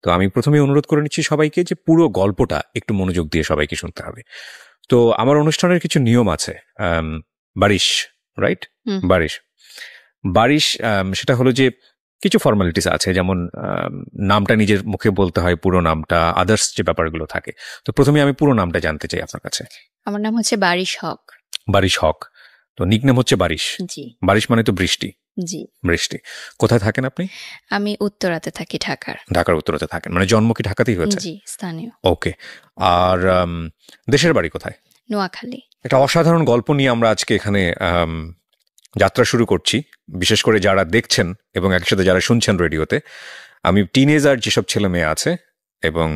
তো আমি প্রথমে অনুরোধ করে নিচ্ছি সবাইকে যে পুরো গল্পটা একটু মনোযোগ দিয়ে সবাইকে শুনতে হবে। তো আমার অনুষ্ঠানের কিছু নিয়ম আছে। বারিশ, রাইট? বারিশ বারিশ সেটা হলো যে কিছু ফর্মালিটিস আছে, যেমন নামটা নিজের মুখে বলতে হয়, পুরো নামটা, আদার্স যে ব্যাপারগুলো থাকে। তো প্রথমে আমি পুরো নামটা জানতে চাই আপনার কাছে। আমার নাম হচ্ছে বারিশ হক। বারিশ হক। তো নিকনেম হচ্ছে বারিশ। জি। বারিশ মানে তো বৃষ্টি। জি। বৃষ্টি। কোথায় থাকেন আপনি? আমি উত্তরাতে থাকি, ঢাকার উত্তরাতে থাকেন, মানে জন্ম কি ঢাকাতেই হয়েছে? জি, স্থানীয়। ওকে। আর দেশের বাড়ি কোথায়? নোয়াখালী। এটা অসাধারণ গল্প নিয়ে আমরা আজকে এখানে যাত্রা শুরু করছি, বিশেষ করে যারা দেখছেন এবং একসাথে যারা শুনছেন রেডিওতে। আমি টিনেজার যেসব ছেলে মেয়ে আছে এবং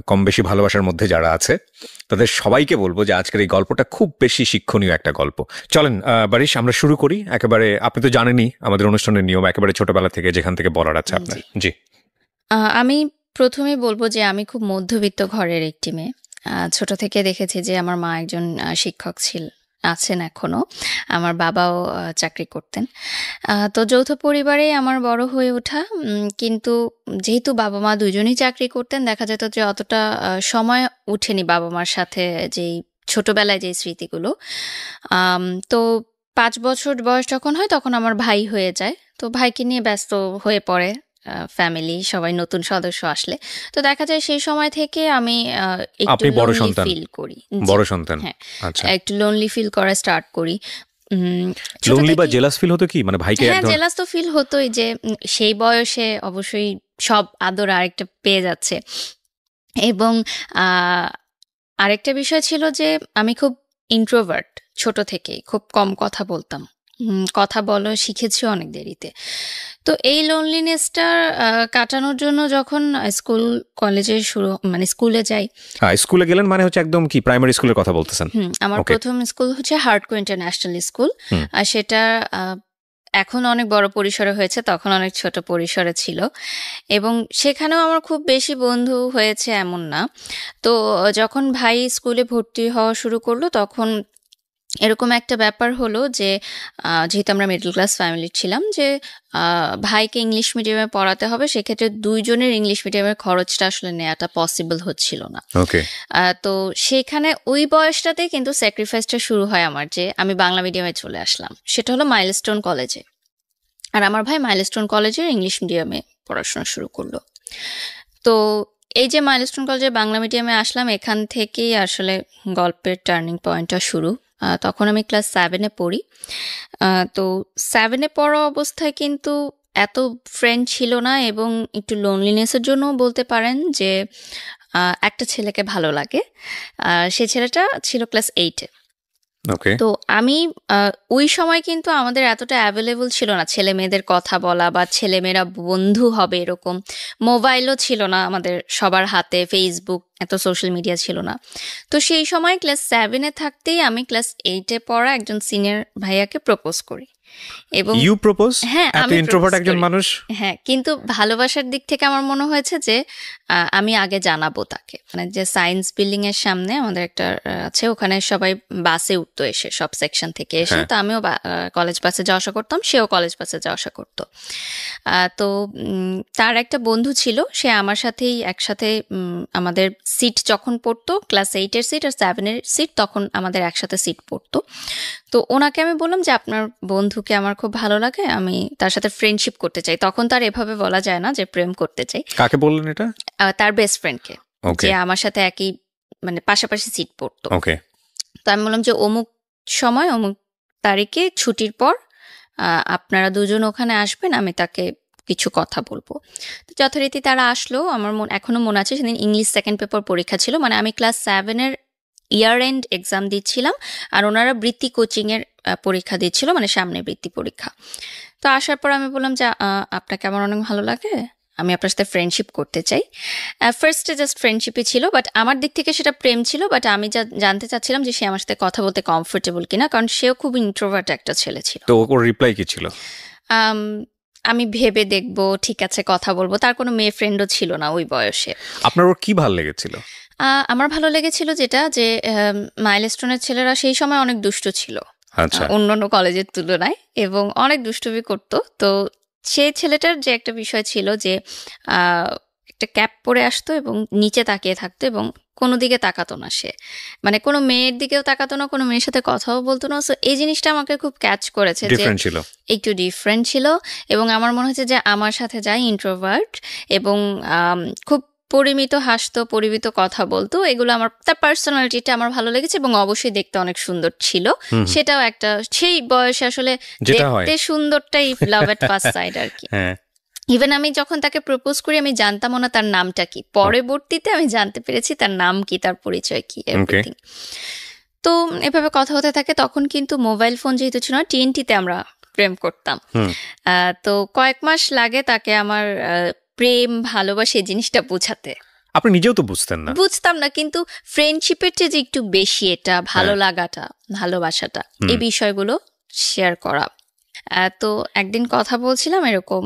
কম বেশি ভালোবাসার মধ্যে যারা আছে, তাদের সবাইকে বলবো যে আজকের এই গল্পটা খুব বেশি শিক্ষণীয় একটা গল্প। চলেন বারিশ, আমরা শুরু করি একেবারে। আপনি তো জানেনই আমাদের অনুষ্ঠানের নিয়ম, একেবারে ছোটবেলা থেকে যেখান থেকে বলার আছে আপনার। জি। আমি প্রথমে বলবো যে আমি খুব মধ্যবিত্ত ঘরের একটি মেয়ে। ছোট থেকে দেখেছি যে আমার মা একজন শিক্ষক আছেন এখনো, আমার বাবাও চাকরি করতেন। তো যৌথ পরিবারে আমার বড় হয়ে ওঠা, কিন্তু যেহেতু বাবা মা দুজনেই চাকরি করতেন, দেখা যেত যে অতটা সময় উঠেনি বাবা মার সাথে যেই ছোটবেলায় যে স্মৃতিগুলো। তো 5 বছর বয়স যখন হয় তখন আমার ভাই হয়ে যায়, তো ভাইকে নিয়ে ব্যস্ত হয়ে পড়ে ফ্যামিলি, সবাই নতুন সদস্য আসলে। তো দেখা যায় সেই সময় থেকে আমি একটু লোনলি ফিল করি। বড় সন্তান? হ্যাঁ, একটু লোনলি ফিল করা স্টার্ট করি। লোনলি বা জেলাস ফিল হতো কি, মানে ভাইকে? হ্যাঁ, জেলাস তো ফিল হতোই, যে সেই বয়সে অবশ্যই সব আদর আরেকটা পেয়ে যাচ্ছে। এবং আরেকটা বিষয় ছিল যে আমি খুব ইন্ট্রোভার্ট, ছোট থেকেই খুব কম কথা বলতাম। কথা বলা শিখেছি অনেক দেরিতে। তো এই লোনলিনেসটা কাটানোর জন্য যখন স্কুল কলেজে মানে স্কুলে যাই। স্কুলে গেলেন মানে হচ্ছে একদম কি প্রাইমারি স্কুলের কথা বলতেছেন? আমার প্রথম স্কুল হচ্ছে হার্টকো ইন্টারন্যাশনাল স্কুল। সেটা এখন অনেক বড় পরিসরে হয়েছে, তখন অনেক ছোট পরিসরে ছিল। এবং সেখানেও আমার খুব বেশি বন্ধু হয়েছে এমন না। তো যখন ভাই স্কুলে ভর্তি হওয়া শুরু করলো, তখন এরকম একটা ব্যাপার হলো যে যেহেতু আমরা মিডল ক্লাস ফ্যামিলি ছিলাম, যে ভাইকে ইংলিশ মিডিয়ামে পড়াতে হবে, সেক্ষেত্রে দুইজনের ইংলিশ মিডিয়ামের খরচটা আসলে নেওয়াটা পসিবল হচ্ছিল না। তো সেখানে ওই বয়সটাতে কিন্তু স্যাক্রিফাইসটা শুরু হয় আমার, যে আমি বাংলা মিডিয়ামে চলে আসলাম। সেটা হলো মাইলস্টোন কলেজে, আর আমার ভাই মাইলস্টোন কলেজের ইংলিশ মিডিয়ামে পড়াশোনা শুরু করলো। তো এই যে মাইলস্টোন কলেজে বাংলা মিডিয়ামে আসলাম, এখান থেকেই আসলে গল্পের টার্নিং পয়েন্টটা শুরু। তখন আমি ক্লাস 7-এ পড়ি। তো 7-এ পড়া অবস্থায় কিন্তু এত ফ্রেন্ড ছিল না, এবং একটু লোনলিনেসের জন্য বলতে পারেন যে একটা ছেলেকে ভালো লাগে। সে ছেলেটা ছিল ক্লাস 8-এ। তো আমি ওই সময় কিন্তু আমাদের এতটা অ্যাভেলেবল ছিল না ছেলে মেয়েদের কথা বলা বা ছেলেমেয়েরা বন্ধু হবে এরকম। মোবাইলও ছিল না আমাদের সবার হাতে, ফেসবুক, এত সোশ্যাল মিডিয়া ছিল না। তো সেই সময় ক্লাস 7-এ থাকতেই আমি ক্লাস 8-এ পড়া একজন সিনিয়র ভাইয়াকে প্রপোজ করি। এবং ইউ প্রপোজ? হ্যাঁ, আমি ইন্ট্রোভার্ট একজন মানুষ। হ্যাঁ, কিন্তু ভালোবাসার দিক থেকে আমার মনে হয়েছে যে আমি আগে জানাবো তাকে। মানে যে সায়েন্স বিল্ডিং এর সামনে আমাদের একটা আছে, ওখানে সবাই বাসে উঠতো এসে, সব সেকশন থেকে এসে। তো আমিও কলেজ বাসে যাওয়া আসা করতাম, সেও কলেজ বাসে যাওয়া আসা করতো। তো তার একটা বন্ধু ছিল, সে আমার সাথেই একসাথে আমাদের সিট যখন পড়তো, ক্লাস 8-এর সিট আর 7-এর সিট, তখন আমাদের একসাথে সিট পড়তো। তো ওনাকে আমি বললাম যে আপনার বন্ধুকে আমার খুব ভালো লাগে, আমি তার সাথে ফ্রেন্ডশিপ করতে চাই। তখন তার এভাবে বলা যায় না যে প্রেম করতে চাই। কাকে বললেন এটা? তার বেস্ট ফ্রেন্ডকে, যে আমার সাথে একই মানে পাশাপাশি সিট পড়তো। তো আমি বললাম যে অমুক সময় অমুক তারিখে ছুটির পর আপনারা দুজন ওখানে আসবেন, আমি তাকে কিছু কথা বলবো। তো যথারীতি তারা আসলো। আমার এখনো মনে আছে, সেদিন ইংলিশ সেকেন্ড পেপার পরীক্ষা ছিল, মানে আমি ক্লাস 7-এর ইয়ার এন্ড এক্সাম দিচ্ছিলাম, আর ওনারা বৃত্তি কোচিংয়ের পরীক্ষা দিচ্ছিল, মানে সামনে বৃত্তি পরীক্ষা। তো আসার পর আমি বললাম যে আপনাকে আমার অনেক ভালো লাগে, আমি আপনার সাথে ফ্রেন্ডশিপ করতে চাই। ফার্স্টে জাস্ট ফ্রেন্ডশিপই ছিল, বাট আমার দিক থেকে সেটা প্রেম ছিল। বাট আমি জানতে চাচ্ছিলাম যে সে আমার সাথে কথা বলতে কমফোর্টেবল কিনা, কারণ সেও খুব ইন্ট্রোভার্ট একটা ছেলে ছিল। তো ওর রিপ্লাই কি ছিল? আমি ভেবে দেখবো, ঠিক আছে কথা বলবো। তার কোনো মেয়ে ফ্রেন্ডও ছিল না ওই বয়সে। আপনার ওর কি ভালো লেগেছিল? আমার ভালো লেগেছিল যেটা, যে মাইলস্টোনের ছেলেরা সেই সময় অনেক দুষ্ট ছিল অন্যান্য কলেজের তুলনায়, এবং অনেক দুষ্টুমি করতো। তো সেই ছেলেটার যে একটা বিষয় ছিল, যে একটা ক্যাপ পরে আসতো এবং নিচে তাকিয়ে থাকতো এবং কোনো দিকে তাকাতো না সে, মানে কোনো মেয়ের দিকেও তাকাতো না, কোনো মেয়ের সাথে কথাও বলতো না। সো এই জিনিসটা আমাকে খুব ক্যাচ করেছে যে একটু ডিফারেন্ট ছিল। এবং আমার মনে হচ্ছে যে আমার সাথে যায় ইন্ট্রোভার্ট এবং খুব পরিমিত হাসতো, পরিমিত কথা বলতো, এগুলো আমার, তার পার্সোনালিটিটা আমার ভালো লেগেছে এবং অবশ্যই দেখতে অনেক সুন্দর ছিল। সেটাও একটা সেই বয়সে আসলে দেখতে সুন্দরটাই লাভ এট ফার্স্ট সাইট আর কি। ইভেন আমি যখন তাকে প্রপোজ করি আমি জানতামও না তার নামটা কি, পরবর্তীতে আমি জানতে পেরেছি তার নাম কি, তার পরিচয় কি, এভরিথিং। তো এভাবে কথা হতে থাকে। তখন কিন্তু মোবাইল ফোন যেহেতু ছিল না, TNT-তে আমরা প্রেম করতাম। তো কয়েক মাস লাগে তাকে আমার প্রেম ভালোবাসা এই জিনিসটা বোঝাতে। আপনি নিজেও তো বুঝতাম না, কিন্তু ফ্রেন্ডশিপের চেয়ে যে একটু বেশি এটা ভালো লাগাটা, ভালোবাসাটা, এই বিষয়গুলো শেয়ার করা। তো একদিন কথা বলছিলাম এরকম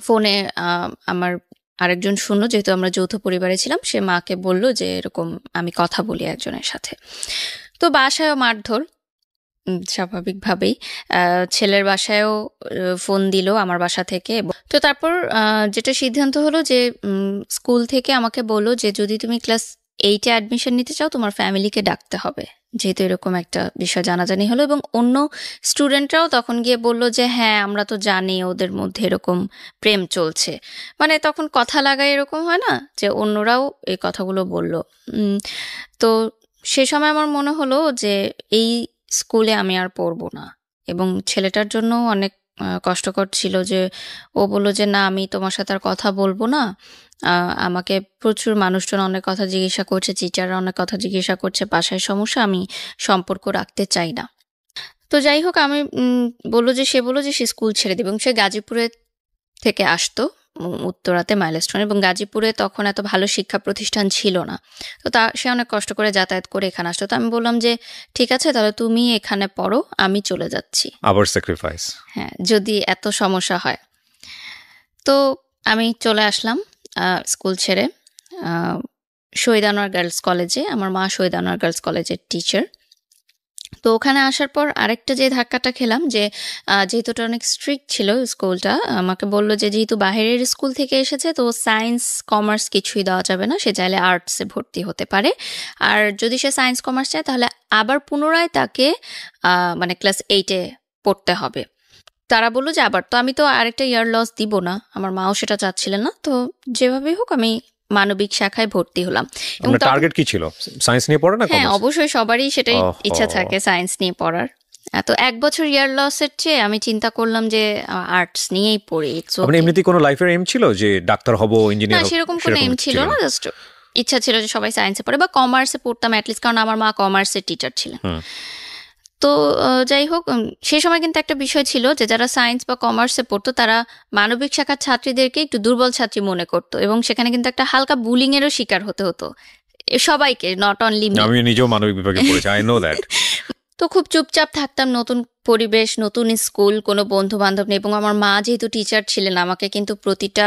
ফোনে, আমার আরেকজন শুনলো, যেহেতু আমরা যৌথ পরিবারে ছিলাম, সে মাকে বলল যে এরকম আমি কথা বলি একজনের সাথে। তো বাসায়ও মারধর স্বাভাবিকভাবেই, ছেলের বাসায়ও ফোন দিল আমার বাসা থেকে। তো তারপর যেটা সিদ্ধান্ত হলো যে স্কুল থেকে আমাকে বললো যে যদি তুমি ক্লাস 8-এ অ্যাডমিশন নিতে চাও তোমার ফ্যামিলিকে ডাকতে হবে, যেহেতু এরকম একটা বিষয় জানাজানি হলো। এবং অন্য স্টুডেন্টরাও তখন গিয়ে বলল যে হ্যাঁ আমরা তো জানি ওদের মধ্যে এরকম প্রেম চলছে, মানে তখন কথা লাগায় এরকম হয় না, যে অন্যরাও এই কথাগুলো বলল। তো সে সময় আমার মনে হলো যে এই স্কুলে আমি আর পড়বো না। এবং ছেলেটার জন্য অনেক কষ্টকর ছিল যে ও বললো যে না আমি তোমার সাথে আর কথা বলবো না, আমাকে প্রচুর মানুষজন অনেক কথা জিজ্ঞাসা করছে, টিচাররা অনেক কথা জিজ্ঞাসা করছে, বাসায় সমস্যা, আমি সম্পর্ক রাখতে চাই না। তো যাই হোক, আমি সে বললো যে সে স্কুল ছেড়ে দেবে। এবং সে গাজীপুরে থেকে আসতো, উত্তরাতে মাইলস্টোন, এবং গাজীপুরে তখন এত ভালো শিক্ষা প্রতিষ্ঠান ছিল না। তো সে অনেক কষ্ট করে যাতায়াত করে এখানে আসতো। তো আমি বললাম যে ঠিক আছে তাহলে তুমি এখানে পড়ো, আমি চলে যাচ্ছি, আবার স্যাক্রিফাইস, হ্যাঁ যদি এত সমস্যা হয়। তো আমি চলে আসলাম স্কুল ছেড়ে শহীদ আনোয়ার গার্লস কলেজে। আমার মা শহীদ আনোয়ার গার্লস কলেজের টিচার। তো ওখানে আসার পর আরেকটা যে ধাক্কাটা খেলাম, যে যেহেতু ওটা অনেক স্ট্রিক্ট ছিল স্কুলটা, আমাকে বললো যে যেহেতু বাইরের স্কুল থেকে এসেছে তো সায়েন্স কমার্স কিছুই দেওয়া যাবে না, সে চাইলে আর্টসে ভর্তি হতে পারে। আর যদি সে সায়েন্স কমার্স চায় তাহলে আবার পুনরায় তাকে মানে ক্লাস 8-এ পড়তে হবে। তারা বললো যে আবার, তো আমি তো আরেকটা ইয়ার লস দিব না, আমার মাও সেটা চাচ্ছিলেন না। তো যেভাবেই হোক আমি মানবিক শাখায় ভর্তি হলাম। এবং টার্গেট কি ছিল, সায়েন্স নিয়ে পড়া না? হ্যাঁ অবশ্যই সবারই সেটাই ইচ্ছা থাকে সায়েন্স নিয়ে পড়ার। তো এক বছর ইয়ার লসের চেয়ে আমি চিন্তা করলাম যে আর্টস নিয়েই পড়ি। এমনিতে কোনো লাইফের এম ছিল যে ডাক্তার হব, ইঞ্জিনিয়ার হব? সেরকম কোনো এম ছিল না, জাস্ট ইচ্ছা ছিল যে সবাই সায়েন্সে পড়ে বা কমার্সে পড়তাম অ্যাটলিস্ট, কারণ আমার মা কমার্সের টিচার ছিলেন। তো যাই হোক, সেই সময় কিন্তু একটা বিষয় ছিল যে যারা সায়েন্স বা কমার্সে পড়তো তারা মানবিক শাখার ছাত্রীদেরকে একটু দুর্বল ছাত্রী মনে করতো, এবং সেখানে কিন্তু একটা হালকা বুলিং এরও শিকার হতে হতো সবাইকে, নট অনলি মি। আমি নিজেও মানবিক বিভাগে পড়েছি, আই নো দ্যাট। তো খুব চুপচাপ থাকতাম, নতুন পরিবেশ, নতুন স্কুল, কোনো বন্ধু বান্ধব নেই। এবং আমার মা যেহেতু টিচার ছিলেন, আমাকে কিন্তু প্রতিটা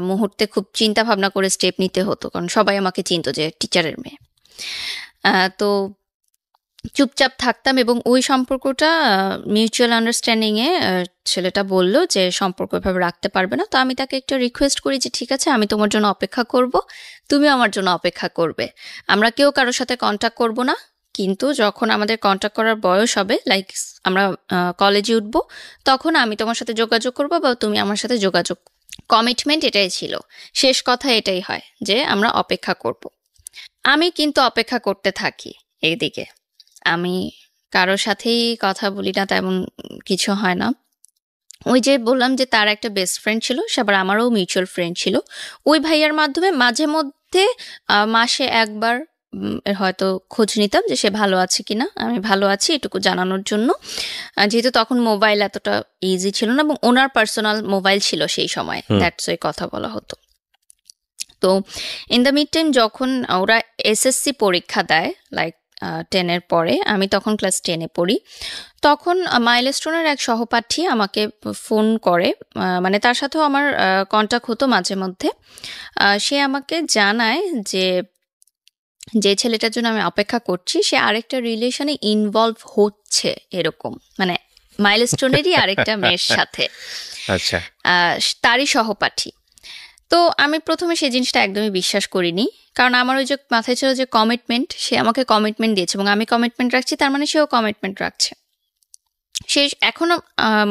মুহূর্তে খুব চিন্তা ভাবনা করে স্টেপ নিতে হতো, কারণ সবাই আমাকে চিনতো যে টিচারের মেয়ে। তো চুপচাপ থাকতাম। এবং ওই সম্পর্কটা মিউচুয়াল আন্ডারস্ট্যান্ডিংয়ে ছেলেটা বলল যে সম্পর্ক এভাবে রাখতে পারবে না। তো আমি তাকে একটা রিকোয়েস্ট করি যে ঠিক আছে আমি তোমার জন্য অপেক্ষা করব, তুমি আমার জন্য অপেক্ষা করবে, আমরা কেউ কারোর সাথে কন্ট্যাক্ট করব না, কিন্তু যখন আমাদের কন্ট্যাক্ট করার বয়স হবে, লাইক আমরা কলেজে উঠবো, তখন আমি তোমার সাথে যোগাযোগ করবো বা তুমি আমার সাথে যোগাযোগ। কমিটমেন্ট এটাই ছিল, শেষ কথা এটাই হয় যে আমরা অপেক্ষা করব। আমি কিন্তু অপেক্ষা করতে থাকি, এইদিকে আমি কারোর সাথেই কথা বলি না, তেমন কিছু হয় না। ওই যে বললাম যে তার একটা বেস্ট ফ্রেন্ড ছিল, সে আবার আমারও মিউচুয়াল ফ্রেন্ড ছিল। ওই ভাইয়ার মাধ্যমে মাঝে মধ্যে মাসে একবার হয়তো খোঁজ নিতাম যে সে ভালো আছে কিনা। আমি ভালো আছি এটুকু জানানোর জন্য, যেহেতু তখন মোবাইল এতটা ইজি ছিল না এবং ওনার পার্সোনাল মোবাইল ছিল সেই সময়, দ্যাটস ওই কথা বলা হতো। তো ইন দ্য মিড টাইম যখন ওরা এসএসসি পরীক্ষা দেয়, লাইক 10-এর পরে, আমি তখন ক্লাস 10-এ পড়ি, তখন মাইলস্টোনের এক সহপাঠী আমাকে ফোন করে, মানে তার সাথেও আমার কন্ট্যাক্ট হতো মাঝে মধ্যে। সে আমাকে জানায় যে যে ছেলেটার জন্য আমি অপেক্ষা করছি সে আরেকটা রিলেশনে ইনভলভ হচ্ছে, এরকম, মানে মাইলস্টোনেরই আরেকটা মেয়ের সাথে, আচ্ছা, তারই সহপাঠী। তো আমি প্রথমে সেই জিনিসটা একদমই বিশ্বাস করিনি, কারণ আমার ওই যে মাথায় ছিল যে কমিটমেন্ট, সে আমাকে কমিটমেন্ট দিয়েছে এবং আমি কমিটমেন্ট রাখছি, তার মানে সেও কমিটমেন্ট রাখছে। সে এখনো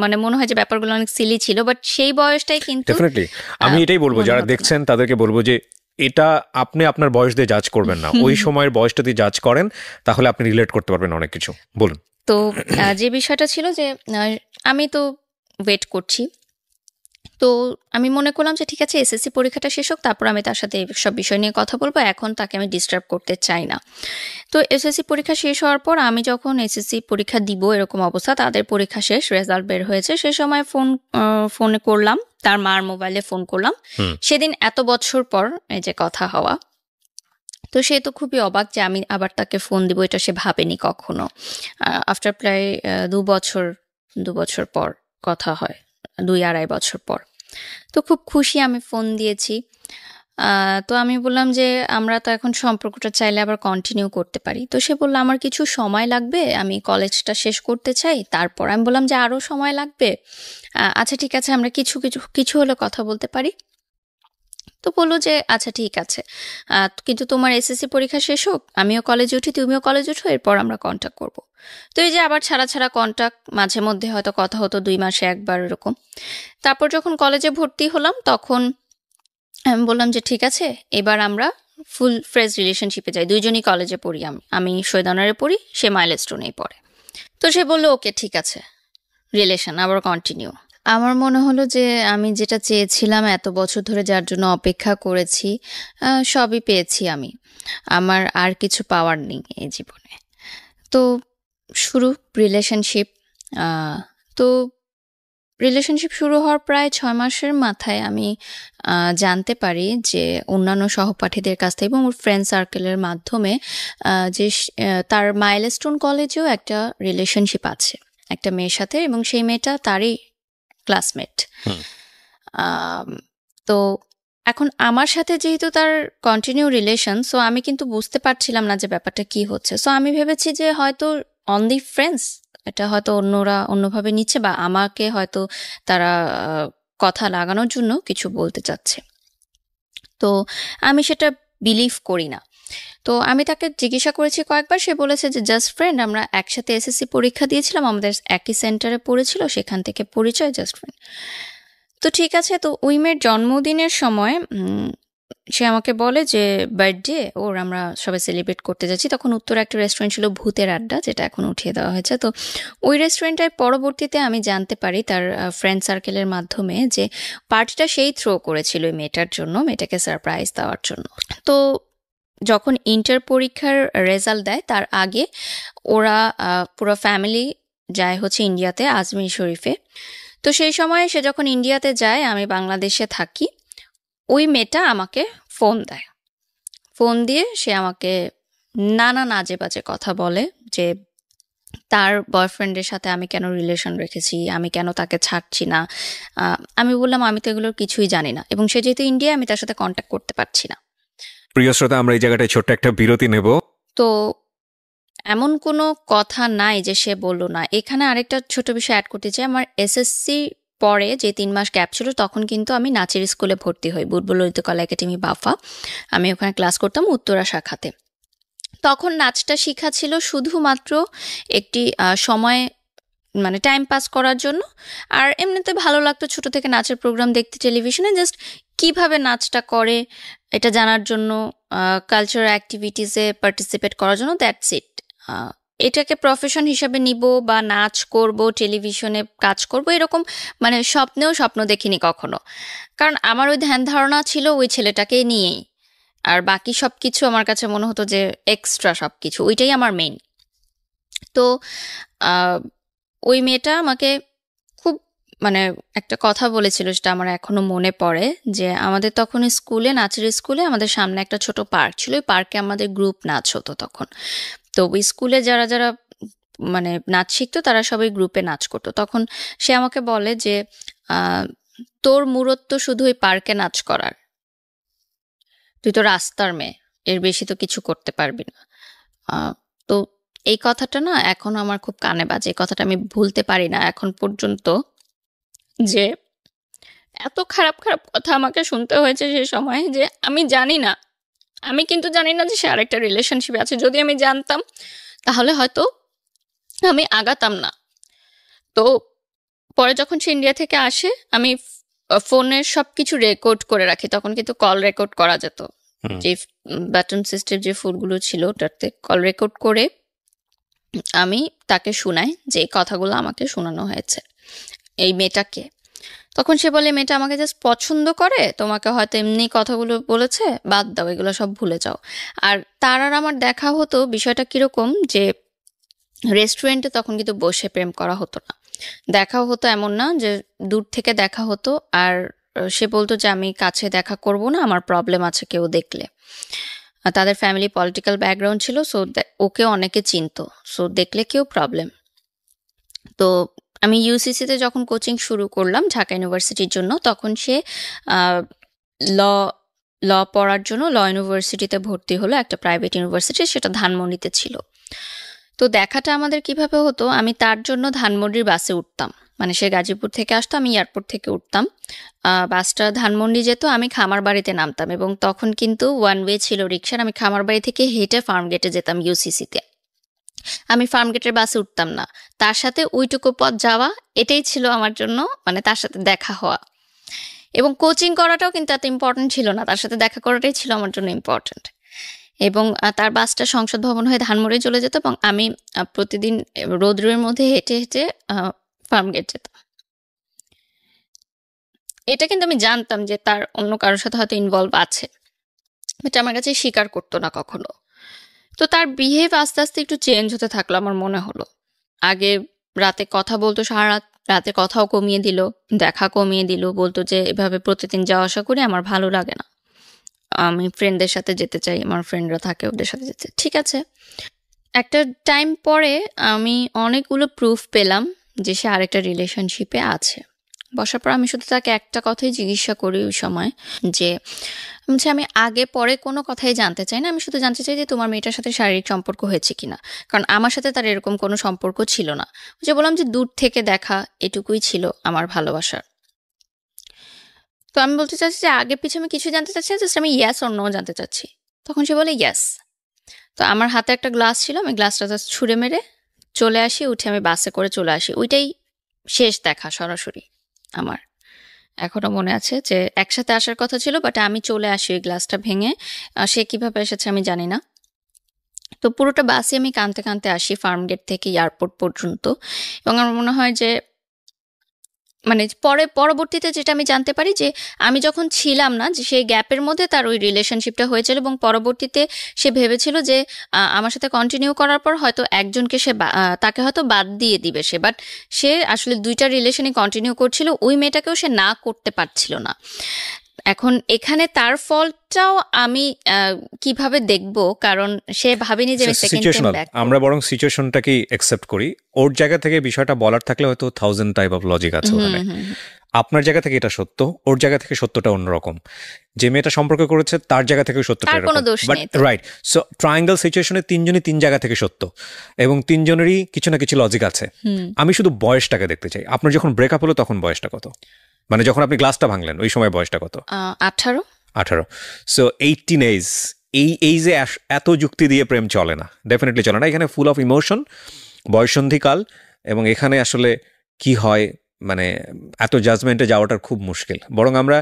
মানে মনে হয় যে ব্যাপারগুলো অনেক সিলি ছিল, বাট সেই বয়সটাই কিন্তু ডেফিনেটলি আমি এটাই বলবো, মনে যারা হতো না। দেখছেন তাদেরকে বলবো যে এটা আপনি আপনার বয়স দিয়ে জাজ করবেন না, ওই সময়ের বয়সটা দিয়ে জাজ করেন, তাহলে আপনি রিলেট করতে পারবেন অনেক কিছু। বলুন। তো যে বিষয়টা ছিল যে আমি তো ওয়েট করছি, তো আমি মনে করলাম যে ঠিক আছে এসএসসি পরীক্ষাটা শেষ হোক, তারপর আমি তার সাথে সব বিষয় নিয়ে কথা বলবো, এখন তাকে আমি ডিস্টার্ব করতে চাই না। তো এসএসসি পরীক্ষা শেষ হওয়ার পর আমি যখন এসএসসি পরীক্ষা দিব এরকম অবস্থা, তাদের পরীক্ষা শেষ, রেজাল্ট বের হয়েছে, সে সময় ফোনে করলাম, তার মার মোবাইলে ফোন করলাম, সেদিন এত বছর পর এই যে কথা হওয়া। তো সে তো খুবই অবাক যে আমি আবার তাকে ফোন দিব, এটা সে ভাবেনি কখনো। আফটার প্রায় 2 বছর পর কথা হয়, 2-2.5 বছর পর। তো খুব খুশি, আমি ফোন দিয়েছি। তো আমি বললাম যে আমরা তো এখন সম্পর্কটা চাইলে আবার কন্টিনিউ করতে পারি। তো সে বলল আমার কিছু সময় লাগবে, আমি কলেজটা শেষ করতে চাই, তারপর। আমি বললাম যে আরও সময় লাগবে, আচ্ছা ঠিক আছে, আমরা কিছু কিছু কিছু হলে কথা বলতে পারি। তো বললো যে আচ্ছা ঠিক আছে, কিন্তু তোমার এসএসসি পরীক্ষা শেষ হোক, আমিও কলেজে উঠি, তুমিও কলেজে উঠো, এরপর আমরা কন্ট্যাক্ট করব। তো এই যে আবার ছাড়া ছাড়া কন্ট্যাক্ট, মাঝে মধ্যে হয়তো কথা হতো 2 মাসে একবার এরকম। তারপর যখন কলেজে ভর্তি হলাম তখন আমি বললাম যে ঠিক আছে, এবার আমরা ফুল ফ্রেজ রিলেশনশিপে যাই, দুইজনই কলেজে পড়ি, আমি সৈয়দ পড়ি, সে মাইলস্টোনেই পড়ে। তো সে বললো ওকে ঠিক আছে, রিলেশন আবার কন্টিনিউ। আমার মনে হলো যে আমি যেটা চেয়েছিলাম, এত বছর ধরে যার জন্য অপেক্ষা করেছি, সবই পেয়েছি আমি, আমার আর কিছু পাওয়ার নেই এই জীবনে। তো শুরু রিলেশনশিপ। তো রিলেশনশিপ শুরু হওয়ার প্রায় 6 মাসের মাথায় আমি জানতে পারি যে অন্যান্য সহপাঠীদের কাছ থেকে এবং ওর ফ্রেন্ড সার্কেলের মাধ্যমে যে তার মাইলস্টোন কলেজেও একটা রিলেশনশিপ আছে একটা মেয়ের সাথে, এবং সেই মেয়েটা তারই ক্লাসমেট। তো এখন আমার সাথে যেহেতু তার কন্টিনিউ রিলেশন, সো আমি কিন্তু বুঝতে পারছিলাম না যে ব্যাপারটা কি হচ্ছে। সো আমি ভেবেছি যে হয়তো অন দি ফ্রেন্ডস, এটা হয়তো অন্যরা অন্যভাবে নিচ্ছে, বা আমাকে হয়তো তারা কথা লাগানোর জন্য কিছু বলতে চাচ্ছে। তো আমি সেটা বিলিভ করি না। তো আমি তাকে জিজ্ঞাসা করেছি কয়েকবার, সে বলেছে যে জাস্ট ফ্রেন্ড, আমরা একসাথে এসএসসি পরীক্ষা দিয়েছিলাম, আমাদের একই সেন্টারে পড়েছিল, সেখান থেকে পরিচয়, জাস্ট ফ্রেন্ড। তো ঠিক আছে। তো ওই মেয়ের জন্মদিনের সময় সে আমাকে বলে যে বার্থডে ওর, আমরা সবাই সেলিব্রেট করতে যাচ্ছি। তখন উত্তরে একটা রেস্টুরেন্ট ছিল ভূতের আড্ডা, যেটা এখন উঠিয়ে দেওয়া হয়েছে। তো ওই রেস্টুরেন্টটায় পরবর্তীতে আমি জানতে পারি তার ফ্রেন্ড সার্কেলের মাধ্যমে যে পার্টিটা সেই থ্রো করেছিল ওই মেয়েটার জন্য, মেয়েটাকে সারপ্রাইজ দেওয়ার জন্য। তো যখন ইন্টার পরীক্ষার রেজাল্ট দেয় তার আগে ওরা পুরো ফ্যামিলি যায় হচ্ছে ইন্ডিয়াতে, আজমির শরীফে। তো সেই সময় সে যখন ইন্ডিয়াতে যায়, আমি বাংলাদেশে থাকি, ওই মেয়েটা আমাকে ফোন দেয়। ফোন দিয়ে সে আমাকে নানা আজে বাজে কথা বলে যে তার বয়ফ্রেন্ডের সাথে আমি কেন রিলেশন রেখেছি, আমি কেন তাকে ছাড়ছি না। আমি বললাম আমি তো এগুলোর কিছুই জানি না, এবং সে যেহেতু ইন্ডিয়া, আমি তার সাথে কন্ট্যাক্ট করতে পারছি না। প্রিয় শ্রোতা, আমরা এই জায়গাটায় ছোট্ট একটা বিরতি নেব। তো এমন কোনো কথা নাই যে সে বললো না। এখানে আরেকটা ছোট বিষয় অ্যাড করতে চাই, আমার এসএসসি পরে যে 3 মাস গ্যাপ ছিল, তখন কিন্তু আমি নাচের স্কুলে ভর্তি হই, বুলবুল ললিত কলা একাডেমি বাফা। আমি ওখানে ক্লাস করতাম উত্তরা শাখাতে। তখন নাচটা শেখা ছিল শুধুমাত্র একটি সময়, মানে টাইম পাস করার জন্য। আর এমনিতে ভালো লাগতো ছোট থেকে নাচের প্রোগ্রাম দেখতে টেলিভিশনে, জাস্ট কিভাবে নাচটা করে এটা জানার জন্য, কালচারাল অ্যাক্টিভিটিসে পার্টিসিপেট করার জন্য, দ্যাটস ইট। এটাকে প্রফেশন হিসাবে নিব বা নাচ করব, টেলিভিশনে কাজ করব, এরকম মানে স্বপ্ন দেখিনি কখনো। কারণ আমার ওই ধ্যান ধারণা ছিল ওই ছেলেটাকে নিয়েই, আর বাকি সব কিছু আমার কাছে মনে হতো যে এক্সট্রা সব কিছু, ওইটাই আমার মেইন। তো ওই মেয়েটা আমাকে খুব মানে একটা কথা বলেছিল, যেটা আমার এখনো মনে পড়ে, যে আমাদের তখন স্কুলে, নাচের স্কুলে আমাদের সামনে একটা ছোট পার্ক ছিল, ওই পার্কে আমাদের গ্রুপ নাচ হতো তখন। তো ওই স্কুলে যারা যারা মানে নাচ শিখতো তারা সবাই গ্রুপে নাচ করতো। তখন সে আমাকে বলে যে তোর মূরত তো শুধু ওই পার্কে নাচ করার, তুই তো রাস্তার মেয়ে, এর বেশি তো কিছু করতে পারবি না। তো এই কথাটা না এখন আমার খুব কানে বাজে, এই কথাটা আমি ভুলতে পারি না এখন পর্যন্ত, যে এত খারাপ খারাপ কথা আমাকে শুনতে হয়েছে সে সময় যে আমি কিন্তু জানি না যে সে আরেকটা রিলেশনশিপে আছে। যদি আমি জানতাম তাহলে হয়তো আমি আগাতাম না। তো পরে যখন সে ইন্ডিয়া থেকে আসে, আমি ফোনের সবকিছু রেকর্ড করে রাখি। তখন কিন্তু কল রেকর্ড করা যেত, যে বাটন সিস্টেম যে ফোনগুলো ছিল ওটাতে কল রেকর্ড করে আমি তাকে শোনাই যে এই কথাগুলো আমাকে শোনানো হয়েছে এই মেয়েটাকে। তখন সে বলে মেয়েটা আমাকে জাস্ট পছন্দ করে, তোমাকে হয়তো এমনি কথাগুলো বলেছে, বাদ দাও, এগুলো সব ভুলে যাও। আর তার আর আমার দেখা হতো, বিষয়টা কিরকম যে রেস্টুরেন্টে তখন কিন্তু বসে প্রেম করা হতো না, দেখাও হতো এমন না, যে দূর থেকে দেখা হতো। আর সে বলতো যে আমি কাছে দেখা করব না, আমার প্রবলেম আছে কেউ দেখলে। তাদের ফ্যামিলি পলিটিক্যাল ব্যাকগ্রাউন্ড ছিল, সো ওকে অনেকে চিনতো, সো দেখলে কেউ প্রবলেম। তো আমি ইউসিসিতে যখন কোচিং শুরু করলাম ঢাকা ইউনিভার্সিটির জন্য, তখন সে ল ল পড়ার জন্য ল ইউনিভার্সিটিতে ভর্তি হলো, একটা প্রাইভেট ইউনিভার্সিটি, সেটা ধানমন্ডিতে ছিল। তো দেখাটা আমাদের কিভাবে হতো, আমি তার জন্য ধানমন্ডির বাসে উঠতাম, মানে সে গাজীপুর থেকে আসতো, আমি এয়ারপোর্ট থেকে উঠতাম, বাসটা ধানমন্ডি যেত, আমি খামারবাড়িতে নামতাম, এবং তখন কিন্তু ওয়ান ওয়ে ছিল রিক্সার। আমি খামারবাড়ি থেকে হেঁটে ফার্ম গেটে যেতাম ইউসিসিতে। আমি ফার্ম গেটের বাসে উঠতাম না, তার সাথে ওইটুকু পথ যাওয়া, এটাই ছিল আমার জন্য, মানে তার সাথে দেখা হওয়া। এবং কোচিং করাটাও কিন্তু এত ইম্পর্টেন্ট ছিল না, তার সাথে দেখা করাটাই ছিল আমার জন্য ইম্পর্টেন্ট। এবং তার বাসটা সংসদ ভবন হয়ে ধানমন্ডি চলে যেত, এবং আমি প্রতিদিন রোদ্রের মধ্যে হেঁটে হেঁটে ফার্ম গেট যেতাম। এটা কিন্তু আমি জানতাম যে তার অন্য কারোর সাথে হয়তো ইনভলভ আছে, বাট আমার কাছে স্বীকার করতো না কখনো। তো তার বিহেভ আস্তে আস্তে একটু চেঞ্জ হতে থাকলো আমার মনে হলো। আগে রাতে কথা বলতো, সারা রাত রাতে কথাও কমিয়ে দিল, দেখা কমিয়ে দিল, বলতো যে এভাবে প্রতিদিন যাওয়া আসা করে আমার ভালো লাগে না, আমি ফ্রেন্ডদের সাথে যেতে চাই, আমার ফ্রেন্ডরা থাকে ওদের সাথে যেতে। ঠিক আছে, একটা টাইম পরে আমি অনেকগুলো প্রুফ পেলাম যে সে আরেকটা রিলেশনশিপে আছে। বসার পর আমি শুধু তাকে একটা কথাই জিজ্ঞাসা করি ওই সময়, যে আমি আগে পরে কোনো কথাই জানতে চাই না, আমি শুধু জানতে চাই যে তোমার মেয়েটার সাথে শারীরিক সম্পর্ক হয়েছে কিনা, কারণ আমার সাথে তার এরকম কোনো সম্পর্ক ছিল না। যে বললাম যে দূর থেকে দেখা, এটুকুই ছিল আমার ভালোবাসার। তো আমি বলতে চাচ্ছি যে আগে পিছনে আমি কিছু জানতে চাচ্ছি না, জাস্ট আমি ইয়েস অর নো জানতে চাচ্ছি। তখন সে বলে ইয়েস। তো আমার হাতে একটা গ্লাস ছিল, আমি গ্লাসটা জাস্ট ছুঁড়ে মেরে চলে আসি, উঠে আমি বাসে করে চলে আসি। ওইটাই শেষ দেখা সরাসরি আমার। এখনো মনে আছে যে একসাথে আসার কথা ছিল, বাট আমি চলে আসি ওই গ্লাসটা ভেঙে। সে কিভাবে এসেছে আমি জানি না। তো পুরোটা বাসে আমি কাঁদতে কাঁদতে আসি ফার্ম গেট থেকে এয়ারপোর্ট পর্যন্ত। এবং আমার মনে হয় যে মানে পরবর্তীতে যেটা আমি জানতে পারি, যে আমি যখন ছিলাম না, যে সেই গ্যাপের মধ্যে তার ওই রিলেশনশিপটা হয়েছিল, এবং পরবর্তীতে সে ভেবেছিল যে আমার সাথে কন্টিনিউ করার পর হয়তো একজনকে সে তাকে হয়তো বাদ দিয়ে দিবে সে, বাট সে আসলে দুইটা রিলেশনই কন্টিনিউ করছিল, ওই মেয়েটাকেও সে না করতে পারছিল না। এখন এখানে তার ফলটাও আমি কিভাবে দেখব, কারণ সে ভাবেনি যে আমি সেকেন্ড টাইম ব্যাক। আমরা বরং সিচুয়েশনটাকেই অ্যাকসেপ্ট করি। ওর জায়গা থেকে বিষয়টা বলার থাকলে হয়তো 1000 টাইপ অফ লজিক আছে ওখানে। আপনার জায়গা থেকে এটা সত্য, ওর জায়গা থেকে সত্যটা অন্যরকম। যে মেয়েটা সম্পর্ক করেছে তার জায়গা থেকে সত্যটা এরকম, বাট রাইট। সো ট্রায়াঙ্গেল সিচুয়েশনে তিনজনই তিন জায়গা থেকে সত্য, এবং তিনজনেরই কিছু না কিছু লজিক আছে। আমি শুধু বয়সটাকে দেখতে চাই। আপনার যখন ব্রেকআপ হলো তখন বয়সটা কত? মানে যখন আপনি গ্লাসটা ভাঙলেন ওই সময় বয়সটা কত? 18। সো 18 এজ, এই যে এত যুক্তি দিয়ে প্রেম চলে না, ডেফিনেটলি চলে না। এখানে ফুল অফ ইমোশন, বয়সন্ধিকাল, এবং এখানে আসলে কি হয়, মানে এত জাজমেন্টে যাওয়াটা খুব মুশকিল। বরং আমরা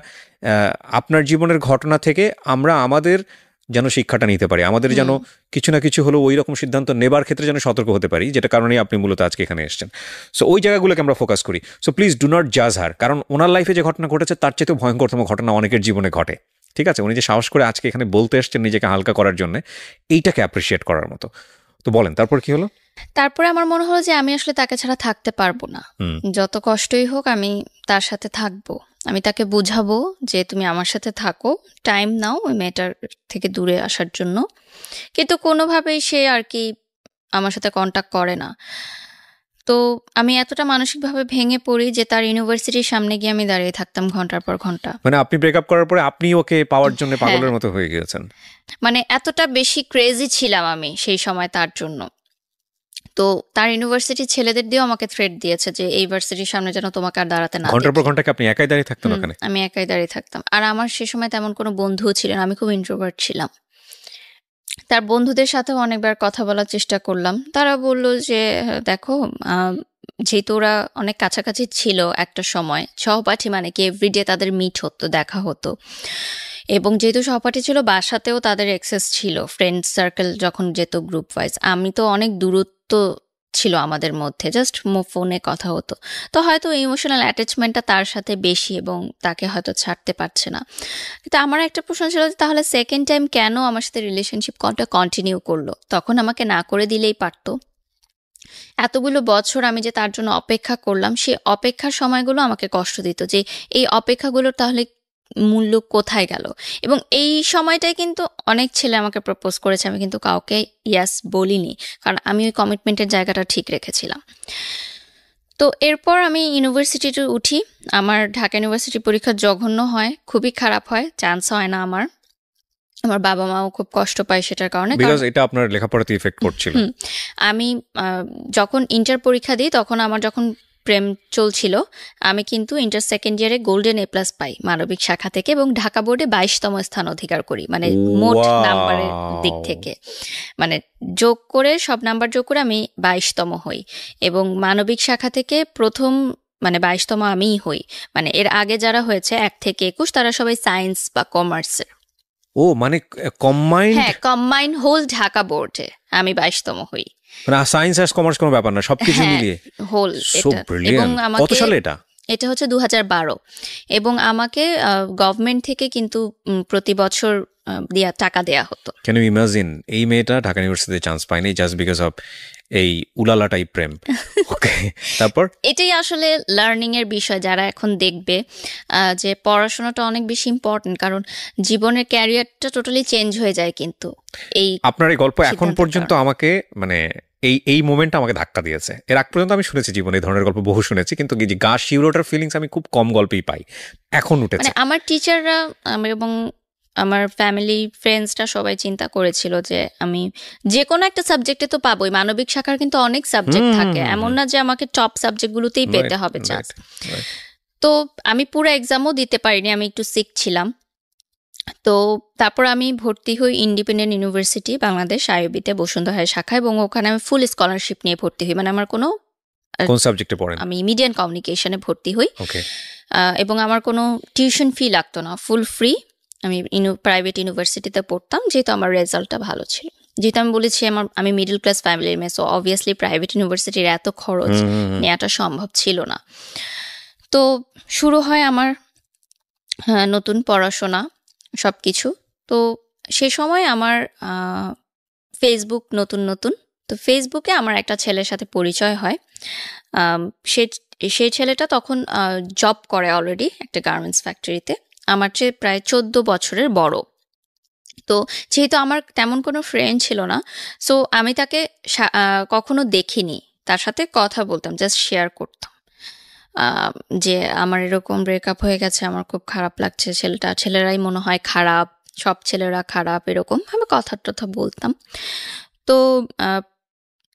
আপনার জীবনের ঘটনা থেকে আমরা আমাদের যেন শিক্ষাটা নিতে পারি, আমাদের যেন কিছু না কিছু হলো ওই রকম সিদ্ধান্ত নেবার ক্ষেত্রে যেন সতর্ক হতে পারি, যেটা কারণেই আপনি মূলত আজকে এখানে এসেছেন। সো ওই জায়গাগুলোকে আমরা ফোকাস করি। সো প্লিজ ডু নট জাজ হার, কারণ ওনার লাইফে যে ঘটনা ঘটেছে তার চেয়ে ভয়ঙ্করতম ঘটনা অনেকের জীবনে ঘটে। ঠিক আছে, উনি যে সাহস করে আজকে এখানে বলতে এসছেন নিজেকে হালকা করার জন্য, এইটাকে অ্যাপ্রিসিয়েট করার মতো। তো বলেন, তারপর কি হলো? তারপরে আমার মনে হলো যে আমি আসলে তাকে ছাড়া থাকতে পারবো না, যত কষ্টই হোক আমি তার সাথে থাকবো। আমি তাকে বুঝাবো যে তুমি আমার সাথে থাকো, টাইম নাও ওই মেয়েটার থেকে দূরে আসার জন্য। কিন্তু কোনোভাবেই সে আর কি আমার সাথে কন্ট্যাক্ট করে না। তো আমি এতটা মানসিকভাবে ভেঙে পড়ি যে তার ইউনিভার্সিটির সামনে গিয়ে আমি দাঁড়িয়ে থাকতাম ঘন্টার পর ঘন্টা। মানে আপনি ব্রেকআপ করার পরে আপনি ওকে পাওয়ার জন্য পাগলের মতো হয়ে গিয়েছেন? মানে এতটা বেশি ক্রেজি ছিলাম আমি সেই সময় তার জন্য। তো তার ইউনিভার্সিটি ছেলেদের দিয়েও আমাকে থ্রেট দিয়েছে যে এই ভার্সিটির সামনে যেন তোমাকে আর দাঁড়াতে না ঘন্টার পর দেখি। ঘন্টা কি আপনি একাই দাঁড়িয়ে থাকতেন ওখানে? আমি একাই দাঁড়িয়ে থাকতাম। আর আমার সে সময় তেমন কোনো বন্ধুও ছিল না, আমি খুব ইন্ট্রোভার্ট ছিলাম। তার বন্ধুদের সাথেও অনেকবার কথা বলার চেষ্টা করলাম, তারা বলল যে দেখো যেহেতু ওরা অনেক কাছাকাছি ছিল একটা সময়, সহপাঠী মানে কি এভরিডে তাদের মিট হতো, দেখা হতো, এবং যেহেতু সহপাঠী ছিল বাসাতেও তাদের অ্যাক্সেস ছিল, ফ্রেন্ড সার্কেল যখন যেত গ্রুপ ওয়াইজ, আমি তো অনেক দূরত্ব ছিল আমাদের মধ্যে, জাস্ট ফোনে কথা হতো, তো হয়তো ইমোশনাল অ্যাটাচমেন্টটা তার সাথে বেশি এবং তাকে হয়তো ছাড়তে পারছে না। কিন্তু আমার একটা প্রশ্ন ছিল যে তাহলে সেকেন্ড টাইম কেন আমার সাথে রিলেশনশিপ কন্টিনিউ করলো, তখন আমাকে না করে দিলেই পারতো। এতগুলো বছর আমি যে তার জন্য অপেক্ষা করলাম, সেই অপেক্ষার সময়গুলো আমাকে কষ্ট দিত, যে এই অপেক্ষাগুলোর তাহলে মূল্য কোথায় গেল। এবং এই সময়টাই কিন্তু অনেক ছেলে আমাকে প্রপোজ করেছে, আমি কিন্তু কাউকে ইয়াস বলিনি, কারণ আমি ওই কমিটমেন্টের জায়গাটা ঠিক রেখেছিলাম। তো এরপর আমি ইউনিভার্সিটিতে উঠি, আমার ঢাকা ইউনিভার্সিটি পরীক্ষা জঘন্য হয়, খুবই খারাপ হয়, চান্স হয় না আমার। আমার বাবা মাও খুব কষ্ট পায় সেটার কারণে, বিকজ এটা আপনার লেখাপড়াতে ইফেক্ট করছিল। আমি যখন ইন্টার পরীক্ষা দিই তখন আমার যখন প্রেম চলছিল, আমি কিন্তু ইন্টার সেকেন্ড ইয়ারে গোল্ডেন A+ পাই মানবিক শাখা থেকে, এবং ঢাকা বোর্ডে 22তম স্থান অধিকার করি, মানে মোট নাম্বারের দিক থেকে, মানে যোগ করে সব নাম্বার যোগ করে আমি 22তম হই, এবং মানবিক শাখা থেকে প্রথম মানে 22তম আমিই হই। মানে এর আগে যারা হয়েছে 1 থেকে 21 তারা সবাই সায়েন্স বা কমার্সের। ও মানে কম্বাইন্ড? হ্যাঁ, কম্বাইন্ড হোল ঢাকা বোর্ডে আমি 22তম হই। মানে সায়েন্স আর কমার্স কোনো ব্যাপার না, সবকিছু মিলিয়ে হোল। So brilliant. কত সালে এটা? এটা হচ্ছে 2012, এবং আমাকে গভর্নমেন্ট থেকে কিন্তু প্রতি বছর টাকা দেয়া হতো। ক্যান ইউ ইমাজিন, এই মেয়েটা ঢাকা ইউনিভার্সিটিতে চান্স পায়নি জাস্ট বিকজ অফ এই উলালা টাইপ প্রেম। ওকে, তারপর এটাই আসলে লার্নিং এর বিষয়, যারা এখন দেখবে যে পড়াশোনাটা অনেক বেশি ইম্পর্টেন্ট, কারণ জীবনের ক্যারিয়ারটা টোটালি চেঞ্জ হয়ে যায় কিন্তু এই আপনার এই গল্প এখন পর্যন্ত আমাকে মানে এই মোমেন্টটা আমাকে ধাক্কা দিয়েছে। এর আগ পর্যন্ত আমি শুনেছি জীবনে এই ধরনের গল্প বহু শুনেছি, কিন্তু এই যে গা শিউরোটার ফিলিংস আমি খুব কম গল্পেই পাই, এখন উঠেছে। মানে আমার টিচাররা এবং আমার ফ্যামিলি ফ্রেন্ডসরা সবাই চিন্তা করেছিল যে আমি যে কোনো একটা সাবজেক্টে তো পাবোই, মানবিক শাখার কিন্তু অনেক সাবজেক্ট থাকে, এমন না যে আমাকে টপ সাবজেক্টগুলোতেই পেতে হবে চান্স। তো আমি পুরো এক্সামও দিতে পারিনি, আমি একটু সিক ছিলাম। তো তারপর আমি ভর্তি হই ইন্ডিপেন্ডেন্ট ইউনিভার্সিটি বাংলাদেশ আইইবিতে বসুন্ধরা শাখা, এবং ওখানে আমি ফুল স্কলারশিপ নিয়ে ভর্তি হই, মানে আমার কোনো কোন সাবজেক্টে পড়েন? আমি মিডিয়া এন্ড কমিউনিকেশনে ভর্তি হই, ওকে, এবং আমার কোনো টিউশন ফি লাগতো না, ফুল ফ্রি। আমি প্রাইভেট ইউনিভার্সিটিতে পড়তাম, যেহেতু আমার রেজাল্টটা ভালো ছিল, যেহেতু আমি বলেছি আমি মিডল ক্লাস ফ্যামিলির মেয়ে, সো অবভিয়াসলি প্রাইভেট ইউনিভার্সিটির এত খরচ নেওয়াটা সম্ভব ছিল না। তো শুরু হয় আমার নতুন পড়াশোনা সব কিছু। তো সে সময় আমার ফেসবুক নতুন, তো ফেসবুকে আমার একটা ছেলের সাথে পরিচয় হয়। সেই ছেলেটা তখন জব করে অলরেডি একটা গার্মেন্টস ফ্যাক্টরিতে, আমার চেয়ে প্রায় 14 বছরের বড়। তো যেহেতু আমার তেমন কোনো ফ্রেন্ড ছিল না, সো আমি তাকে কখনো দেখিনি, তার সাথে কথা বলতাম, জাস্ট শেয়ার করতাম যে আমার এরকম ব্রেকআপ হয়ে গেছে, আমার খুব খারাপ লাগছে, ছেলেরাই মনে হয় খারাপ, সব ছেলেরা খারাপ, এরকম আমি কথা বলতাম। তো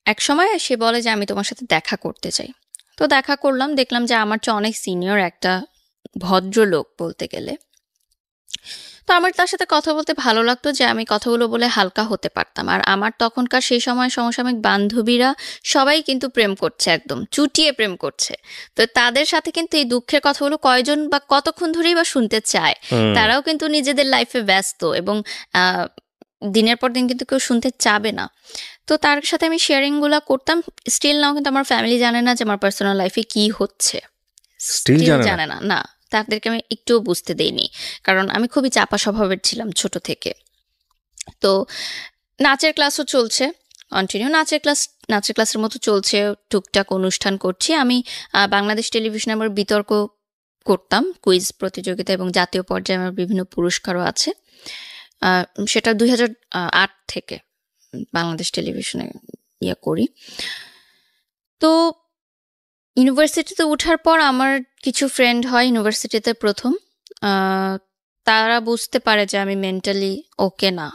এক সময় সে বলে যে আমি তোমার সাথে দেখা করতে চাই। তো দেখা করলাম, দেখলাম যে আমার চেয়ে অনেক সিনিয়র একটা ভদ্রলোক বলতে গেলে। তো আমার তার সাথে কথা বলতে ভালো লাগতো, যে আমি কথাগুলো বলে হালকা হতে পারতাম। আর আমার তখনকার সেই সময় সমসাময়িক বান্ধবীরা সবাই কিন্তু প্রেম করছে, একদম চুটিয়ে প্রেম করছে। তো তাদের সাথে কিন্তু এই দুঃখের কথাগুলো কয়জন বা কতক্ষণ ধরেই বা শুনতে চায়, তারাও কিন্তু নিজেদের লাইফে ব্যস্ত, এবং দিনের পর দিন কিন্তু কেউ শুনতে চাবে না। তো তার সাথে আমি শেয়ারিংগুলো করতাম। স্টিল নাও কিন্তু আমার ফ্যামিলি জানে না যে আমার পার্সোনাল লাইফে কি হচ্ছে, স্টিল জানে না, না, তাদেরকে আমি একটুও বুঝতে দেইনি, কারণ আমি খুবই চাপা স্বভাবের ছিলাম ছোট থেকে। তো নাচের ক্লাসও চলছে কন্টিনিউ, নাচের ক্লাসের মতো চলছে, টুকটাক অনুষ্ঠান করছি আমি। বাংলাদেশ টেলিভিশনে আমার বিতর্ক করতাম, কুইজ প্রতিযোগিতা, এবং জাতীয় পর্যায়ে আমার বিভিন্ন পুরস্কারও আছে। সেটা 2008 থেকে বাংলাদেশ টেলিভিশনে করি। তো ইউনিভার্সিটিতে ওঠার পর আমার কিছু ফ্রেন্ড হয় ইউনিভার্সিটিতে প্রথম, তারা বুঝতে পারে যে আমি মেন্টালি ওকে না,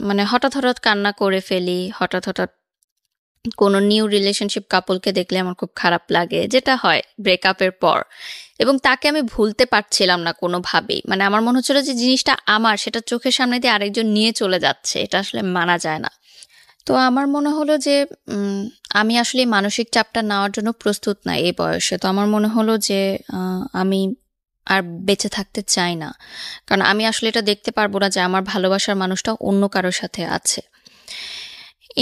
মানে হঠাৎ কান্না করে ফেলি, হঠাৎ কোনো নিউ রিলেশনশিপ কাপলকে দেখলে আমার খুব খারাপ লাগে, যেটা হয় ব্রেকআপের পর, এবং তাকে আমি ভুলতে পারছিলাম না কোনোভাবেই। মানে আমার মনে হচ্ছিল যে জিনিসটা আমার, সেটা চোখের সামনে দিয়ে আরেকজন নিয়ে চলে যাচ্ছে, এটা আসলে মানা যায় না। তো আমার মনে হলো যে আমি আসলে মানসিক চাপটা নেওয়ার জন্য প্রস্তুত না এই বয়সে। তো আমার মনে হলো যে আমি আর বেঁচে থাকতে চাই না, কারণ আমি আসলে এটা দেখতে পারবো না যে আমার ভালোবাসার মানুষটা অন্য কারোর সাথে আছে।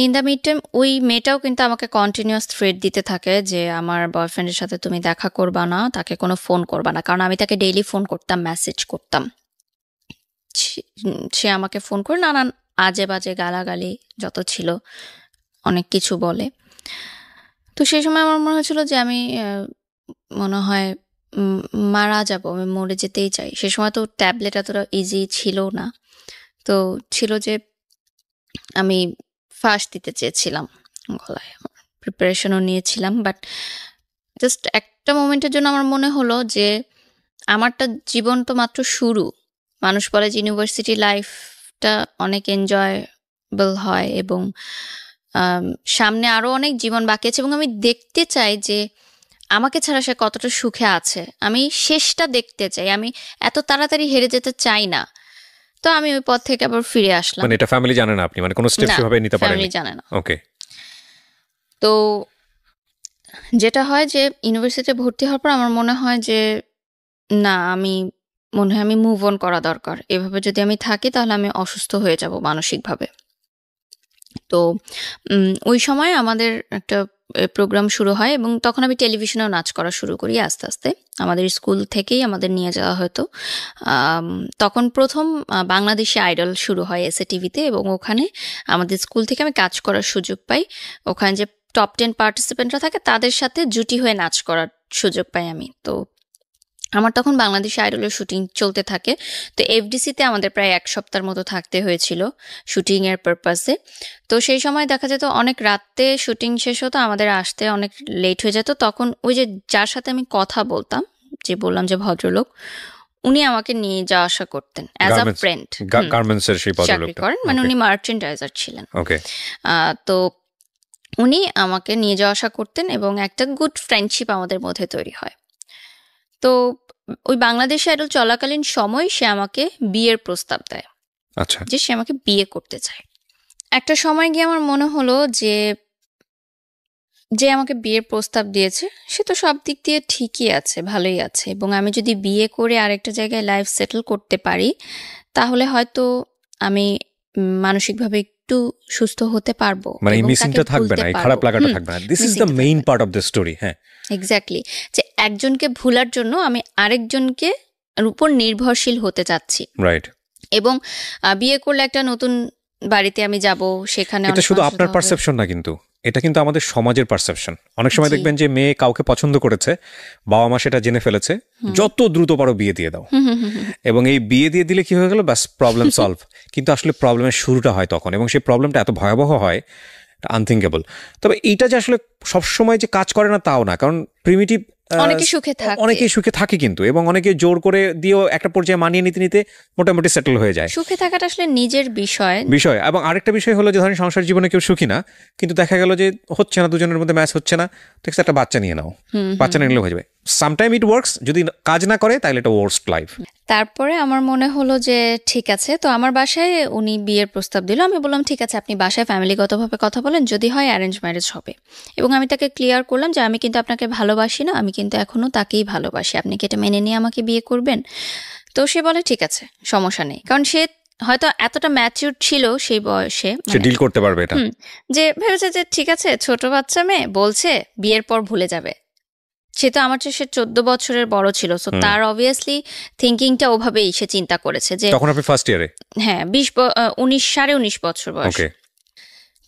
ইন দ্য মিড টাইম ওই মেয়েটাও কিন্তু আমাকে কন্টিনিউয়াস থ্রেট দিতে থাকে যে আমার বয়ফ্রেন্ডের সাথে তুমি দেখা করবা না, তাকে কোনো ফোন করবা না, কারণ আমি তাকে ডেইলি ফোন করতাম, মেসেজ করতাম। সে আমাকে ফোন করে নানান আজে বাজে গালাগালি যত ছিল অনেক কিছু বলে। তো সেই সময় আমার মনে হয়েছিল যে আমি মনে হয় মারা যাব, আমি মরে যেতেই চাই। সে সময় তো ট্যাবলেট এতটা ইজি ছিল না, তো ছিল যে আমি ফাঁস দিতে চেয়েছিলাম গলায়, প্রিপারেশনও নিয়েছিলাম। বাট জাস্ট একটা মোমেন্টের জন্য আমার মনে হলো যে আমারটা জীবন তো মাত্র শুরু। মানুষ বলে যে ইউনিভার্সিটি লাইফটা অনেক এনজয়েবল হয় এবং সামনে আরো অনেক জীবন বাকি আছে, এবং আমি দেখতে চাই যে আমাকে ছাড়া সে কতটা সুখে আছে। আমি শেষটা দেখতে চাই, আমি এত তাড়াতাড়ি হেরে যেতে চাই না। তো আমি ওই পথ থেকে আবার ফিরে আসলাম। মানে এটা ফ্যামিলি জানে না আপনি, মানে কোনো স্টেপ সেভাবে নিতে পারেন? ফ্যামিলি জানে না। ওকে। তো যেটা হয় যে ইউনিভার্সিটিতে ভর্তি হওয়ার পর আমার মনে হয় যে না, আমি মনে হয় আমি মুভ অন করা দরকার। এভাবে যদি আমি থাকি তাহলে আমি অসুস্থ হয়ে যাব মানসিকভাবে। তো ওই সময় আমাদের একটা প্রোগ্রাম শুরু হয় এবং তখন আমি টেলিভিশনেও নাচ করা শুরু করি আস্তে আস্তে। আমাদের স্কুল থেকেই আমাদের নিয়ে যাওয়া হতো। তখন প্রথম বাংলাদেশি আইডল শুরু হয় এসএ টিভিতে, এবং ওখানে আমাদের স্কুল থেকে আমি কাজ করার সুযোগ পাই। ওখানে যে টপ 10 পার্টিসিপেন্টরা থাকে তাদের সাথে জুটি হয়ে নাচ করার সুযোগ পাই আমি। তো আমার তখন বাংলাদেশি আইডলের শুটিং চলতে থাকে। তো এফডিসিতে আমাদের প্রায় 1 সপ্তাহের মতো থাকতে হয়েছিল শুটিংয়ের পারপাসে। তো সেই সময় দেখা যেত অনেক রাতে শুটিং শেষ হতো, আমাদের আসতে অনেক লেট হয়ে যেত। তখন ওই যে যার সাথে আমি কথা বলতাম, যে বললাম যে ভদ্রলোক, উনি আমাকে নিয়ে যাওয়া আসা করতেন অ্যাজ আ ফ্রেন্ড। গার্মেন্টসের সেই ভদ্রলোক চাকরি করেন, মানে উনি মার্চেন্ডাইজার ছিলেন। ওকে। তো উনি আমাকে নিয়ে যাওয়া আসা করতেন এবং একটা গুড ফ্রেন্ডশিপ আমাদের মধ্যে তৈরি হয়। তো ওই বাংলাদেশে আইডল চলাকালীন সময় সে আমাকে বিয়ের প্রস্তাব দেয়। আচ্ছা। যে সে আমাকে বিয়ে করতে চায়। একটা সময় গিয়ে আমার মনে হলো যে যে আমাকে বিয়ের প্রস্তাব দিয়েছে সে তো সব দিক দিয়ে ঠিকই আছে, ভালোই আছে, এবং আমি যদি বিয়ে করে আরেকটা জায়গায় লাইফ সেটেল করতে পারি তাহলে হয়তো আমি মানসিকভাবে একটু সুস্থ হতে পারবো, মানে এই মিসিংটা থাকবে না, এই খারাপ লাগাটা থাকবে না। This is the main part of the story. হ্যাঁ, এক্স্যাক্টলি, যে একজনকে ভুলার জন্য আমি আরেকজনকে উপর নির্ভরশীল হতে চাচ্ছি। রাইট। এবং বিয়ে করলে একটা নতুন বাড়িতে আমি যাব, সেখানে এটা শুধু আপনার পারসেপশন না, কিন্তু এটা কিন্তু আমাদের সমাজের পারসেপশন। অনেক সময় দেখবেন যে মেয়ে কাউকে পছন্দ করেছে, বাবা মা সেটা জেনে ফেলেছে, যত দ্রুত পারো বিয়ে দিয়ে দাও, এবং এই বিয়ে দিয়ে দিলে কি হয়ে গেল, ব্যাস প্রবলেম সলভ। কিন্তু আসলে প্রবলেমের শুরুটা হয় তখন, এবং সেই প্রবলেমটা এত ভয়াবহ হয়, আনথিঙ্কেবল। তবে এইটা যে আসলে সবসময় যে কাজ করে না তাও না, কারণ প্রিমিটিভ অনেকেই সুখে থাকে কিন্তু, এবং অনেকে জোর করে দিয়েও একটা পর্যায়ে মানিয়ে নিতে নিতে মোটামুটি সেটেল হয়ে যায়। সুখে থাকাটা আসলে নিজের বিষয়। এবং আরেকটা বিষয় হলো যে ধরেন সংসার জীবনে কেউ সুখী না, কিন্তু দেখা গেল যে হচ্ছে না, দুজনের মধ্যে ম্যাচ হচ্ছে না, তো একটা বাচ্চা নিয়ে নাও, বাচ্চা নিয়ে নিলেও হয়ে যাবে। সামটাইম ইট ওয়ার্কস, যদি কাজ না করে তাহলে এটা ওয়ার্স্ট লাইফ। তারপরে আমার মনে হলো যে ঠিক আছে, তো আমার বাসায় উনি বিয়ের প্রস্তাব দিল। আমি বললাম ঠিক আছে, আপনি বাসায় ফ্যামিলিগতভাবে কথা বলেন, যদি হয় অ্যারেঞ্জ ম্যারেজ হবে। এবং আমি তাকে ক্লিয়ার করলাম যে আমি কিন্তু আপনাকে ভালোবাসি না, আমি কিন্তু এখনো তাকেই ভালোবাসি, আপনি কি এটা মেনে নিয়ে আমাকে বিয়ে করবেন? তো সে বলে ঠিক আছে, সমস্যা নেই, কারণ সে হয়তো এতটা ম্যাচিউর ছিল সেই বয়সে, ডিল করতে পারবে এটা, যে ভেবেছে যে ঠিক আছে, ছোট বাচ্চা মেয়ে বলছে, বিয়ের পর ভুলে যাবে। সে তো আমার চেয়ে 14 বছরের বড় ছিল, সো তার অবভিয়াসলি থিঙ্কিংটা ওভাবেই সে চিন্তা করেছে যে তখন আপনি ফার্স্ট ইয়ারে। হ্যাঁ, 19 বছর বয়স।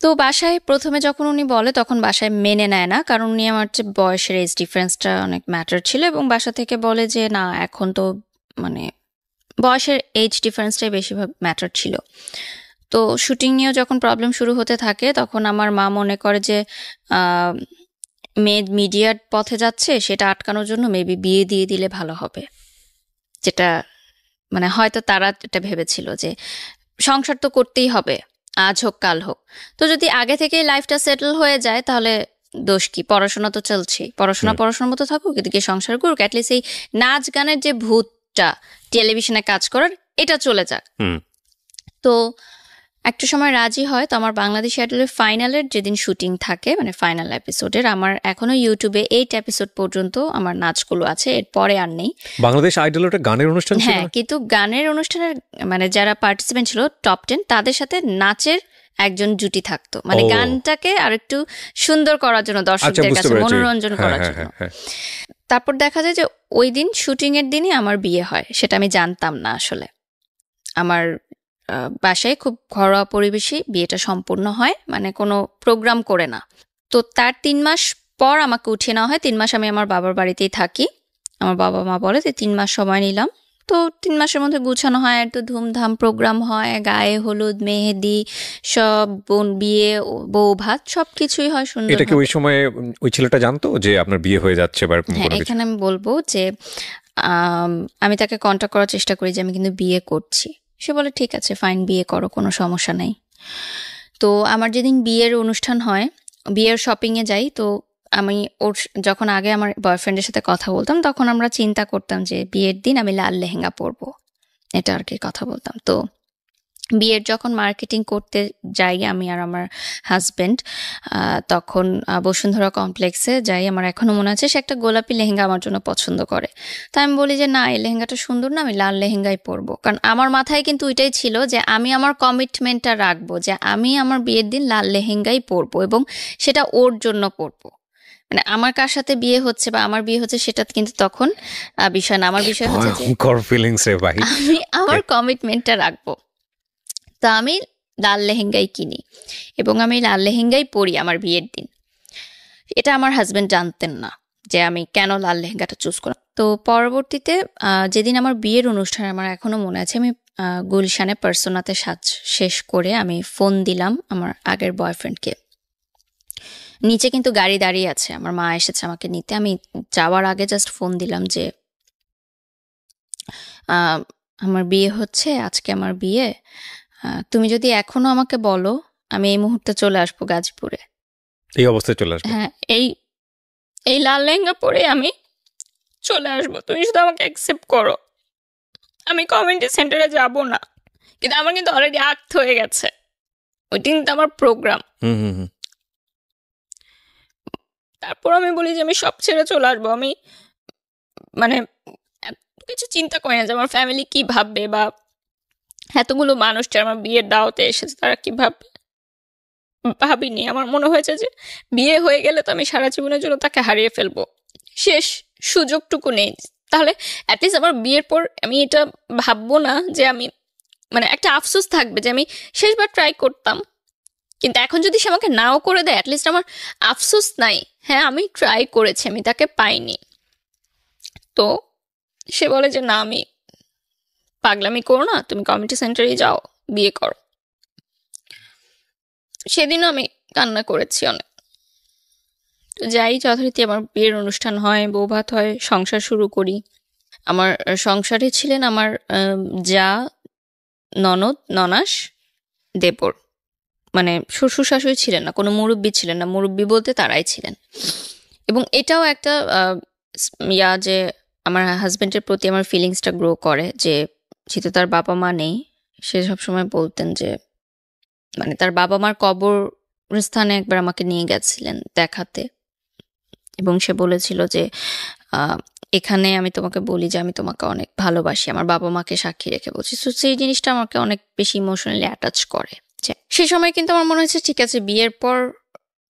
তো বাসায় প্রথমে যখন উনি বলে তখন বাসায় মেনে নেয় না, কারণ উনি আমার চেয়ে বয়সের এজ ডিফারেন্সটা অনেক ম্যাটার ছিল, এবং বাসা থেকে বলে যে না, এখন তো মানে বয়সের এজ ডিফারেন্সটাই বেশিরভাগ ম্যাটার ছিল। তো শুটিং নিয়েও যখন প্রবলেম শুরু হতে থাকে তখন আমার মা মনে করে যে মেয়ে মিডিয়ার পথে যাচ্ছে, সেটা আটকানোর জন্য মেবি বিয়ে দিয়ে দিলে ভালো হবে। যেটা মানে হয়তো তারা এটা ভেবেছিল যে সংসার তো করতেই হবে, আজ হোক কাল হোক। তো যদি আগে থেকেই লাইফটা সেটেল হয়ে যায় তাহলে দোষ কি? পড়াশোনা তো চলছেই, পড়াশোনার মতো থাকুক, এদিকে সংসার করুক, অ্যাটলিস্ট এই নাচ গানের যে ভূতটা টেলিভিশনে কাজ করার এটা চলে যাক। তো একটা সময় রাজি হয়। তো আমার বাংলাদেশ আইডলের ফাইনালের যেদিন শুটিং থাকে, মানে ফাইনাল এপিসোডের, আমার এখনো ইউটিউবে 8 এপিসোড পর্যন্ত আমার নাচগুলো আছে, এরপরে আর নেই। বাংলাদেশ আইডল ওটা গানের অনুষ্ঠান ছিল? হ্যাঁ, কিন্তু গানের অনুষ্ঠানের মানে যারা পার্টিসিপেন্ট ছিল টপ 10, তাদের সাথে নাচের একজন জুটি থাকতো, মানে গানটাকে আর একটু সুন্দর করার জন্য, দর্শকদের কাছে মনোরঞ্জন করার জন্য। তারপর দেখা যায় যে ওই দিন শুটিং এর দিনই আমার বিয়ে হয়। সেটা আমি জানতাম না আসলে। আমার বাসায় খুব ঘরোয়া পরিবেশে বিয়েটা সম্পূর্ণ হয়, মানে কোনো প্রোগ্রাম করে না। তো তার 3 মাস পর আমাকে উঠিয়ে নেওয়া হয়। 3 মাস আমি আমার বাবার বাড়িতেই থাকি। আমার বাবা মা বলে যে 3 মাস সময় নিলাম। তো 3 মাসের মধ্যে গুছানো হয়, একটু ধুমধাম প্রোগ্রাম হয়, গায়ে হলুদ, মেহেদি, সব বিয়ে, বউ ভাত, সবকিছুই হয় সুন্দর। এটা কি ওই সময় ওই ছেলেটা জানতো যে আপনার বিয়ে হয়ে যাচ্ছে? হ্যাঁ, এখানে আমি বলবো যে আমি তাকে কন্ট্যাক্ট করার চেষ্টা করি যে আমি কিন্তু বিয়ে করছি। সে বলে ঠিক আছে, ফাইন, বিয়ে করো, কোনো সমস্যা নেই। তো আমার যেদিন বিয়ের অনুষ্ঠান হয়, বিয়ের শপিংয়ে যাই। তো আমি যখন আগে আমার বয়ফ্রেন্ডের সাথে কথা বলতাম, তখন আমরা চিন্তা করতাম যে বিয়ের দিন আমি লাল লেহেঙ্গা পরবো, এটা আর কি কথা বলতাম। তো বিয়ের যখন মার্কেটিং করতে যাই আমি আর আমার হাজব্যান্ড, তখন বসুন্ধরা কমপ্লেক্সে যাই। আমার এখনো মনে আছে সে একটা গোলাপি লেহেঙ্গা আমার জন্য পছন্দ করে। তাই আমি বলি যে না, এই লেহেঙ্গাটা সুন্দর না, আমি লাল লেহেঙ্গাই পরবো। কারণ আমার মাথায় কিন্তু ওইটাই ছিল যে আমি আমার কমিটমেন্টটা রাখবো, যে আমি আমার বিয়ের দিন লাল লেহেঙ্গাই পরবো এবং সেটা ওর জন্য পরবো। মানে আমার কার সাথে বিয়ে হচ্ছে বা আমার বিয়ে হচ্ছে সেটা কিন্তু তখন বিষয় না। আমার বিষয় হচ্ছে যে আমি আমার কমিটমেন্টটা রাখবো। তা আমি লাল লেহেঙ্গাই কিনি এবং আমি লাল লেহেঙ্গাই পরি আমার বিয়ের দিন। এটা আমার হাজব্যান্ড জানতেন না যে আমি কেন লাল লেহেঙ্গাটা চুজ করলাম। তো পরবর্তীতে যেদিন আমার বিয়ের অনুষ্ঠান, আমার এখনো মনে আছে, আমি গুলশানে পার্সোনাতে সাজ শেষ করে আমি ফোন দিলাম আমার আগের বয়ফ্রেন্ডকে। নিচে কিন্তু গাড়ি দাঁড়িয়ে আছে, আমার মা এসেছে আমাকে নিতে। আমি যাওয়ার আগে জাস্ট ফোন দিলাম যে আমার বিয়ে হচ্ছে, আজকে আমার বিয়ে, তুমি যদি এখনো আমাকে বলো আমি এই মুহূর্তে চলে আসবো গাজীপুরে। এই অবস্থায় চলে আসবো? হ্যাঁ, এই লাল লেহেঙ্গা পরে আমি চলে আসবো, তুমি শুধু আমাকে অ্যাকসেপ্ট করো। আমি কমিউনিটি সেন্টারে যাব না, কিন্তু আমার কিন্তু অলরেডি আক্ত হয়ে গেছে, ওই দিন তো আমার প্রোগ্রাম। তারপর আমি বলি যে আমি সব ছেড়ে চলে আসবো। আমি মানে কিছু চিন্তা করি না যে আমার ফ্যামিলি কি ভাববে, বা এতগুলো মানুষ যারা আমার বিয়ের দাওয়াতে এসেছে তারা কি ভাববে, ভাবিনি। আমার মনে হয়েছে যে বিয়ে হয়ে গেলে তো আমি সারা জীবনের জন্য তাকে হারিয়ে ফেলবো, শেষ সুযোগটুকু নেই। তাহলে অ্যাটলিস্ট আমার বিয়ের পর আমি এটা ভাববো না যে আমি, মানে একটা আফসোস থাকবে যে আমি শেষবার ট্রাই করতাম, কিন্তু এখন যদি সে আমাকে নাও করে দেয় অ্যাটলিস্ট আমার আফসোস নাই, হ্যাঁ আমি ট্রাই করেছি, আমি তাকে পাইনি। তো সে বলে যে না, আমি পাগলামি করো না, তুমি কমিউনিটি সেন্টারে যাও, বিয়ে করো। সেদিনও আমি কান্না করেছি অনেক। তো যাই, যথারীতি আমার বিয়ের অনুষ্ঠান হয়, বৌভাত হয়, সংসার শুরু করি। আমার সংসারে ছিলেন আমার যা, ননদ, ননাস, দেবর, মানে শ্বশুর শাশুড়ি ছিলেন না, কোনো মুরব্বী ছিলেন না। মুরব্বী বলতে তারাই ছিলেন। এবং এটাও একটা যে আমার হাজব্যান্ডের প্রতি আমার ফিলিংসটা গ্রো করে, যে যেহেতু তার বাবা মা নেই, সে সবসময় বলতেন যে, মানে তার বাবা মার কবরস্থানে একবার আমাকে নিয়ে গেছিলেন দেখাতে, এবং সে বলেছিল যে এখানে আমি তোমাকে বলি যে আমি তোমাকে অনেক ভালোবাসি, আমার বাবা মাকে সাক্ষী রেখে বলছি। তো সেই জিনিসটা আমাকে অনেক বেশি ইমোশনালি অ্যাটাচ করে। সেই সময় কিন্তু আমার মনে হয়েছে ঠিক আছে, বিয়ের পর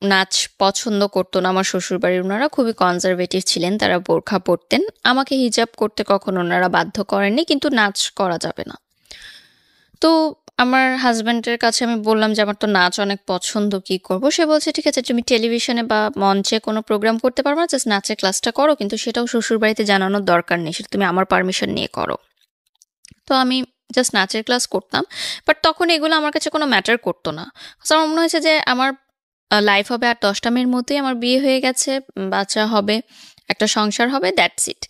নাচ পছন্দ করতো না আমার শ্বশুরবাড়ির, ওনারা খুবই কনজারভেটিভ ছিলেন, তারা বোরখা পরতেন। আমাকে হিজাব করতে কখনো ওনারা বাধ্য করেননি, কিন্তু নাচ করা যাবে না। তো আমার হাজব্যান্ডের কাছে আমি বললাম যে আমার তো নাচ অনেক পছন্দ, কি করব? সে বলছে ঠিক আছে, তুমি টেলিভিশনে বা মঞ্চে কোনো প্রোগ্রাম করতে পারবে না, জাস্ট নাচের ক্লাসটা করো, কিন্তু সেটাও শ্বশুরবাড়িতে জানানোর দরকার নেই, সেটা তুমি আমার পারমিশন নিয়ে করো। তো আমি জাস্ট নাচের ক্লাস করতাম, বাট তখন এগুলো আমার কাছে কোনো ম্যাটার করতো না। আমার মনে হয়েছে যে আমার লাইফ হবে আর 10টা মেয়ের মধ্যেই আমার বিয়ে হয়ে গেছে, বাচ্চা হবে, একটা সংসার হবে, দ্যাটস ইট।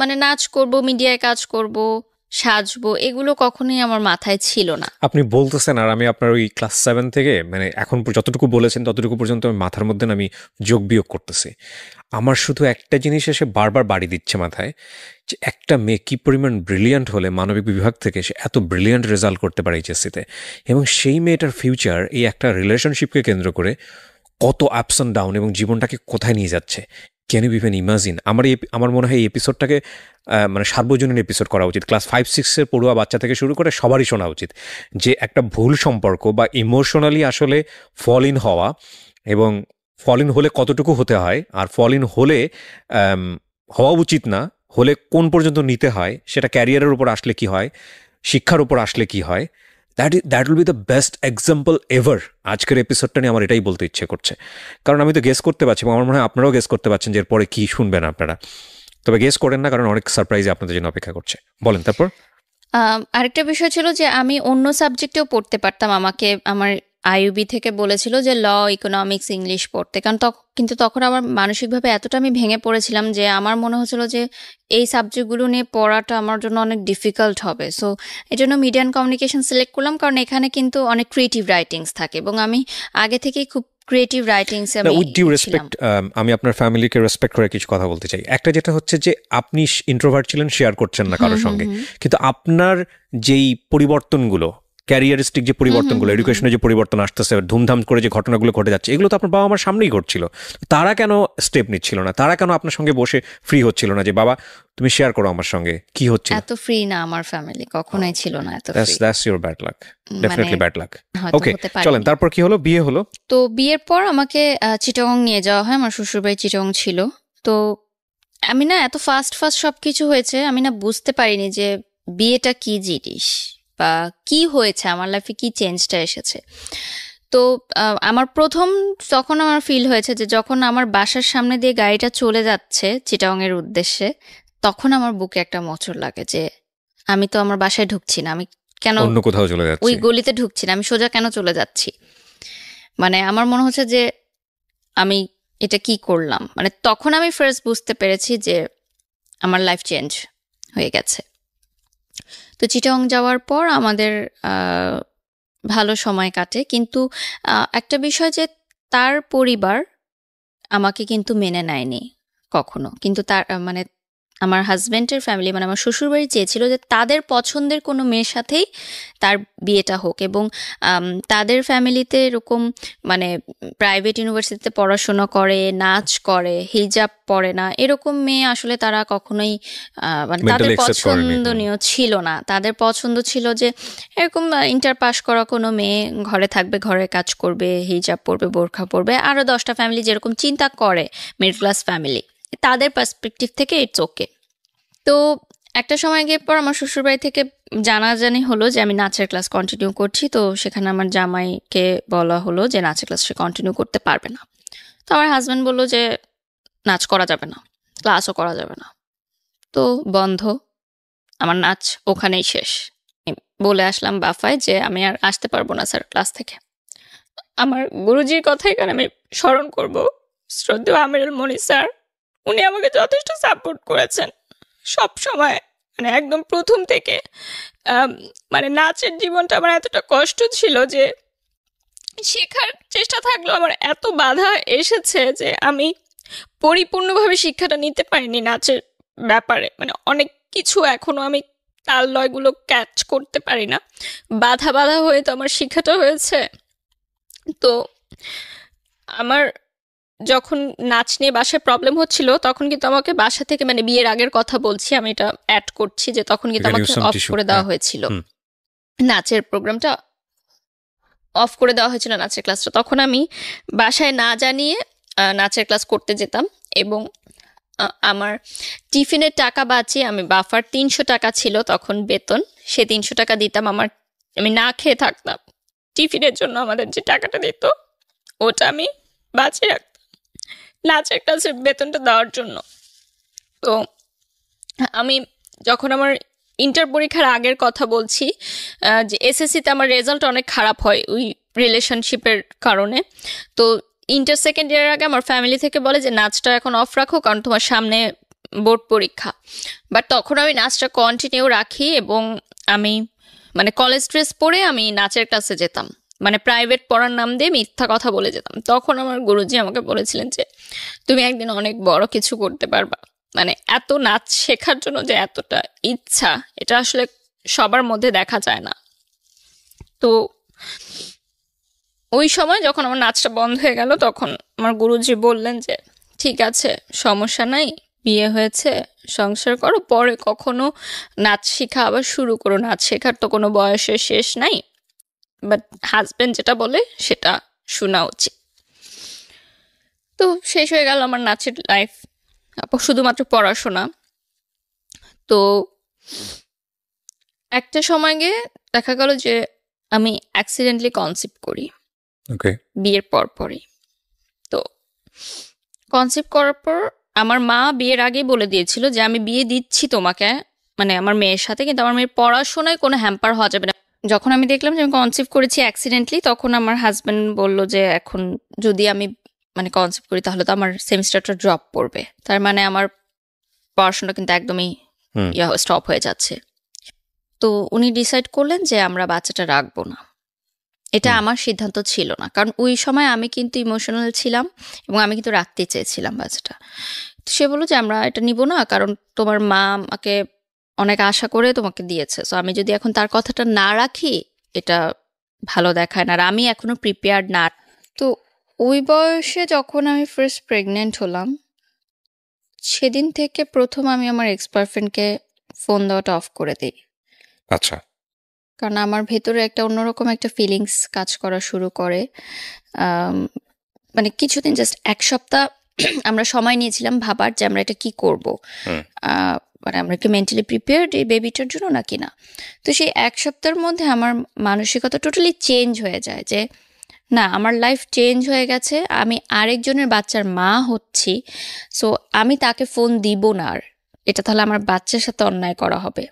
মানে নাচ করব, মিডিয়ায় কাজ করব, সাজবো এগুলো কখনোই আমার মাথায় ছিল না। আপনি বলতেছেন আর আমি আপনার ওই ক্লাস 7 থেকে মানে এখন যতটুকু বলেছেন ততটুকু পর্যন্ত আমি মাথার মধ্যে আমি যোগ বিয়োগ করতেছি। আমার শুধু একটা জিনিস এসে বারবার বাড়ি দিচ্ছে মাথায়, যে একটা মেয়ে কী পরিমাণ ব্রিলিয়ান্ট হলে মানবিক বিভাগ থেকে সে এত ব্রিলিয়ান্ট রেজাল্ট করতে পারে এইচএসসিতে, এবং সেই মেয়েটার ফিউচার এই একটা রিলেশনশিপকে কেন্দ্র করে কত আপস অ্যান্ড ডাউন এবং জীবনটাকে কোথায় নিয়ে যাচ্ছে। Can you even imagine? আমার মনে হয় এই এপিসোডটাকে মানে সার্বজনীন এপিসোড করা উচিত। ক্লাস 5-6-এর পড়ুয়া বাচ্চা থেকে শুরু করে সবারই শোনা উচিত যে একটা ভুল সম্পর্ক বা ইমোশনালি আসলে ফল ইন হওয়া, এবং ফল ইন হলে কতটুকু হতে হয়, আর ফল ইন হলে হওয়া উচিত না হলে কোন পর্যন্ত নিতে হয়, সেটা ক্যারিয়ারের উপর আসলে কি হয়, শিক্ষার উপর আসলে কি হয়, that will be the best example ever. আজকের এপিসোডটা নিয়ে আমার এটাই বলতে ইচ্ছে করছে, কারণ আমি তো গেস করতে পারছি এবং আমার মনে হয় আপনারাও গেস করতে পারছেন যে এরপরে কী শুনবেন আপনারা। তবে গেস করেন না, কারণ অনেক সারপ্রাইজ আপনাদের জন্য অপেক্ষা করছে। বলেন তারপর। আরেকটা বিষয় ছিল যে আমি অন্য সাবজেক্টেও পড়তে পারতাম। আমাকে আমার আইইউবি থেকে বলেছিল যে ল, ইকোনমিক্স, ইংলিশ পড়তে, কারণ কিন্তু তখন আমার মানসিকভাবে এতটা আমি ভেঙে পড়েছিলাম যে আমার মনে হচ্ছিল যে এই সাবজেক্টগুলো নিয়ে পড়াটা আমার জন্য অনেক ডিফিকাল্ট হবে। সো এই জন্য মিডিয়া অ্যান্ড কমিউনিকেশন সিলেক্ট করলাম, কারণ এখানে কিন্তু অনেক ক্রিয়েটিভ রাইটিংস থাকে এবং আমি আগে থেকেই খুব creative writings with due respect আমি আপনার ফ্যামিলিকে রেসপেক্ট করে কিছু কথা বলতে চাই। একটা যেটা হচ্ছে যে আপনি ইন্ট্রোভার্ট ছিলেন, শেয়ার করছেন না কারোর সঙ্গে, কিন্তু আপনার যেই পরিবর্তনগুলো, ক্যারিয়ারিস্টিক যে পরিবর্তনগুলো, এডুকেশনের যে পরিবর্তন আসতেছে, ধুমধাম করে যে ঘটনাগুলো ঘটে যাচ্ছে, এগুলো তো আপনার বাবা আমার সামনেই ঘটছিল। তারা কেন স্টেপ নিচ্ছিল না? তারা কেন আপনার সঙ্গে বসে ফ্রি হচ্ছিল না যে বাবা তুমি শেয়ার করো আমার সঙ্গে কি হচ্ছে? এত ফ্রি না আমার ফ্যামিলি, কখনোই ছিল না এত free. That's your bad luck, definitely bad luck. Okay চলেন, তারপর কি হলো? বিয়ে হলো। তো বিয়ের পর আমাকে চিটাগং নিয়ে যাওয়া হয়। আমার শ্বশুরবাড়ি চিটাগং ছিল। তো আমি না এত ফাস্ট সবকিছু হয়েছে, আমি না বুঝতে পারিনি যে বিয়েটা কি জিনিস বা কি হয়েছে আমার লাইফে, কি চেঞ্জটা এসেছে। তো আমার প্রথম তখন আমার ফিল হয়েছে যে যখন আমার বাসার সামনে দিয়ে গাড়িটা চলে যাচ্ছে চিটাগংয়ের উদ্দেশ্যে, তখন আমার বুকে একটা মোচড় লাগে যে আমি তো আমার বাসায় ঢুকছি না, আমি কেন অন্য কোথাও চলে যাচ্ছি, ওই গলিতে ঢুকছি না, আমি সোজা কেন চলে যাচ্ছি। মানে আমার মনে হচ্ছে যে আমি এটা কি করলাম। মানে তখন আমি ফার্স্ট বুঝতে পেরেছি যে আমার লাইফ চেঞ্জ হয়ে গেছে। তো চিটাগং যাওয়ার পর আমাদের ভালো সময় কাটে, কিন্তু একটা বিষয় যে তার পরিবার আমাকে কিন্তু মেনে নেয়নি কখনো। কিন্তু তার মানে আমার হাজব্যান্ডের ফ্যামিলি, মানে আমার শ্বশুরবাড়ি চেয়েছিল যে তাদের পছন্দের কোনো মেয়ের সাথেই তার বিয়েটা হোক, এবং তাদের ফ্যামিলিতে এরকম মানে প্রাইভেট ইউনিভার্সিটিতে পড়াশোনা করে, নাচ করে, হিজাব পরে না, এরকম মেয়ে আসলে তারা কখনোই মানে তাদের পছন্দনীয় ছিল না। তাদের পছন্দ ছিল যে এরকম ইন্টার পাস করা কোনো মেয়ে ঘরে থাকবে, ঘরে কাজ করবে, হিজাব পরবে, বোরখা পরবে, আরও 10টা ফ্যামিলি যেরকম চিন্তা করে মিডল ক্লাস ফ্যামিলি, তাদের পার্সপেক্টিভ থেকে ইটস ওকে। তো একটা সময় গিয়ে পর আমার শ্বশুরবাড়ি থেকে জানাজানি হলো যে আমি নাচের ক্লাস কন্টিনিউ করছি। তো সেখানে আমার জামাইকে বলা হলো যে নাচের ক্লাস সে কন্টিনিউ করতে পারবে না। তো আমার হাজব্যান্ড বললো যে নাচ করা যাবে না, ক্লাসও করা যাবে না, তো বন্ধ, আমার নাচ ওখানেই শেষ। বলে আসলাম বাফায় যে আমি আর আসতে পারবো না স্যার ক্লাস থেকে। আমার গুরুজির কথাই কারণ আমি স্মরণ করব, শ্রদ্ধেয় আমিরুল মনি স্যার, উনি আমাকে যথেষ্ট সাপোর্ট করেছেন সব সময়। মানে একদম প্রথম থেকে মানে নাচের জীবনটা আমার এতটা কষ্ট ছিল যে শেখার চেষ্টা থাকলেও আমার এত বাধা এসেছে যে আমি পরিপূর্ণভাবে শিক্ষাটা নিতে পারিনি নাচের ব্যাপারে। মানে অনেক কিছু এখনো আমি তাল লয়গুলো ক্যাচ করতে পারি না, বাধা হয়ে তো আমার শিক্ষাটা হয়েছে। তো আমার যখন নাচ নিয়ে বাসায় প্রবলেম হচ্ছিল তখন কিন্তু আমাকে বাসা থেকে, মানে বিয়ের আগের কথা বলছি, আমি এটা অ্যাড করছি, যে তখন কিন্তু আমাকে অফ করে দেওয়া হয়েছিল নাচের প্রোগ্রামটা, অফ করে দেওয়া হয়েছিল নাচের ক্লাসটা। তখন আমি বাসায় না জানিয়ে নাচের ক্লাস করতে যেতাম এবং আমার টিফিনের টাকা বাঁচিয়ে আমি বাফার 300 টাকা ছিল তখন বেতন, সে 300 টাকা দিতাম। আমি না খেয়ে থাকতাম, টিফিনের জন্য আমাদের যে টাকাটা দিত ওটা আমি বাঁচিয়ে রাখতাম নাচের ক্লাসের বেতনটা দেওয়ার জন্য। তো আমি যখন আমার ইন্টার পরীক্ষার আগের কথা বলছি, যে এসএসসিতে আমার রেজাল্ট অনেক খারাপ হয় ওই রিলেশনশিপের কারণে। তো ইন্টার সেকেন্ড ইয়ারের আগে আমার ফ্যামিলি থেকে বলে যে নাচটা এখন অফ রাখো, কারণ তোমার সামনে বোর্ড পরীক্ষা, বাট তখন আমি নাচটা কন্টিনিউ রাখি এবং আমি মানে কলেজ ড্রেস পরে আমি নাচের ক্লাসে যেতাম, মানে প্রাইভেট পড়ার নাম দিয়ে মিথ্যা কথা বলে যেতাম। তখন আমার গুরুজি আমাকে বলেছিলেন যে তুমি একদিন অনেক বড় কিছু করতে পারবা। মানে এত নাচ শেখার জন্য যে এতটা ইচ্ছা, এটা আসলে সবার মধ্যে দেখা যায় না। তো ওই সময় যখন আমার নাচটা বন্ধ হয়ে গেল, তখন আমার গুরুজি বললেন যে ঠিক আছে, সমস্যা নাই, বিয়ে হয়েছে, সংসার করো, পরে কখনো নাচ শেখা আবার শুরু করো, নাচ শেখার তো কোনো বয়সের শেষ নাই, বাট হাজবেন্ড যেটা বলে সেটা শোনা উচিত। তো শেষ হয়ে গেল আমার নাচের লাইফ, শুধুমাত্র পড়াশোনা। তো একটা সময় গিয়ে দেখা গেল যে আমি অ্যাক্সিডেন্টলি কনসিভ করি বিয়ের পরই। তো কনসিভ করার পর আমার মা বিয়ের আগেই বলে দিয়েছিল যে আমি বিয়ে দিচ্ছি তোমাকে, মানে আমার মেয়ের সাথে, কিন্তু আমার মেয়ের পড়াশোনায় কোনো হ্যাম্পার হওয়া যাবে না। যখন আমি দেখলাম যে আমি কনসিভ করেছি অ্যাক্সিডেন্টলি, তখন আমার হাজব্যান্ড বলল যে এখন যদি আমি মানে কনসিভ করি তাহলে তো আমার সেমিস্টারটা ড্রপ পড়বে, তার মানে আমার পড়াশোনা কিন্তু একদমই স্টপ হয়ে যাচ্ছে। তো উনি ডিসাইড করলেন যে আমরা বাচ্চাটা রাখবো না। এটা আমার সিদ্ধান্ত ছিল না, কারণ ওই সময় আমি কিন্তু ইমোশনাল ছিলাম এবং আমি কিন্তু রাখতে চেয়েছিলাম বাচ্চাটা। সে বললো যে আমরা এটা নিব না, কারণ তোমার মা আমাকে অনেক আশা করে তোমাকে দিয়েছে, সো আমি যদি এখন তার কথাটা না রাখি এটা ভালো দেখায় না, আর আমি এখনো প্রিপেয়ার্ড না। তো ওই বয়সে যখন আমি ফার্স্ট প্রেগনেন্ট হলাম, সেদিন থেকে প্রথম আমি আমার এক্স বয়ফ্রেন্ডকে ফোন দেওয়াটা অফ করে দিই। আচ্ছা। কারণ আমার ভেতরে একটা অন্যরকম একটা ফিলিংস কাজ করা শুরু করে। মানে কিছুদিন, জাস্ট এক সপ্তাহ আমরা সময় নিয়েছিলাম ভাবার যে আমরা এটা কি করব, মানে আমরা কি মেন্টালি প্রিপেয়ার্ড এই বেবিটার জন্য নাকি না। তো সেই এক সপ্তাহের মধ্যে আমার মানসিকতা টোটালি চেঞ্জ হয়ে যায় যে না, আমার লাইফ চেঞ্জ হয়ে গেছে, আমি আরেকজনের বাচ্চার মা হচ্ছি, সো আমি তাকে ফোন দিব না আর, এটা তাহলে আমার বাচ্চার সাথে অন্যায় করা হবে।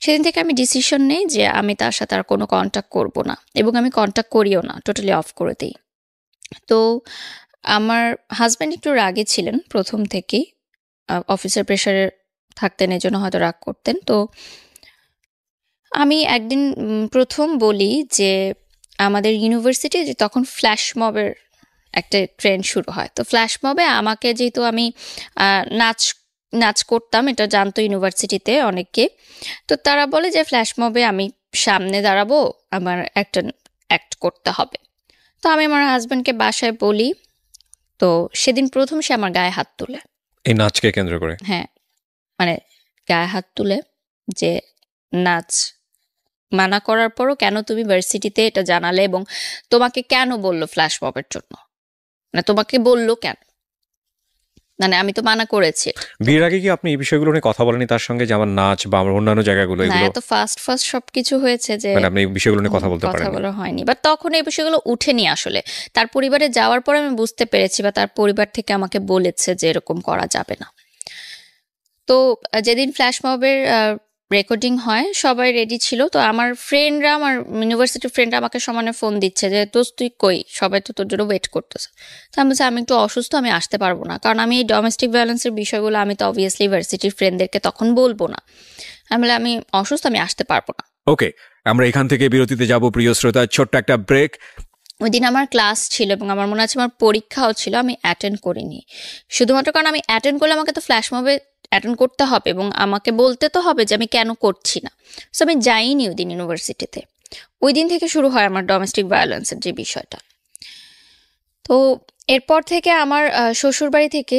সেদিন থেকে আমি ডিসিশন নেই যে আমি তার সাথে আর কোনো কন্ট্যাক্ট করব না, এবং আমি কন্ট্যাক্ট করিও না, টোটালি অফ করে দিই। তো আমার হাজব্যান্ড একটু রাগে ছিলেন প্রথম থেকেই, অফিসের প্রেশারে থাকতেন, এই জন্য হয়তো রাগ করতেন। তো আমি একদিন প্রথম বলি যে আমাদের ইউনিভার্সিটি যে তখন ফ্ল্যাশ মবের একটা ট্রেন্ড শুরু হয়, তো ফ্ল্যাশ মবে আমাকে, যেহেতু আমি নাচ করতাম, এটা জানতো ইউনিভার্সিটিতে অনেকে, তো তারা বলে যে ফ্ল্যাশ মবে আমি সামনে দাঁড়াবো, আমার একটা অ্যাক্ট করতে হবে। তো আমি আমার হাজব্যান্ডকে বাসায় বলি, তো সেদিন প্রথম সে আমার গায়ে হাত তুলে, এই নাচকে কেন্দ্র করে। হ্যাঁ, মানে গায়ে হাত তুলে যে নাচ মানা করার পরও কেন তুমি ভার্সিটিতে এটা জানালে, এবং তোমাকে কেন বললো ফ্ল্যাশ মবের জন্য, মানে তোমাকে বললো কেন, মানে আমি তো মানা করেছি। বিয়ের আগে কি আপনি এই বিষয়গুলো নিয়ে কথা বলেনি তার সঙ্গে, যে আমার নাচ বা আমার অন্যান্য জায়গাগুলো, এগুলো এত ফার্স্ট সবকিছু হয়েছে যে মানে আপনি এই বিষয়গুলো নিয়ে কথা বলতে পারেন? কথা বলা হয়নি, বাট তখন এই বিষয়গুলো উঠেনি আসলে। তার পরিবারে যাওয়ার পর আমি বুঝতে পেরেছি, বা তার পরিবার থেকে আমাকে বলেছে যে এরকম করা যাবে না। তো যেদিন ফ্ল্যাশ মবের রেকর্ডিং হয় সবাই রেডি ছিল, তো আমার ফ্রেন্ডরা, আমার ইউনিভার্সিটির ফ্রেন্ডরা আমাকে সমানে ফোন দিচ্ছে যে দোস্ত তুই কই, সবাই তো তোর জন্য ওয়েট করতেছে। তো আমি বলছি আমি একটু অসুস্থ, আমি আসতে পারবো না, কারণ আমি এই ডোমেস্টিক ভায়োলেন্সের বিষয়গুলো আমি তো অবভিয়াসলি ইউনিভার্সিটির ফ্রেন্ডদেরকে তখন বলবো না, আমি বলে আমি অসুস্থ, আমি আসতে পারবো না। ওকে, আমরা এখান থেকে বিরতিতে যাব প্রিয় শ্রোতা, ছোট্ট একটা ব্রেক। ওই দিন আমার ক্লাস ছিল এবং আমার মনে আছে আমার পরীক্ষাও ছিল, আমি অ্যাটেন্ড করিনি, শুধুমাত্র কারণ আমি অ্যাটেন্ড করলে আমাকে তো ফ্ল্যাশ মবে অ্যাটেন্ড করতে হবে এবং আমাকে বলতে তো হবে যে আমি কেন করছি না। সো আমি যাইনি ওই দিন ইউনিভার্সিটিতে। ওই দিন থেকে শুরু হয় আমার ডোমেস্টিক ভায়োলেন্সের যে বিষয়টা। তো এরপর থেকে আমার শ্বশুরবাড়ি থেকে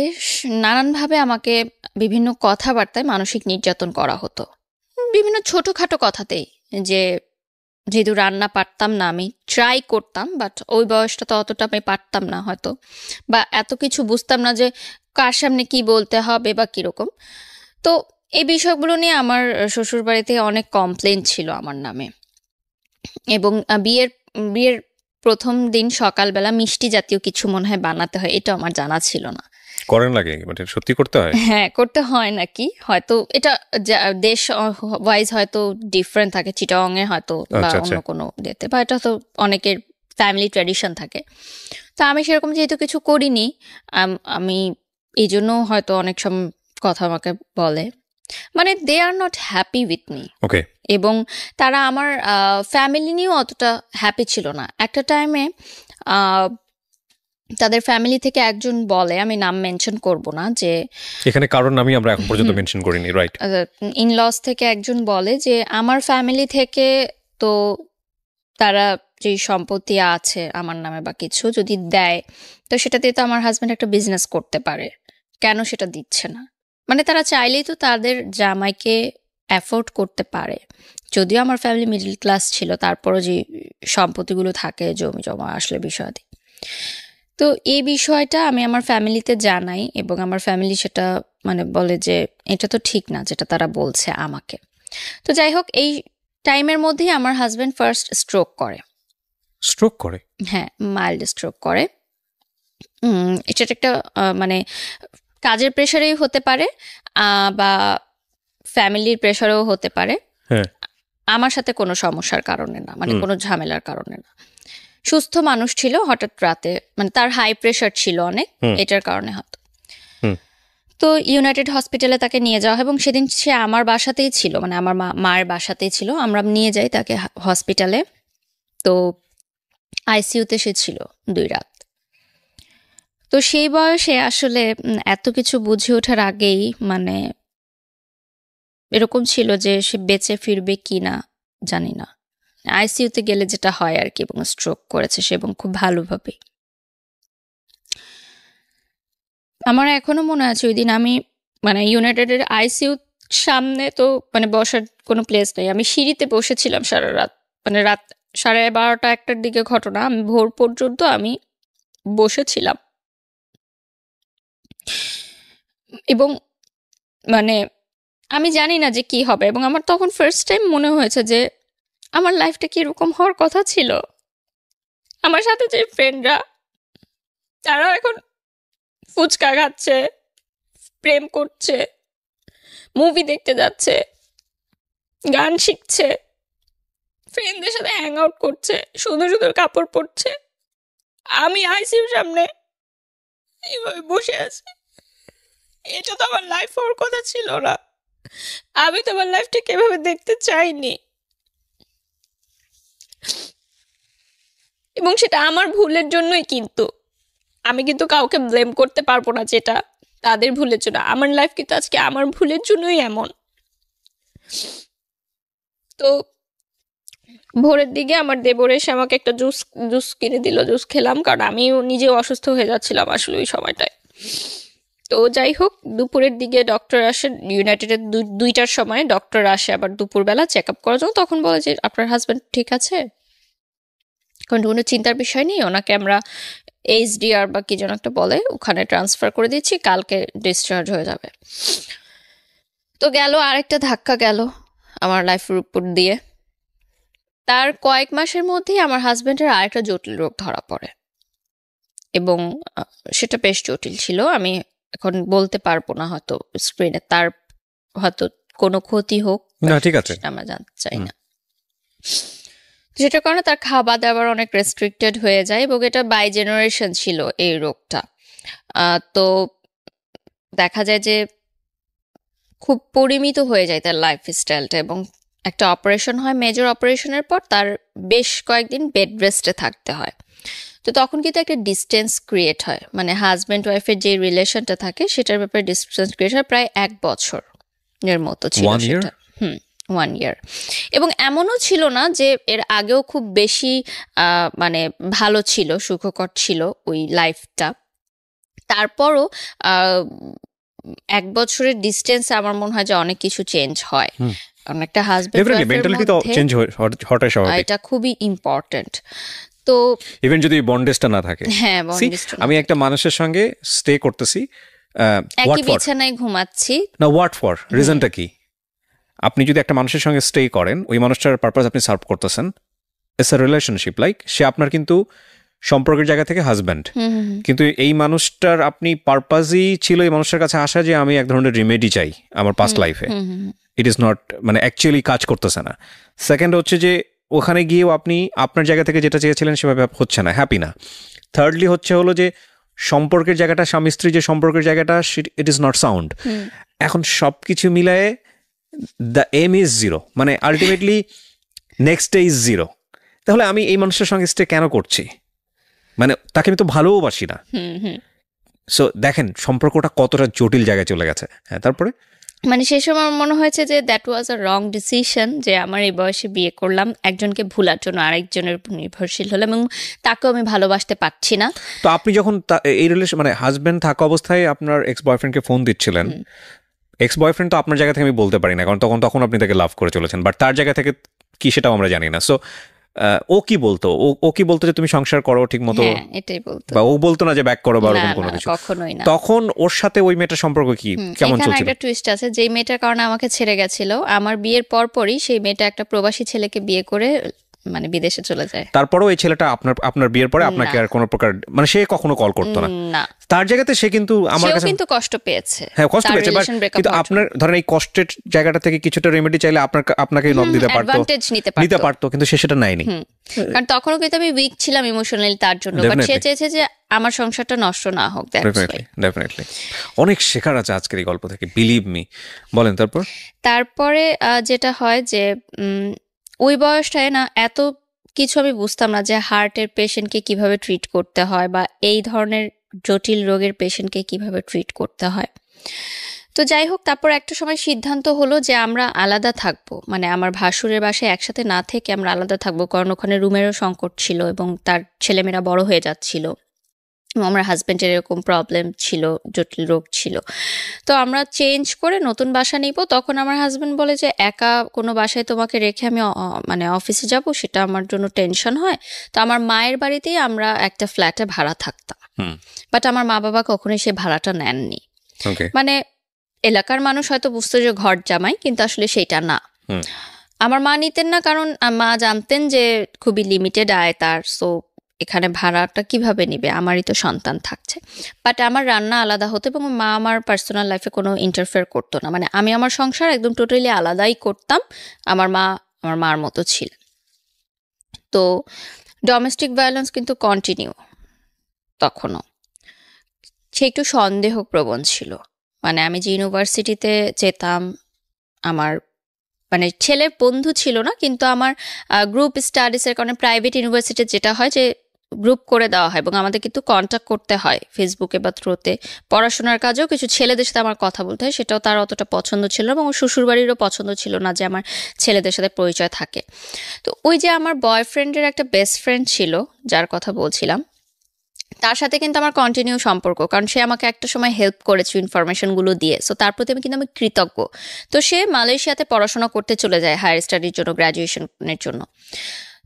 নানানভাবে আমাকে বিভিন্ন কথাবার্তায় মানসিক নির্যাতন করা হতো, বিভিন্ন ছোটোখাটো কথাতেই। যেহেতু রান্না পারতাম না, আমি ট্রাই করতাম, বাট ওই বয়সটা তো অতটা আমি পারতাম না হয়তো, বা এত কিছু বুঝতাম না যে কার সামনে কি বলতে হবে বা কীরকম। তো এই বিষয়গুলো নিয়ে আমার শ্বশুরবাড়িতে অনেক কমপ্লেন ছিল আমার নামে। এবং বিয়ের প্রথম দিন সকালবেলা মিষ্টি জাতীয় কিছু মনে হয় বানাতে হয়, এটা আমার জানা ছিল না। করেন লাগে মানে সত্যি করতে হয়? হ্যাঁ, করতে হয় নাকি, হয়তো এটা দেশ ওয়াইজ হয়তো ডিফারেন্ট থাকে, চিটাগং এ হয়তো বা অন্য কোনো ডেতে, বা এটা তো অনেকের ফ্যামিলি ট্র্যাডিশন থাকে। তো আমি সেরকম যেহেতু কিছু করিনি, আমি এই জন্য হয়তো অনেক সময় কথা আমাকে বলে, মানে they are not happy with me. Okay. এবং তারা আমার ফ্যামিলি নিয়েও অতটা হ্যাপি ছিল না। একটা টাইমে তাদের ফ্যামিলি থেকে একজন বলে, আমি নাম মেনশন করব না, যে এখানে কারণ আমি আমরা এখন পর্যন্ত মেনশন করিনি, রাইট? ইনলস থেকে একজন বলে যে আমার ফ্যামিলি থেকে তো তারা যে সম্পত্তি আছে আমার নামে বা কিছু যদি দেয়, তো সেটা দিয়ে তো আমার হাজব্যান্ড একটা বিজনেস করতে পারে, কেন সেটা দিচ্ছে না? মানে তারা চাইলেই তো তাদের জামাইকে অ্যাফোর্ড করতে পারে। যদিও আমার ফ্যামিলি মিডল ক্লাস ছিল, তারপরও যে সম্পত্তিগুলো থাকে, জমি জমা আসলে বিষয়াদি। তো এই বিষয়টা আমি আমার ফ্যামিলিতে জানাই এবং আমার ফ্যামিলি সেটা মানে বলে যে এটা তো ঠিক না যেটা তারা বলছে আমাকে। তো যাই হোক, এই টাইমের মধ্যেই আমার হাজব্যান্ড ফার্স্ট স্ট্রোক করে। স্ট্রোক করে? হ্যাঁ, মাইল্ড স্ট্রোক করে। এটা একটা মানে কাজের প্রেশারেই হতে পারে বা ফ্যামিলির প্রেশারেও হতে পারে। হ্যাঁ, আমার সাথে কোনো সমস্যার কারণে না, মানে কোনো ঝামেলার কারণে না। সুস্থ মানুষ ছিল, হঠাৎ রাতে মানে তার হাই প্রেশার ছিল অনেক, এটার কারণে হতো। তো ইউনাইটেড হসপিটালে তাকে নিয়ে যাওয়া হয় এবং সেদিন সে আমার বাসাতেই ছিল, মানে আমার মায়ের বাসাতেই ছিল। আমরা নিয়ে যাই তাকে হসপিটালে। তো আইসিইউতে সে ছিল 2 রাত। তো সেই বয়সে আসলে এত কিছু বুঝে ওঠার আগেই মানে এরকম ছিল যে সে বেঁচে ফিরবে কি না জানি না। আইসিইউতে গেলে যেটা হয় আর কি, এবং স্ট্রোক করেছে সে, এবং খুব ভালোভাবে। আমার এখনো মনে আছে ওই দিন আমি মানে ইউনাইটেডের আইসিইউ সামনে তো মানে বসার কোনো প্লেস নেই, আমি সিঁড়িতে বসেছিলাম সারা রাত, মানে রাত 12:30-1টার দিকে ঘটনা, আমি ভোর পর্যন্ত আমি বসেছিলাম। এবং মানে আমি জানি না যে কি হবে, এবং আমার তখন ফার্স্ট টাইম মনে হয়েছে যে আমার লাইফটা কি এরকম হওয়ার কথা ছিল। আমার সাথে যে ফ্রেন্ডরা তারাও এখন ফুচকা খাচ্ছে, প্রেম করছে, মুভি দেখতে যাচ্ছে, গান শিখছে, ফ্রেন্ডদের সাথে হ্যাং আউট করছে, সুন্দর সুন্দর কাপড় পরছে। আমি আইসিইউর সামনে এইভাবে বসে আছি। এটা তো আমার লাইফ হওয়ার কথা ছিল না। আমি তো আমার লাইফটাকে এভাবে দেখতে চাইনি, এবং সেটা আমার ভুলের জন্যই। কিন্তু আমি কিন্তু কাউকে ব্লেম করতে পারবো না যেটা তাদের ভুলের জন্য। আমার লাইফ কিন্তু আজকে আমার ভুলের জন্যই এমন। তো ভোরের দিকে আমার দেবর এসে আমাকে একটা জুস কিনে দিল, জুস খেলাম, কারণ আমিও নিজেও অসুস্থ হয়ে যাচ্ছিলাম আসলে ওই সময়টায়। তো যাই হোক, দুপুরের দিকে ডক্টর আসে, ইউনাইটেডের 2টার সময় ডক্টর আসে আবার দুপুরবেলা চেক আপ করার জন্য। তখন বলে যে আপনার হাজব্যান্ড ঠিক আছে, কোনো চিন্তার বিষয় নেই, ওনাকে আমরা এইচডিআর বা কি যেন একটা বলে ওখানে ট্রান্সফার করে দিচ্ছি, কালকে ডিসচার্জ হয়ে যাবে। তো গেল আরেকটা ধাক্কা গেল আমার লাইফের উপর দিয়ে। তার কয়েক মাসের মধ্যেই আমার হাজব্যান্ডের আরেকটা জটিল রোগ ধরা পড়ে, এবং সেটা বেশ জটিল ছিল। আমি এখন বলতে পারবো না হয়তো স্ক্রিনে, তার হয়তো কোনো ক্ষতি হোক না, ঠিক আছে, আমরা জানতে চাই না। যেটার কারণে তার খাওয়া দাওয়ার অনেক রেস্ট্রিক্টেড হয়ে যায়, এবং এটা বাই জেনারেশন ছিল এই রোগটা। তো দেখা যায় যে খুব পরিমিত হয়ে যায় তার লাইফ স্টাইলটা, এবং একটা অপারেশন হয়, মেজর অপারেশনের পর তার বেশ কয়েকদিন বেড রেস্টে থাকতে হয়। তো তখন কিন্তু একটা ডিস্টেন্স ক্রিয়েট হয়, মানে হাজব্যান্ড ওয়াইফের যে রিলেশনটা থাকে সেটার ব্যাপারে ডিস্টেন্স ক্রিয়েট হয়। প্রায় 1 বছরের মতো ছিল সেটা। 1 ইয়ার। এবং এমনও ছিল না যে এর আগেও খুব বেশি মানে ভালো ছিল, সুখকর ছিল ওই লাইফটা। তারপরও 1 বছরের ডিস্টেন্স আমার মনে হয় যে অনেক কিছু চেঞ্জ হয়, কারণ একটা হাজব্যান্ড এটা খুবই ইম্পর্টেন্ট। তো ইভেন যদি বন্ডেজটা না থাকে, হ্যাঁ, আমি একটা মানুষের সঙ্গে স্টে করতেছি, একই বিছানায় ঘুমাচ্ছি না, হোয়াট ফর রিজনটা কি? আপনি যদি একটা মানুষের সঙ্গে স্টে করেন, ওই মানুষটার পারপাস আপনি সার্ভ করতেছেন, ইটস আ রিলেশনশিপ, লাইক সে আপনার কিন্তু সম্পর্কের জায়গা থেকে হাজব্যান্ড, কিন্তু এই মানুষটার আপনি পারপাসই ছিল এই মানুষটার কাছে আসা যে আমি এক ধরনের রিমেডি চাই আমার পাস্ট লাইফে। ইট ইজ নট মানে অ্যাকচুয়ালি কাজ করতেছে না। সেকেন্ড হচ্ছে যে ওখানে গিয়েও আপনি আপনার জায়গা থেকে যেটা চেয়েছিলেন সেভাবে হচ্ছে না, হ্যাপি না। থার্ডলি হলো যে সম্পর্কের জায়গাটা, স্বামী স্ত্রী যে সম্পর্কের জায়গাটা, ইট ইজ নট সাউন্ড। এখন সবকিছু মিলায়ে দ্য এম ইজ 0, মানে আলটিমেটলি নেক্সট ডে ইজ 0। তাহলে আমি এই মানুষের সঙ্গে স্টে কেন করছি? মানে তাকে আমি তো ভালোবাসি না। সো দেখেন সম্পর্কটা কতটা জটিল জায়গায় চলে গেছে। হ্যাঁ, তারপরে মানে সেই সময় আমার মনে হয়েছে যে that was a wrong decision, যে আমার এই বয়সে বিয়ে করলাম একজনকে ভুলার জন্য, আরেকজনের উপর নির্ভরশীল হলাম, এবং তাকেও আমি ভালোবাসতে পারছি না। তো আপনি যখন এই রিলেশন মানে হাজব্যান্ড থাকা অবস্থায় আপনার এক্স বয়ফ্রেন্ডকে ফোন দিচ্ছিলেন, এক্স বয়ফ্রেন্ড তো আপনার জায়গা থেকে আমি বলতে পারি না, কারণ তখন আপনি তাকে লাভ করে চলেছেন, বাট তার জায়গা থেকে কি সেটাও আমরা জানি না। সো ও কি বলতো, ও কি বলতো যে তুমি সংসার করো ঠিক মতো, এটাই বলতো, বা ও বলতো না যে ব্যাক করো বা ওরকম কোনো কিছু? কখনোই না। তখন ওর সাথে ওই মেয়েটার সম্পর্ক কি কেমন এখানে চলছিল? একটা টুইস্ট আছে, যেই মেয়েটার কারণে আমাকে ছেড়ে গেছিল, আমার বিয়ের পরপরই সেই মেয়েটা একটা প্রবাসী ছেলেকে বিয়ে করে মানে বিদেশে চলে যায়। তারপরেও এই ছেলেটা আপনার বিয়ের পরে আপনাকে আর কোনো প্রকার মানে সে কখনো কল করতো না? না, তার জায়গাতে সে কিন্তু আমার কাছে কিন্তু কষ্ট পেয়েছে। হ্যাঁ, কষ্ট পেয়েছে, কিন্তু আপনার ধরেন এই কষ্টের জায়গাটা থেকে কিছুটা রেমেডি চাইলে আপনাকে নক দিতে পারতো, নিতে পারতো, কিন্তু সে সেটা নেয়নি। কারণ তখনও কিন্তু আমি উইক ছিলাম ইমোশনালি তার জন্য, বাট সে চেয়েছে যে আমার সংসারটা নষ্ট না হোক। ডেফিনেটলি অনেক শেখার আছে আজকের এই গল্প থেকে, বিলিভ মি। বলেন তারপরে যেটা হয় যে ওই বয়সটায় না এত কিছু আমি বুঝতাম না, যে হার্টের পেশেন্টকে কিভাবে ট্রিট করতে হয় বা এই ধরনের জটিল রোগের পেশেন্টকে কিভাবে ট্রিট করতে হয়। তো যাই হোক, তারপর একটা সময় সিদ্ধান্ত হলো যে আমরা আলাদা থাকবো, মানে আমার ভাসুরের বাসায় একসাথে না থেকে আমরা আলাদা থাকবো, কারণ ওখানে রুমেরও সংকট ছিল এবং তার ছেলেমেয়েরা বড় হয়ে যাচ্ছিল, আমার হাজব্যান্ডের এরকম প্রবলেম ছিল, জটিল রোগ ছিল। তো আমরা চেঞ্জ করে নতুন বাসা নিব। তখন আমার হাজব্যান্ড বলে যে একা কোনো বাসায় তোমাকে রেখে আমি মানে অফিসে যাব, সেটা আমার জন্য টেনশন হয়। তো আমার মায়ের বাড়িতেই আমরা একটা ফ্ল্যাটে ভাড়া থাকতাম, বাট আমার মা বাবা কখনোই সে ভাড়াটা নেননি। মানে এলাকার মানুষ হয়তো বুঝতো যে ঘর জামাই, কিন্তু আসলে সেটা না। আমার মা নিতেন না, কারণ মা জানতেন যে খুবই লিমিটেড আয় তার, সো এখানে ভাড়াটা কিভাবে নিবে, আমারই তো সন্তান থাকছে। বাট আমার রান্না আলাদা হতো এবং মা আমার পার্সোনাল লাইফে কোনো ইন্টারফেয়ার করতো না, মানে আমি আমার সংসার একদম টোটালি আলাদাই করতাম, আমার মা আমার মার মতো ছিল। তো ডোমেস্টিক ভায়োলেন্স কিন্তু কন্টিনিউ তখনও। সে একটু সন্দেহপ্রবণ ছিল, মানে আমি যে ইউনিভার্সিটিতে যেতাম, আমার মানে ছেলে বন্ধু ছিল না, কিন্তু আমার গ্রুপ স্টাডিজের কারণে প্রাইভেট ইউনিভার্সিটি যেটা হয় যে গ্রুপ করে দেওয়া হয় এবং আমাদের কিন্তু কন্ট্যাক্ট করতে হয় ফেসবুকে বা থ্রুতে। পড়াশোনার কাজেও কিছু ছেলেদের সাথে আমার কথা বলতে হয়, সেটাও তার অতটা পছন্দ ছিল না এবং শ্বশুরবাড়িরও পছন্দ ছিল না যে আমার ছেলেদের সাথে পরিচয় থাকে। তো ওই যে আমার বয়ফ্রেন্ডের একটা বেস্ট ফ্রেন্ড ছিল যার কথা বলছিলাম, তার সাথে কিন্তু আমার কন্টিনিউ সম্পর্ক, কারণ সে আমাকে একটা সময় হেল্প করেছে ইনফরমেশনগুলো দিয়ে, সো তার প্রতি আমি কৃতজ্ঞ। তো সে মালয়েশিয়াতে পড়াশোনা করতে চলে যায় হায়ার স্টাডির জন্য, গ্র্যাজুয়েশনের জন্য।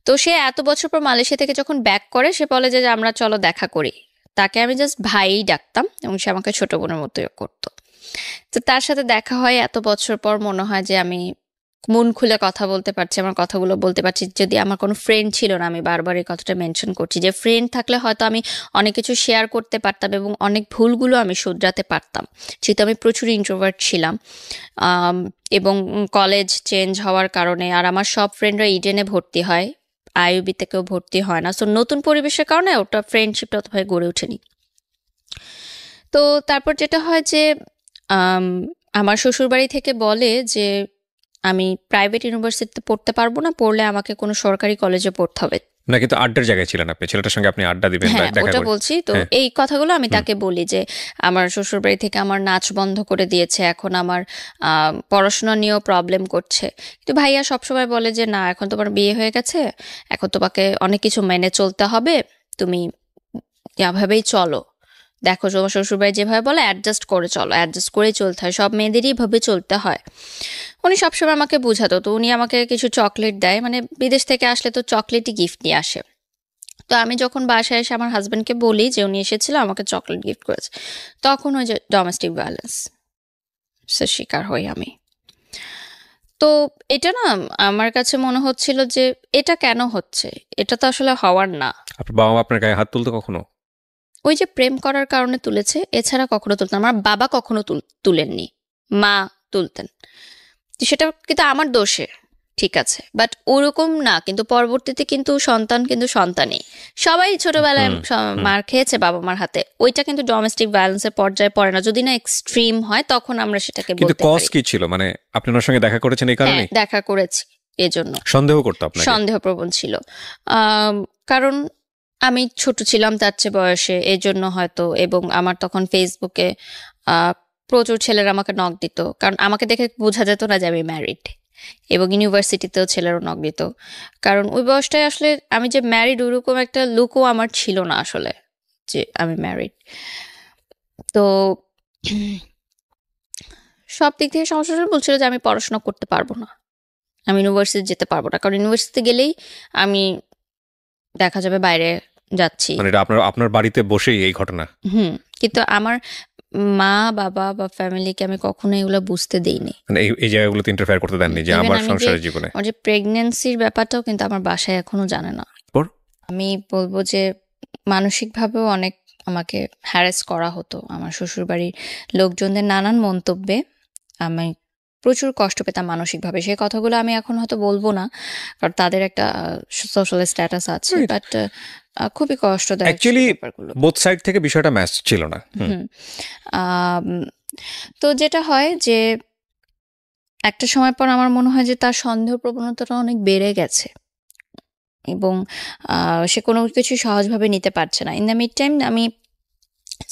তো সে এত বছর পর মালয়েশিয়া থেকে যখন ব্যাক করে, সে বলে যে আমরা চলো দেখা করি। তাকে আমি জাস্ট ভাইই ডাকতাম এবং সে আমাকে ছোট বোনের মতোই করতো। তো তার সাথে দেখা হয় এত বছর পর, মনে হয় যে আমি মন খুলে কথা বলতে পারছি, আমার কথাগুলো বলতে পারছি। যদি আমার কোনো ফ্রেন্ড ছিল না, আমি বারবার এই কথাটা মেনশন করছি, যে ফ্রেন্ড থাকলে হয়তো আমি অনেক কিছু শেয়ার করতে পারতাম এবং অনেক ভুলগুলো আমি শুধরাতে পারতাম, যেহেতু আমি প্রচুর ইন্ট্রোভার্ট ছিলাম। এবং কলেজ চেঞ্জ হওয়ার কারণে আর আমার সব ফ্রেন্ডরা ইডেনে ভর্তি হয়, আইইউবিতে কেউ ভর্তি হয় না, সো নতুন পরিবেশের কারণে ওটা ফ্রেন্ডশিপটা অতভাবে গড়ে ওঠেনি। তো তারপর যেটা হয় যে আমার শ্বশুরবাড়ি থেকে বলে যে আমি প্রাইভেট ইউনিভার্সিটিতে পড়তে পারবো না, পড়লে আমাকে কোনো সরকারি কলেজে পড়তে হবে। না, কিন্তু আড্ডার জায়গায় ছিলেন আপনি, ছেলেটার সঙ্গে আপনি আড্ডা দিবেন, ওটা বলছি। তো এই কথাগুলো আমি তাকে বলি যে আমার শ্বশুরবাড়ি থেকে আমার নাচ বন্ধ করে দিয়েছে, এখন আমার পড়াশোনা নিয়েও প্রবলেম করছে। কিন্তু ভাইয়া সবসময় বলে যে না, এখন তোমার বিয়ে হয়ে গেছে, এখন তোমাকে অনেক কিছু মেনে চলতে হবে, তুমি এভাবেই চলো, দেখো তোমার শ্বশুরবাড়ি যেভাবে বলে অ্যাডজাস্ট করে চলো, অ্যাডজাস্ট করেই চলতে হয়, সব মেয়েদেরই ভাবে চলতে হয়। উনি সবসময় আমাকে বোঝাতো। তো উনি আমাকে কিছু চকলেট দেয়, মানে বিদেশ থেকে আসলে তো চকলেটই গিফট নিয়ে আসে। তো আমি যখন বাসায় এসে আমার হাজব্যান্ডকে বলি যে উনি এসেছিল আমাকে চকলেট গিফট করেছে, তখন ওই যে ডোমেস্টিক ভায়োলেন্স সে শিকার হই আমি। তো এটা না আমার কাছে মনে হচ্ছিল যে এটা কেন হচ্ছে, এটা তো আসলে হওয়ার না। আপনার বাবা আপনার গায়ে হাত তুলতো কখনো? ওই যে প্রেম করার কারণে তুলেছে, এছাড়া কখনো তুলতেন। আমার বাবা কখনো তুলেননি, মা তুলতেন। সেটা কিন্তু আমার দোষে, ঠিক আছে, বাট ওরকম না, কিন্তু পরবর্তীতে কিন্তু সন্তান কিন্তু সন্তানই, সবাই ছোটবেলায় মার খেয়েছে বাবা মার হাতে, ওইটা কিন্তু ডোমেস্টিক ভায়োলেন্সের পর্যায়ে পড়ে না, যদি না এক্সট্রিম হয় তখন আমরা সেটাকে কিন্তু বলতে কজ পারি। কি ছিল, মানে আপনি ওনার সঙ্গে দেখা করেছেন এই কারণে? দেখা করেছি, এজন্য সন্দেহ করতো আপনাকে? সন্দেহপ্রবণ ছিল, কারণ আমি ছোট ছিলাম তার চেয়ে বয়সে, এই জন্য হয়তো। এবং আমার তখন ফেসবুকে প্রচুর ছেলেরা আমাকে নক দিত, কারণ আমাকে দেখে বোঝা যেত না যে আমি ম্যারিড, এবং ইউনিভার্সিটিতেও ছেলেরা নক দিত, কারণ ওই বয়সটায় আসলে আমি যে ম্যারিড ওরকম একটা লুকও আমার ছিল না আসলে যে আমি ম্যারিড। তো সব দিক থেকে সমস্যা বলছিল যে আমি পড়াশোনা করতে পারবো না, আমি ইউনিভার্সিটি যেতে পারবো না, কারণ ইউনিভার্সিটি গেলেই আমি দেখা যাবে বাইরে যাচ্ছি। মানে এটা আপনার বাড়িতে বসেই এই ঘটনা? কিন্তু আমার মা বাবা বা ফ্যামিলিকে আমি কখনো এগুলো বুঝতে দেইনি, মানে এই জায়গাগুলোতে ইন্টারফেয়ার করতে দেননি যে আমার সংসারের জীবনে? আমার যে প্রেগন্যান্সির ব্যাপারটাও কিন্তু আমার বাসায় এখনো জানে না। আমি বলবো যে মানসিকভাবেও অনেক আমাকে হ্যারাস করা হতো, আমার শ্বশুরবাড়ির লোকজনদের নানান মন্তব্যে আমি প্রচুর কষ্ট পেতাম মানসিকভাবে। সেই কথাগুলো আমি এখন হয়তো বলবো না, কারণ তাদের একটা সোশ্যাল স্ট্যাটাস আছে, বাট খুবই কষ্টদায়ক অ্যাকচুয়ালি বোথ সাইড থেকে বিষয়টা ম্যাচ ছিল না। তো যেটা হয় যে একটা সময় পর আমার মনে হয় যে তার সন্দেহ প্রবণতাটা অনেক বেড়ে গেছে, এবং সে কোনো কিছু সহজভাবে নিতে পারছে না। ইন দ্য মিড টাইম আমি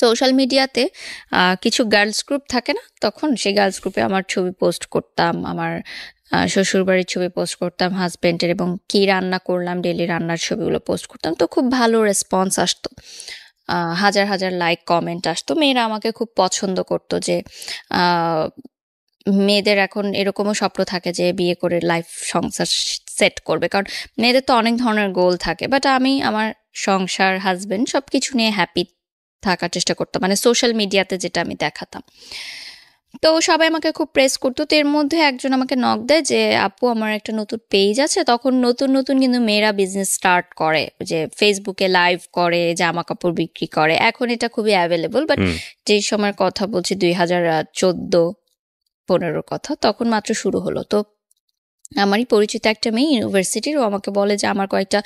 সোশ্যাল মিডিয়াতে কিছু গার্লস গ্রুপ থাকে না, তখন সেই গার্লস গ্রুপে আমার ছবি পোস্ট করতাম, আমার শ্বশুরবাড়ির ছবি পোস্ট করতাম, হাজব্যান্ডের, এবং কি রান্না করলাম ডেলি রান্নার ছবিগুলো পোস্ট করতাম। তো খুব ভালো রেসপন্স আসতো, হাজার হাজার লাইক কমেন্ট আসতো, মেয়েরা আমাকে খুব পছন্দ করতো। যে মেয়েদের এখন এরকমও স্বপ্ন থাকে যে বিয়ে করে লাইফ সংসার সেট করবে, কারণ মেয়েদের তো অনেক ধরনের গোল থাকে, বাট আমি আমার সংসার হাজবেন্ড সবকিছু নিয়ে হ্যাপি থাকার চেষ্টা করতাম, মানে সোশ্যাল মিডিয়াতে যেটা আমি দেখাতাম। তো সবাই আমাকে খুব প্রেস করতো। তো এর মধ্যে একজন আমাকে নক দেয় যে আপু আমার একটা নতুন পেজ আছে, তখন নতুন নতুন কিন্তু মেয়েরা বিজনেস স্টার্ট করে, যে ফেসবুকে লাইভ করে, জামা কাপড় বিক্রি করে, এখন এটা খুবই অ্যাভেলেবল, বাট যে সময়ের কথা বলছি 2014-15 কথা, তখন মাত্র শুরু হলো। তো আমারই পরিচিত একটা মেয়ে ইউনিভার্সিটির, ও আমাকে বলে যে আমার কয়েকটা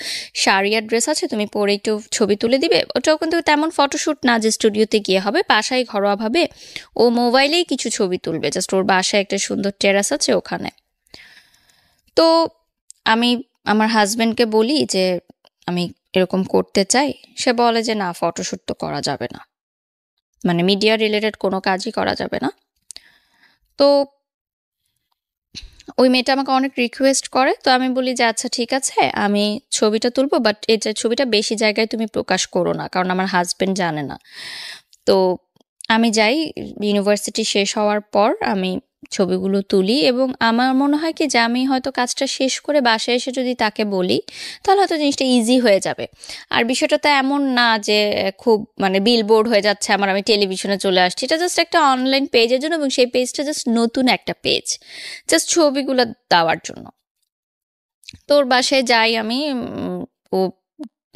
শাড়িয়ার ড্রেস আছে, তুমি পরে একটু ছবি তুলে দিবে। ওটাও কিন্তু তেমন ফটোশ্যুট না যে স্টুডিওতে গিয়ে হবে, বাসায় ঘরোয়াভাবে ও মোবাইলেই কিছু ছবি তুলবে, জাস্ট ওর বাসায় একটা সুন্দর টেরাস আছে ওখানে। তো আমি আমার হাজব্যান্ডকে বলি যে আমি এরকম করতে চাই, সে বলে যে না, ফটোশ্যুট তো করা যাবে না, মানে মিডিয়া রিলেটেড কোনো কাজই করা যাবে না। তো ওই মেয়েটা আমাকে অনেক রিকোয়েস্ট করে, তো আমি বলি যে আচ্ছা ঠিক আছে আমি ছবিটা তুলবো, বাট এই যে ছবিটা বেশি জায়গায় তুমি প্রকাশ করো না, কারণ আমার হাজবেন্ড জানে না। তো আমি যাই, ইউনিভার্সিটি শেষ হওয়ার পর আমি ছবিগুলো তুলি, এবং আমার মনে হয় কি যে আমি হয়তো কাজটা শেষ করে বাসায় এসে যদি তাকে বলি তাহলে হয়তো জিনিসটা ইজি হয়ে যাবে। আর বিষয়টা তো এমন না যে খুব মানে বিলবোর্ড হয়ে যাচ্ছে আমার, আমি টেলিভিশনে চলে আসছি, এটা জাস্ট একটা অনলাইন পেজের জন্য, এবং সেই পেজটা জাস্ট নতুন একটা পেজ, জাস্ট ছবিগুলো দেওয়ার জন্য। তোর বাসায় যাই আমি, ও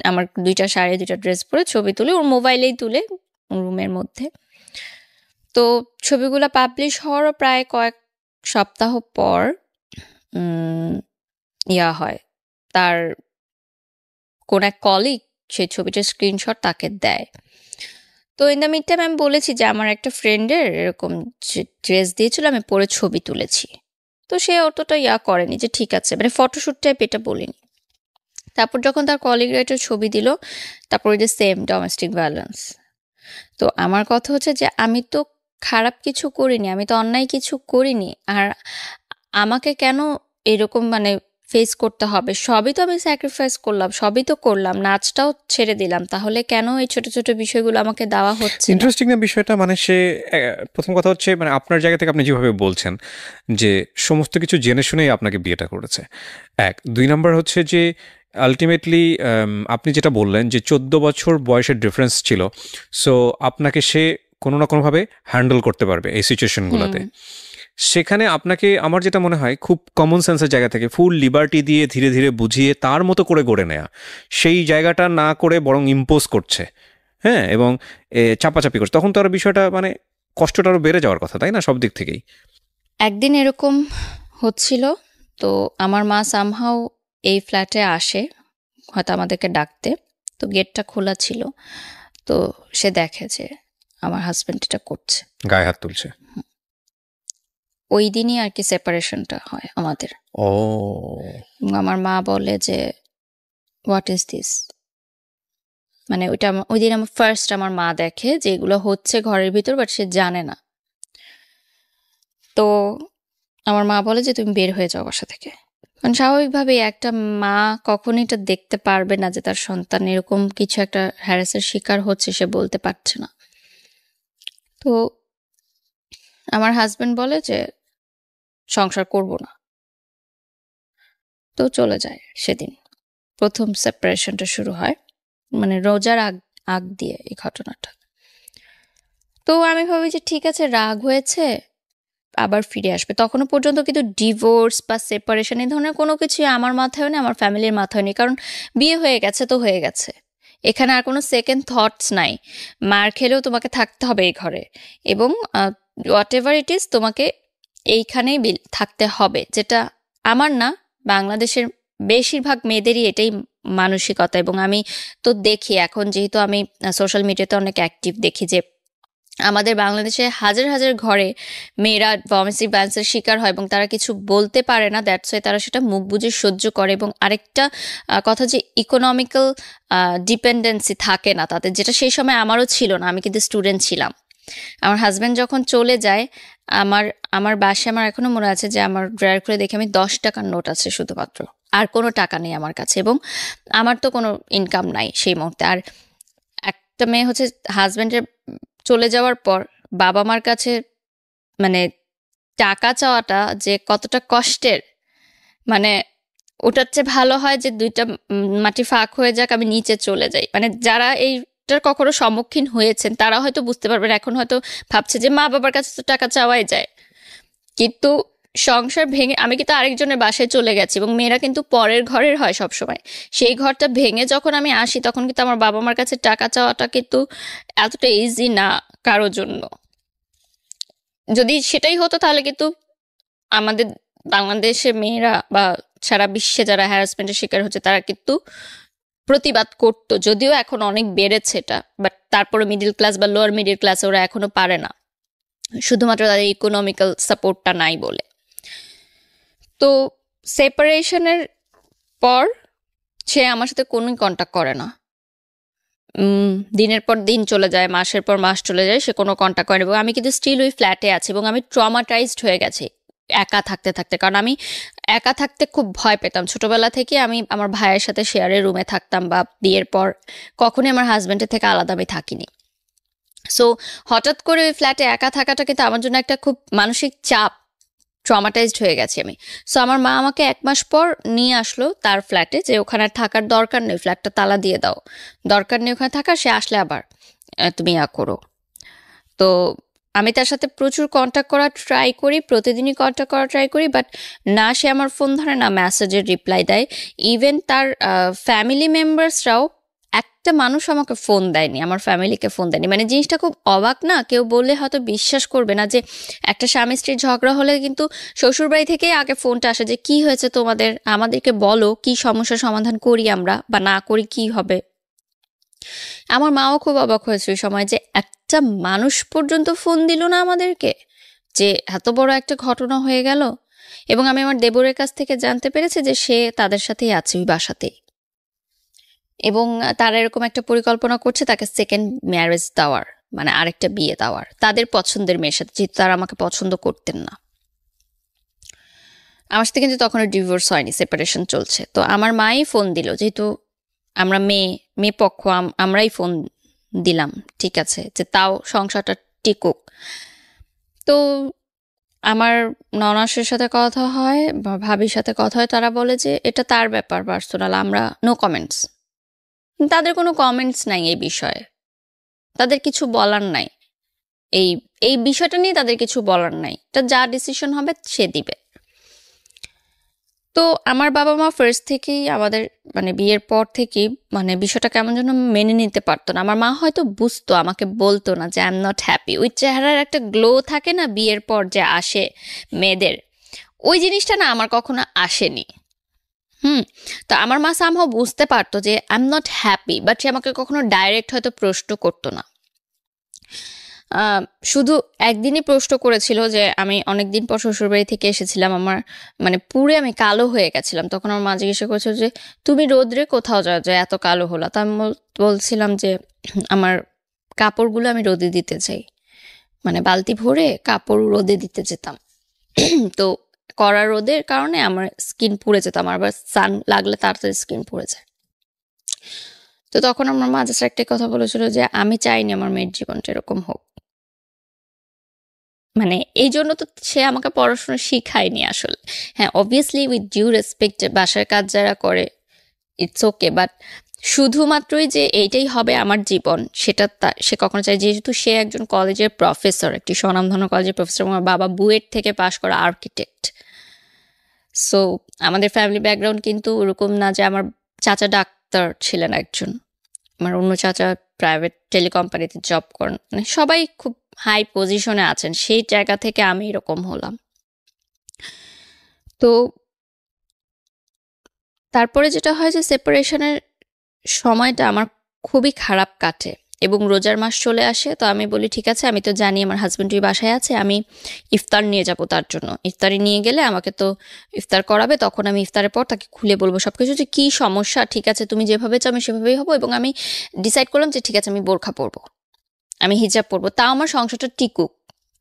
আমার 2টা শাড়ি 2টা ড্রেস পরে ছবি তুলে, ওর মোবাইলেই তুলে রুমের মধ্যে। তো ছবিগুলো পাবলিশ হওয়ারও প্রায় কয়েক সপ্তাহ পর হয়, তার কোন এক কলিগ সেই ছবিটার স্ক্রিনশট তাকে দেয়। তো ইন দ্য মিড টাইম আমি বলেছি যে আমার একটা ফ্রেন্ডের এরকম ড্রেস দিয়েছিল, আমি পরে ছবি তুলেছি। তো সে অতটা করেনি যে ঠিক আছে, মানে ফটোশ্যুট টাইপ এটা বলিনি। তারপর যখন তার কলিগরা একটা ছবি দিল, তারপর যে সেম ডোমেস্টিক ভায়োলেন্স। তো আমার কথা হচ্ছে যে আমি তো খারাপ কিছু করিনি, আমি তো অন্যায় কিছু করিনি, আর আমাকে কেন এরকম মানে ফেস করতে হবে? সবই তো আমি স্যাক্রিফাইস করলাম, সবই তো করলাম, নাচটাও ছেড়ে দিলাম, তাহলে কেন এই ছোট ছোট বিষয়গুলো আমাকে দেওয়া হচ্ছে? ইন্টারেস্টিং না বিষয়টা, মানে সে প্রথম কথা হচ্ছে মানে আপনার জায়গা থেকে আপনি যেভাবে বলছেন যে সমস্ত কিছু জেনে শুনেই আপনাকে বিয়েটা করেছে, 1। 2 নম্বর হচ্ছে যে আলটিমেটলি আপনি যেটা বললেন যে 14 বছর বয়সের ডিফারেন্স ছিল, সো আপনাকে সে কোনো না কোনোভাবে হ্যান্ডেল করতে পারবে এই সিচুয়েশনগুলোতে। সেখানে আপনাকে আমার যেটা মনে হয় খুব কমন সেন্সের জায়গা থেকে ফুল লিবার্টি দিয়ে ধীরে ধীরে বুঝিয়ে তার মতো করে গড়ে নেয়া, সেই জায়গাটা না করে বরং ইম্পোজ করছে, হ্যাঁ, এবং চাপাচাপি করছে, তখন তো আরও বিষয়টা মানে কষ্টটা আরও বেড়ে যাওয়ার কথা, তাই না, সব দিক থেকেই। একদিন এরকম হচ্ছিল তো আমার মা সামহাও এই ফ্ল্যাটে আসে হয়তো আমাদেরকে ডাকতে, তো গেটটা খোলা ছিল, তো সে দেখে যে আমার হাজবেন্ড এটা করছে, গায়ে হাত তুলছে। ওই দিনই আর কি সেপারেশনটা হয় আমাদের। ও, আমার মা বলে যে হোয়াট ইজ দিস, মানে ওইটা ওই দিন আমার ফার্স্ট আমার মা দেখে যে এগুলো হচ্ছে ঘরের ভিতর, বাট সে জানে না। তো আমার মা বলে যে তুমি বের হয়ে যাও বাসা থেকে, কারণ স্বাভাবিকভাবে একটা মা কখনই এটা দেখতে পারবে না যে তার সন্তান এরকম কিছু একটা হ্যারাসের শিকার হচ্ছে, সে বলতে পারছে না। তো আমার হাজবেন্ড বলে যে সংসার করব না, তো চলে যায়। সেদিন প্রথম সেপারেশনটা শুরু হয়, মানে রোজার আগ দিয়ে এই ঘটনাটা। তো আমি ভাবি যে ঠিক আছে, রাগ হয়েছে, আবার ফিরে আসবে। তখনও পর্যন্ত কিন্তু ডিভোর্স বা সেপারেশন এই ধরনের কোনো কিছুই আমার মাথায় নেই, আমার ফ্যামিলির মাথায় নেই, কারণ বিয়ে হয়ে গেছে তো হয়ে গেছে, এখানে আর কোনো সেকেন্ড থটস নাই। মার খেলেও তোমাকে থাকতে হবে এই ঘরে, এবং হোয়াট এভার ইট ইজ তোমাকে এইখানেই থাকতে হবে, যেটা আমার না, বাংলাদেশের বেশিরভাগ মেয়েদেরই এটাই মানসিকতা। এবং আমি তো দেখি এখন, যেহেতু আমি সোশ্যাল মিডিয়াতে অনেক অ্যাক্টিভ, দেখি যে আমাদের বাংলাদেশে হাজার হাজার ঘরে মেয়েরা ডোমেস্টিক ভায়োলেন্সের শিকার হয় এবং তারা কিছু বলতে পারে না, দ্যাটস ওয়াই তারা সেটা মুখ বুজে সহ্য করে। এবং আরেকটা কথা যে ইকোনমিক্যাল ডিপেন্ডেন্সি থাকে না তাদের, যেটা সেই সময় আমারও ছিল না, আমি কিন্তু স্টুডেন্ট ছিলাম। আমার হাজব্যান্ড যখন চলে যায়, আমার বাসায় আমার এখনো মনে আছে যে আমার ড্রয়ার খুলে দেখে আমি 10 টাকার নোট আছে শুধুমাত্র, আর কোনো টাকা নেই আমার কাছে, এবং আমার তো কোনো ইনকাম নাই সেই মুহূর্তে। আর একটা মেয়ে হচ্ছে হাজব্যান্ডের চলে যাওয়ার পর বাবা মার কাছে মানে টাকা চাওয়াটা যে কতটা কষ্টের, মানে ওটার চেয়ে ভালো হয় যে দুইটা মাটি ফাঁক হয়ে যাক, আমি নিচে চলে যাই। মানে যারা এইটার কখনো সম্মুখীন হয়েছেন তারা হয়তো বুঝতে পারবেন, এখন হয়তো ভাবছে যে মা বাবার কাছে তো টাকা চাওয়াই যায়, কিন্তু সংসার ভেঙে আমি কিন্তু আরেকজনের বাসায় চলে গেছি, এবং মেয়েরা কিন্তু পরের ঘরের হয় সবসময়। সেই ঘরটা ভেঙে যখন আমি আসি, তখন কিন্তু আমার বাবা মার কাছে টাকা চাওয়াটা কিন্তু এতটা ইজি না কারোর জন্য। যদি সেটাই হতো তাহলে কিন্তু আমাদের বাংলাদেশের মেয়েরা বা সারা বিশ্বে যারা হ্যারাসমেন্টের শিকার হচ্ছে তারা কিন্তু প্রতিবাদ করতো, যদিও এখন অনেক বেড়েছে এটা, বাট তারপরে মিডিল ক্লাস বা লোয়ার মিডিল ক্লাস ওরা এখনো পারে না, শুধুমাত্র তাদের ইকোনমিক্যাল সাপোর্টটা নাই বলে। তো সেপারেশনের পর সে আমার সাথে কোনো কন্ট্যাক্ট করে না, দিনের পর দিন চলে যায়, মাসের পর মাস চলে যায়, সে কোনো কন্ট্যাক্ট করে না। এবং আমি কিন্তু স্টিল ওই ফ্ল্যাটে আছি, এবং আমি ট্রমাটাইজড হয়ে গেছি একা থাকতে থাকতে, কারণ আমি একা থাকতে খুব ভয় পেতাম ছোটবেলা থেকে। আমি আমার ভাইয়ের সাথে শেয়ারে রুমে থাকতাম, বা বিয়ের পর কখনোই আমার হাজব্যান্ডের থেকে আলাদা আমি থাকিনি। সো হঠাৎ করে ওই ফ্ল্যাটে একা থাকাটা কিন্তু আমার জন্য একটা খুব মানসিক চাপ, ট্রমাটাইজড হয়ে গেছি আমি। সো আমার মা আমাকে 1 মাস পর নিয়ে আসলো তার ফ্ল্যাটে, যে ওখানে থাকার দরকার নেই, ফ্ল্যাটটা তালা দিয়ে দাও, দরকার নেই ওখানে থাকার, সে আসলে আবার তুমি করো। তো আমি তার সাথে প্রচুর কন্ট্যাক্ট করার ট্রাই করি, প্রতিদিনই কন্ট্যাক্ট করার ট্রাই করি, বাট না সে আমার ফোন ধরে, না মেসেজের রিপ্লাই দেয়। ইভেন তার ফ্যামিলি মেম্বার্সরাও, একটা মানুষ আমাকে ফোন দেয়নি, আমার ফ্যামিলিকে ফোন দেয়নি। মানে জিনিসটা খুব অবাক না? কেউ বললে হয়তো বিশ্বাস করবে না যে একটা স্বামী স্ত্রীর ঝগড়া হলে কিন্তু শ্বশুরবাড়ি থেকে আগে ফোনটা আসে যে কি হয়েছে তোমাদের, আমাদেরকে বলো, কি সমস্যার সমাধান করি আমরা, বা না করি কি হবে। আমার মাও খুব অবাক হয়েছে ওই সময় যে একটা মানুষ পর্যন্ত ফোন দিল না আমাদেরকে, যে এত বড় একটা ঘটনা হয়ে গেল। এবং আমি আমার দেবরের কাছ থেকে জানতে পেরেছি যে সে তাদের সাথেই আছে ওই বাসাতেই, এবং তারা এরকম একটা পরিকল্পনা করছে তাকে সেকেন্ড ম্যারেজ দেওয়ার, মানে আরেকটা বিয়ে দেওয়ার তাদের পছন্দের মেয়ের সাথে, যেহেতু তারা আমাকে পছন্দ করতেন না। আমার সাথে কিন্তু তখন ডিভোর্স হয়নি, সেপারেশন চলছে। তো আমার মাই ফোন দিল, যেহেতু আমরা মেয়ে পক্ষ, আমরাই ফোন দিলাম, ঠিক আছে, যে তাও সংসারটা টিকুক। তো আমার ননাসের সাথে কথা হয় বা ভাবির সাথে কথা হয়, তারা বলে যে এটা তার ব্যাপার পার্সোনাল, আমরা নো কমেন্টস। তাদের কোনো কমেন্টস নাই এই বিষয়ে, তাদের কিছু বলার নাই, এই বিষয়টা নিয়ে তাদের কিছু বলার নাই, এটা যা ডিসিশন হবে সে দিবে। তো আমার বাবা মা ফার্স্ট থেকেই আমাদের, মানে বিয়ের পর থেকেই, মানে বিষয়টা কেমন যেন মেনে নিতে পারতো না। আমার মা হয়তো বুঝতো, আমাকে বলতো না যে আই এম নট হ্যাপি। ওই চেহারার একটা গ্লো থাকে না বিয়ের পর যে আসে মেয়েদের, ওই জিনিসটা না আমার কখনো আসেনি। তো আমার মা সামহাও বুঝতে পারতো যে I am not happy, but সে আমাকে কখনো ডাইরেক্ট হয়তো প্রশ্ন করতো না। শুধু একদিনই প্রশ্ন করেছিল যে আমি অনেকদিন পর শ্বশুরবাড়ি থেকে এসেছিলাম, আমার মানে পুরে আমি কালো হয়ে গেছিলাম। তখন আমার মা জিজ্ঞাসা করেছিল যে তুমি রোদ্রে কোথাও যাও যে এত কালো হলো? তো আমি বলছিলাম যে আমার কাপড়গুলো আমি রোদে দিতে চাই, মানে বালতি ভরে কাপড় রোদে দিতে যেতাম। তো কড়া রোদের কারণে আমার স্কিন পুড়ে যেত, আমার আবার সান লাগলে তাড়াতাড়ি স্কিন পুড়ে যায়। তো তখন আমার মা জাস্ট একটা কথা বলেছিল যে আমি চাইনি আমার মেয়ের জীবনটা এরকম হোক। মানে এই জন্য তো সে আমাকে পড়াশোনা শিখায়নি আসলে। হ্যাঁ, অবভিয়াসলি উইথ ডিউ রেসপেক্ট, বাসার কাজ যারা করে ইটস ওকে, বাট শুধুমাত্রই যে এইটাই হবে আমার জীবন সেটা সে কখনো চায়। যেহেতু সে একজন কলেজের প্রফেসর, একটি স্বনামধন্য কলেজের প্রফেসর, আমার বাবা বুয়েট থেকে পাশ করা আর্কিটেক্ট। সো আমাদের ফ্যামিলি ব্যাকগ্রাউন্ড কিন্তু ওরকম না যে আমার চাচা ডাক্তার ছিলেন একজন, আমার অন্য চাচা প্রাইভেট টেলিকোম্পানিতে জব করেন, মানে সবাই খুব হাই পজিশনে আছেন। সেই জায়গা থেকে আমি এরকম হলাম। তো তারপরে যেটা হয় যে সেপারেশনের সময়টা আমার খুবই খারাপ কাটে এবং রোজার মাস চলে আসে। তো আমি বলি ঠিক আছে, আমি তো জানি আমার হাজব্যান্ড বাসায় আছে, আমি ইফতার নিয়ে যাব তার জন্য। ইফতারি নিয়ে গেলে আমাকে তো ইফতার করাবে, তখন আমি ইফতারের পর তাকে খুলে বলবো সবকিছু যে কী সমস্যা, ঠিক আছে তুমি যেভাবে চাও আমি সেভাবেই হবো। এবং আমি ডিসাইড করলাম যে ঠিক আছে আমি বোরখা পরবো, আমি হিজাব পরবো, তাও আমার সংসারটা টিকুক।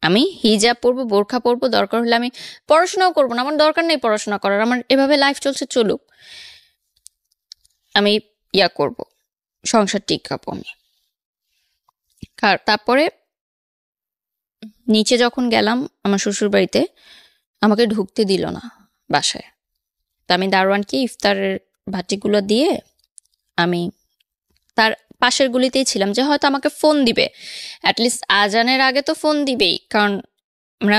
আমি হিজাব পরবো, বোরখা পরবো, দরকার হলে আমি পড়াশোনাও করবো না, আমার দরকার নেই পড়াশোনা করার, আমার এভাবে লাইফ চলছে চলুক, আমি করব, সংসার টিকাবো আমি। তারপরে নিচে যখন গেলাম আমার শ্বশুর বাড়িতে, আমাকে ঢুকতে দিল না বাসায়। তা আমি দারোয়ানকে ইফতারের ভাটিগুলো দিয়ে আমি তার পাশের গুলিতেই ছিলাম, যে হয়তো আমাকে ফোন দিবে, অ্যাটলিস্ট আজানের আগে তো ফোন দিবেই। কারণ আমরা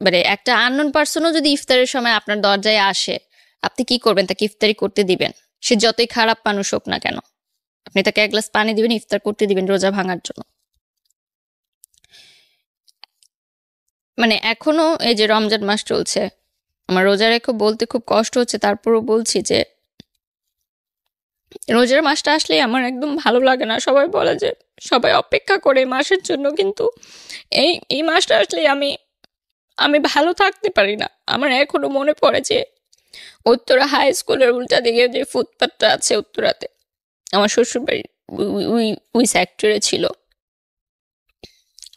মানে একটা আননোন পার্সনও যদি ইফতারের সময় আপনার দরজায় আসে, আপনি কি করবেন? তাকে ইফতারি করতে দিবেন, সে যতই খারাপ মানুষ হোক না কেন। আপনি তাকে এক গ্লাস পানি দিবেন, ইফতার করতে দিবেন রোজা ভাঙার জন্য। মানে এখনো এই যে রমজান মাস চলছে, আমার রোজা রেখে বলতে খুব কষ্ট হচ্ছে, তারপরও বলছি যে রোজার মাসটা আসলেই আমার একদম ভালো লাগে না। সবাই বলে যে সবাই অপেক্ষা করে মাসের জন্য, কিন্তু এই মাসটা আসলেই আমি ভালো থাকতে পারি না। আমার এখনো মনে পড়ে যে উত্তরা হাই স্কুলের উল্টা দিকে যে ফুটপাথটা আছে উত্তরাতে, আমার শ্বশুরবাড়ির ওই সেক্টরে ছিল।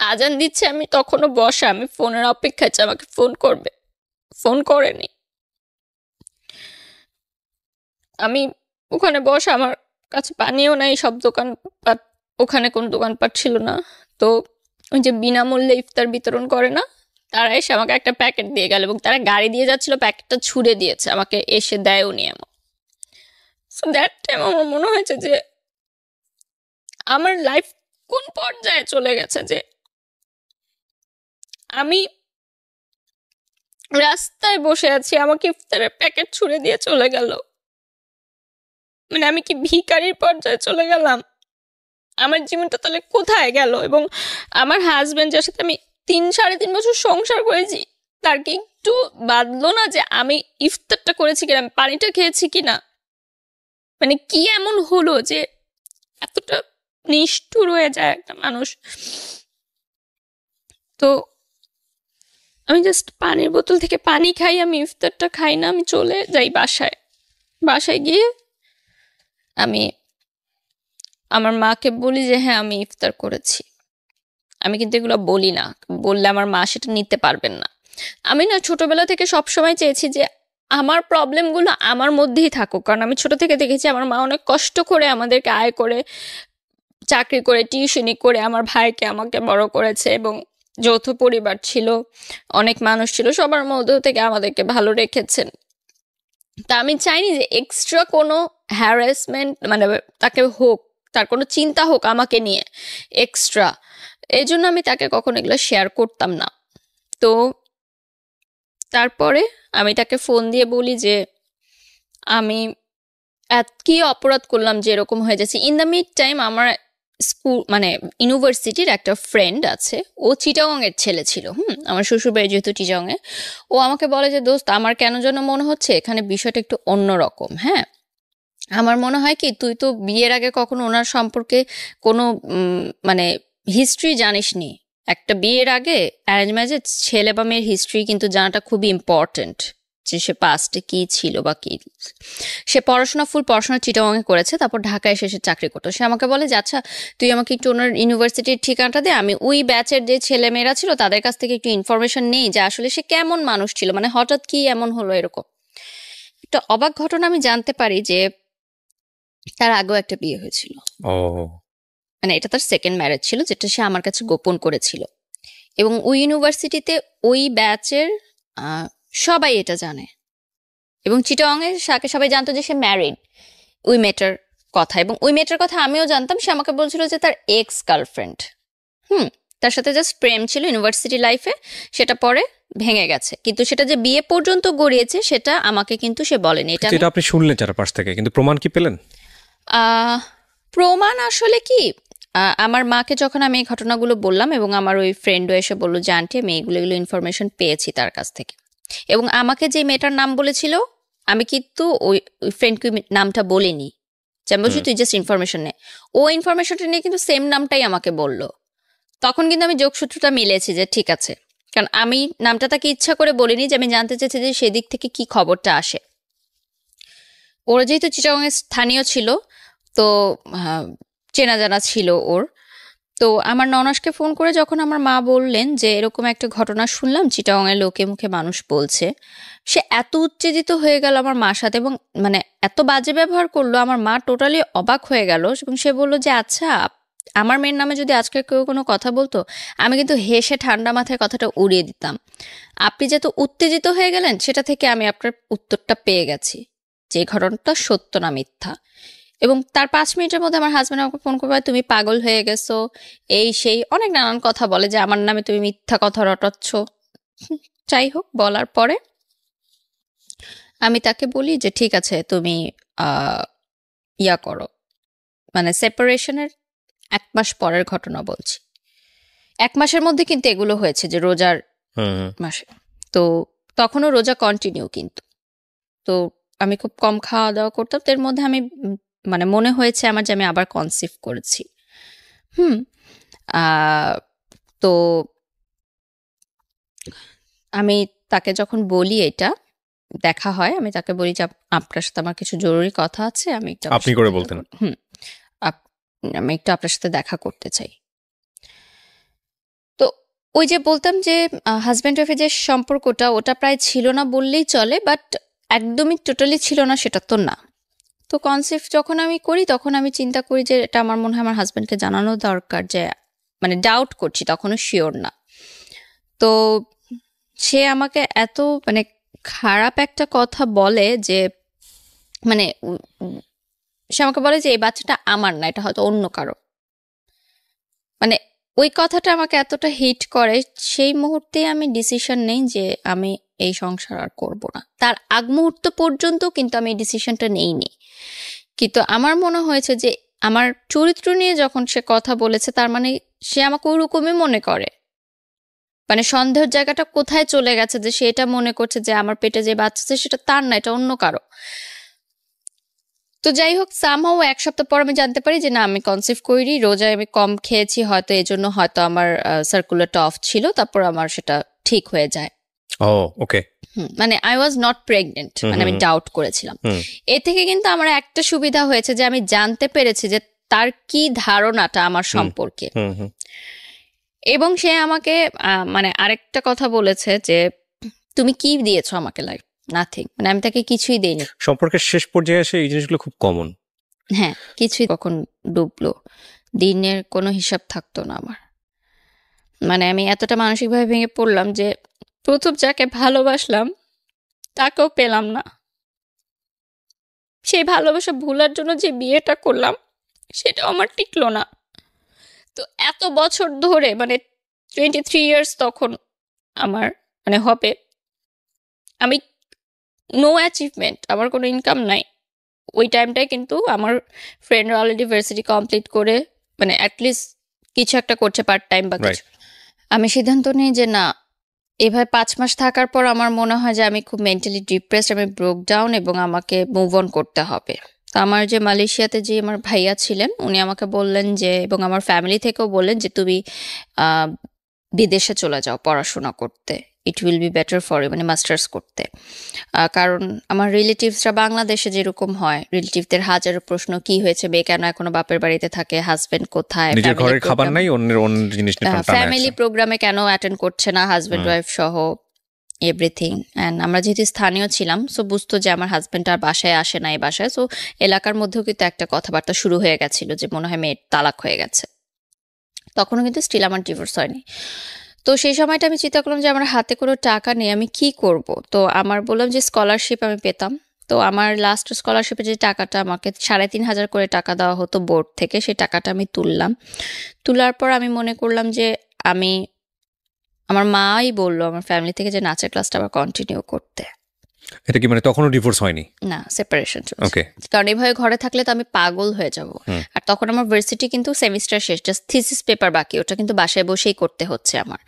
আজান দিচ্ছে, আমি তখনও বসা, আমি ফোনের অপেক্ষায় আমাকে ফোন করবে, ফোন করেনি। আমি ওখানে বসা, আমার কাছে পানিও নাই, সব দোকানপাট, ওখানে কোনো দোকানপাট ছিল না। তো ওই যে বিনামূল্যে ইফতার বিতরণ করে না, তারা এসে আমাকে একটা প্যাকেট দিয়ে গেল এবং তারা গাড়ি দিয়ে যাচ্ছিল, প্যাকেটটা ছুঁড়ে দিয়েছে, আমাকে এসে দেয়ও নি এমন। সো দ্যাট টাইম আমার মনে হয়েছে যে আমার লাইফ কোন পর্যায়ে চলে গেছে, যে আমি রাস্তায় বসে আছি, আমাকে ইফতারের প্যাকেট ছুঁড়ে দিয়ে চলে গেল। মানে আমি কি ভিখারির পর্যায়ে চলে গেলাম? আমার জীবনটা তাহলে কোথায় গেল? এবং আমার হাজবেন্ড, যার সাথে আমি 3-3.5 বছর সংসার করেছি, তার কি একটু বাদলো না যে আমি ইফতারটা করেছি কিনা, আমি পানিটা খেয়েছি কিনা? মানে কি এমন হলো যে এতটা নিষ্ঠুর হয়ে যায় একটা মানুষ? তো আমি জাস্ট পানির বোতল থেকে পানি খাই, আমি ইফতারটা খাই না, আমি চলে যাই বাসায়। বাসায় গিয়ে আমি আমার মাকে বলি যে হ্যাঁ আমি ইফতার করেছি। আমি কিন্তু এগুলো বলি না, বললে আমার মা সেটা নিতে পারবেন না। আমি না ছোটবেলা থেকে সবসময় চেয়েছি যে আমার প্রবলেমগুলো আমার মধ্যেই থাকুক, কারণ আমি ছোট থেকে দেখেছি আমার মা অনেক কষ্ট করে আমাদেরকে আয় করে, চাকরি করে, টিউশনি করে আমার ভাইকে আমাকে বড় করেছে, এবং যৌথ পরিবার ছিল, অনেক মানুষ ছিল, সবার মধ্য থেকে আমাদেরকে ভালো রেখেছেন। তা আমি চাইনি যে এক্সট্রা কোনো হ্যারাসমেন্ট মানে তাকে হোক, তার কোনো চিন্তা হোক আমাকে নিয়ে এক্সট্রা। এই জন্য আমি তাকে কখনো এগুলো শেয়ার করতাম না। তো তারপরে আমি তাকে ফোন দিয়ে বলি যে আমি কি অপরাধ করলাম যে এরকম হয়ে যাচ্ছে। ইন দ্য মিড টাইম আমার স্কুল মানে ইউনিভার্সিটির একটা ফ্রেন্ড আছে, ও চিটাগং এর ছেলে ছিল। আমার শ্বশুর বাড়ি যেহেতু চিটাগং এ, ও আমাকে বলে যে দোস্ত আমার কেন যেন মনে হচ্ছে এখানে বিষয়টা একটু অন্যরকম। হ্যাঁ, আমার মনে হয় কি তুই তো বিয়ের আগে কখনো ওনার সম্পর্কে কোনো মানে হিস্ট্রি জানিসনি। একটা বিয়ের আগে অ্যারেঞ্জ ম্যারেজে ছেলে বা মেয়ের হিস্ট্রি কিন্তু জানাটা খুবই ইম্পর্টেন্ট, যে সে পাস্টে কি ছিল বা কি। সে ফুল পড়াশোনা চিটাগংয়ে করেছে, তারপর ঢাকায় এসে সে চাকরি করতো। সে আমাকে বলে যে আচ্ছা তুই আমাকে একটু ওনার ইউনিভার্সিটির ঠিকানাটা দে, আমি ওই ব্যাচের যে ছেলে মেয়েরা ছিল তাদের কাছ থেকে একটু ইনফরমেশন নেই যে আসলে সে কেমন মানুষ ছিল, মানে হঠাৎ কি এমন হলো এরকম। একটা অবাক ঘটনা আমি জানতে পারি যে তার আগেও একটা বিয়ে হয়েছিল। ও, মানে এটা তার সেকেন্ড ম্যারেজ ছিল, যেটা সে আমার কাছে গোপন করেছিল। এবং ওই ইউনিভার্সিটিতে ওই ব্যাচের সবাই এটা জানে, এবং চিটাগংয়ে সবাই জানতো যে সে ম্যারিড ওই মেয়েটার কথা। এবং ওই মেয়েটার কথা আমিও জানতাম। সে আমাকে বলছিল যে তার এক্স গার্লফ্রেন্ড, তার সাথে জাস্ট প্রেম ছিল ইউনিভার্সিটি লাইফে, সেটা পরে ভেঙে গেছে। কিন্তু সেটা যে বিয়ে পর্যন্ত গড়িয়েছে সেটা আমাকে কিন্তু সে বলেনি। এটা আপনি শুনলেন চারপাশ থেকে, কিন্তু প্রমাণ কি পেলেন? প্রমাণ আসলে কি, আমার মাকে যখন আমি এই ঘটনাগুলো বললাম এবং আমার ওই ফ্রেন্ডও এসে বললো যে আন্টি আমি এগুলো ইনফরমেশন পেয়েছি তার কাছ থেকে, এবং আমাকে যে মেয়েটার নাম বলেছিল আমি কিন্তু ওই ফ্রেন্ডকে নামটা বলিনি, যে আমি বলছি তুই জাস্ট ইনফরমেশন নে। ও ইনফরমেশনটা নিয়ে কিন্তু সেম নামটাই আমাকে বললো। তখন কিন্তু আমি যোগসূত্রটা মিলেছি যে ঠিক আছে, কারণ আমি নামটা তাকে ইচ্ছা করে বলিনি, যে আমি জানতে চেয়েছি যে সেদিক থেকে কি খবরটা আসে। ওরা যেহেতু চিটাগংয়ের স্থানীয় ছিল, তো চেনা জানা ছিল ওর। তো আমার ননাসকে ফোন করে যখন আমার মা বললেন যে এরকম একটা ঘটনা শুনলাম চিটাগংয়ের লোকে মুখে মানুষ বলছে, সে এত উত্তেজিত হয়ে গেল আমার মার সাথে, এবং মানে এত বাজে ব্যবহার করলো, আমার মা টোটালি অবাক হয়ে গেল। এবং সে বলল যে আচ্ছা আমার মেয়ের নামে যদি আজকে কেউ কোনো কথা বলতো আমি কিন্তু হেসে ঠান্ডা মাথায় কথাটা উড়িয়ে দিতাম। আপনি যত উত্তেজিত হয়ে গেলেন সেটা থেকে আমি আপনার উত্তরটা পেয়ে গেছি, যে ঘটনাটা সত্য না মিথ্যা। এবং তার 5 মিনিটের মধ্যে আমার হাজব্যান্ড আমাকে ফোন করবে তুমি পাগল হয়ে গেছো, এই সেই অনেক নানান কথা বলে, যে আমার নামে তুমি মিথ্যা কথা রটাচ্ছ। যাই হোক, বলার পরে আমি তাকে বলি যে ঠিক আছে তুমি ইয়া করো, মানে সেপারেশনের 1 মাস পরের ঘটনা বলছি। 1 মাসের মধ্যে কিন্তু এগুলো হয়েছে, যে রোজার মাসে। তো তখনও রোজা কন্টিনিউ কিন্তু। তো আমি খুব কম খাওয়া দাওয়া করতাম, এর মধ্যে আমি মানে মনে হয়েছে আমার যে আমি আবার কনসিভ করেছি। তো আমি তাকে যখন বলি এটা দেখা হয়, আমি তাকে বলি যে আপনার সাথে আমার কিছু জরুরি কথা আছে, আমি একটু আপনি করে বলতেন। আমি একটু আপনার সাথে দেখা করতে চাই। তো ওই যে বলতাম যে হাজব্যান্ড ওয়াইফের যে সম্পর্কটা ওটা প্রায় ছিল না বললেই চলে, বাট একদমই টোটালি ছিল না সেটা তো না। তো কনসেপ্ট যখন আমি করি তখন আমি চিন্তা করি যে এটা আমার মনে হয় আমার হাজব্যান্ডকে জানানো দরকার, যে মানে ডাউট করছি, তখনও শিওর না। তো সে আমাকে এত মানে খারাপ একটা কথা বলে যে মানে সে আমাকে বলে যে এই বাচ্চাটা আমার না, এটা হয়তো অন্য কারো। মানে ওই কথাটা আমাকে এতটা হিট করে, সেই মুহূর্তে আমি ডিসিশন নেই যে আমি এই সংসার আর করব না। তার আগ মুহূর্ত পর্যন্ত কিন্তু আমি এই ডিসিশনটা নেইনি। কিন্তু আমার মনে হয়েছে যে আমার চরিত্র নিয়ে যখন সে কথা বলেছে, তার মানে সে আমাকে ওরকমই মনে করে। মানে সন্দেহের জায়গাটা কোথায় চলে গেছে, যে সে এটা মনে করছে যে আমার পেটে যে বাচ্চা সেটা তার না, এটা অন্য কারো। তো যাই হোক, সামহাও 1 সপ্তাহ পর আমি জানতে পারি যে না আমি কনসিভ করি, রোজায় আমি কম খেয়েছি হয়তো, এজন্য হয়তো আমার সার্কুলারটা অফ ছিল, তারপর আমার সেটা ঠিক হয়ে যায়। ও ওকে, মানে আই ওয়াজ নট প্রেগনেন্ট, মানে আমি ডাউট করেছিলাম। এ থেকে কিন্তু আমার একটা সুবিধা হয়েছে যে আমি জানতে পেরেছি যে তার কি ধারণাটা আমার সম্পর্কে। এবং সে আমাকে মানে আরেকটা কথা বলেছে যে তুমি কি দিয়েছো আমাকে, লাইফ নাথিং, মানে আমি তাকে কিছুই দেইনি। সম্পর্কের শেষ পর্যায়ে এসে এই জিনিসগুলো খুব কমন। হ্যাঁ, কিছুই কখন ডুবলো, দিনের কোনো হিসাব থাকতো না আমার। মানে আমি এতটা মানসিকভাবে ভেঙে পড়লাম যে প্রথম যাকে ভালোবাসলাম তাকেও পেলাম না। সেই ভালোবাসা ভুলার জন্য যে বিয়েটা করলাম সেটাও আমার টিকলো না। তো এত বছর ধরে, মানে 23 ইয়ার্স তখন আমার মানে হবে, আমি নো অ্যাচিভমেন্ট, আমার কোনো ইনকাম নাই। ওই টাইমটায় কিন্তু আমার ফ্রেন্ডরা অলরেডি ভার্সিটি কমপ্লিট করে মানে অ্যাটলিস্ট কিছু একটা করছে পার্ট টাইম বা কিছু। আমি সিদ্ধান্ত নিই যে না, এভাবে 5 মাস থাকার পর আমার মনে হয় যে আমি খুব মেন্টালি ডিপ্রেসড, আমি ব্রোক ডাউন এবং আমাকে মুভ অন করতে হবে। তো আমার যে মালয়েশিয়াতে যে আমার ভাইয়া ছিলেন উনি আমাকে বললেন যে, এবং আমার ফ্যামিলি থেকেও বললেন যে তুমি বিদেশে চলে যাও পড়াশোনা করতে, it will be better for you, মানে মাস্টার্স করতে। কারণ আমার রিলেটিভসরা বাংলাদেশে যেরকম হয়, রিলেটিভদের হাজারো প্রশ্ন, কি হয়েছে, মেয়ে কেন এখনো বাপের বাড়িতে থাকে, হাজবেন্ড কোথায়, নিজের ঘরের খাবার নাই, অন্যের জিনিস নিয়ে টানা ফ্যামিলি প্রোগ্রামে কেন অ্যাটেন্ড করছে না হাজবেন্ড ওয়াইফ সহ, এভরিথিং। অ্যান্ড আমরা যেহেতু স্থানীয় ছিলাম, সো বুঝতো যে আমার হাজবেন্ড আর বাসায় আসে না এই বাসায়, সো এলাকার মধ্যেও কিন্তু একটা কথাবার্তা শুরু হয়ে গেছিল যে মনে হয় মেয়ের তালাক হয়ে গেছে। তখনও কিন্তু স্টিল আমার ডিভোর্স হয়নি। তো সেই সময়টা আমি চিন্তা করলাম যে আমার হাতে কোনো টাকা নেই, আমি কি করব। তো আমার বললাম যে স্কলারশিপ আমি পেতাম, তো আমার লাস্ট স্কলারশিপে যে টাকাটা আমাকে 3,500 করে টাকা দেওয়া হতো বোর্ড থেকে, সেই টাকাটা আমি তুললাম। তোলার পর আমি মনে করলাম যে আমার মাই বললো আমার ফ্যামিলি থেকে যে নাচের ক্লাসটা আবার কন্টিনিউ করতে। এটা কি মানে তখনও ডিভোর্স হয়নি? না, সেপারেশন চলছে। ওকে। কারণ এভাবে ঘরে থাকলে তো আমি পাগল হয়ে যাব। আর তখন আমার ভার্সিটি কিন্তু সেমিস্টার শেষ, জাস্ট থিসিস পেপার বাকি, ওটা কিন্তু বাসায় বসেই করতে হচ্ছে আমার।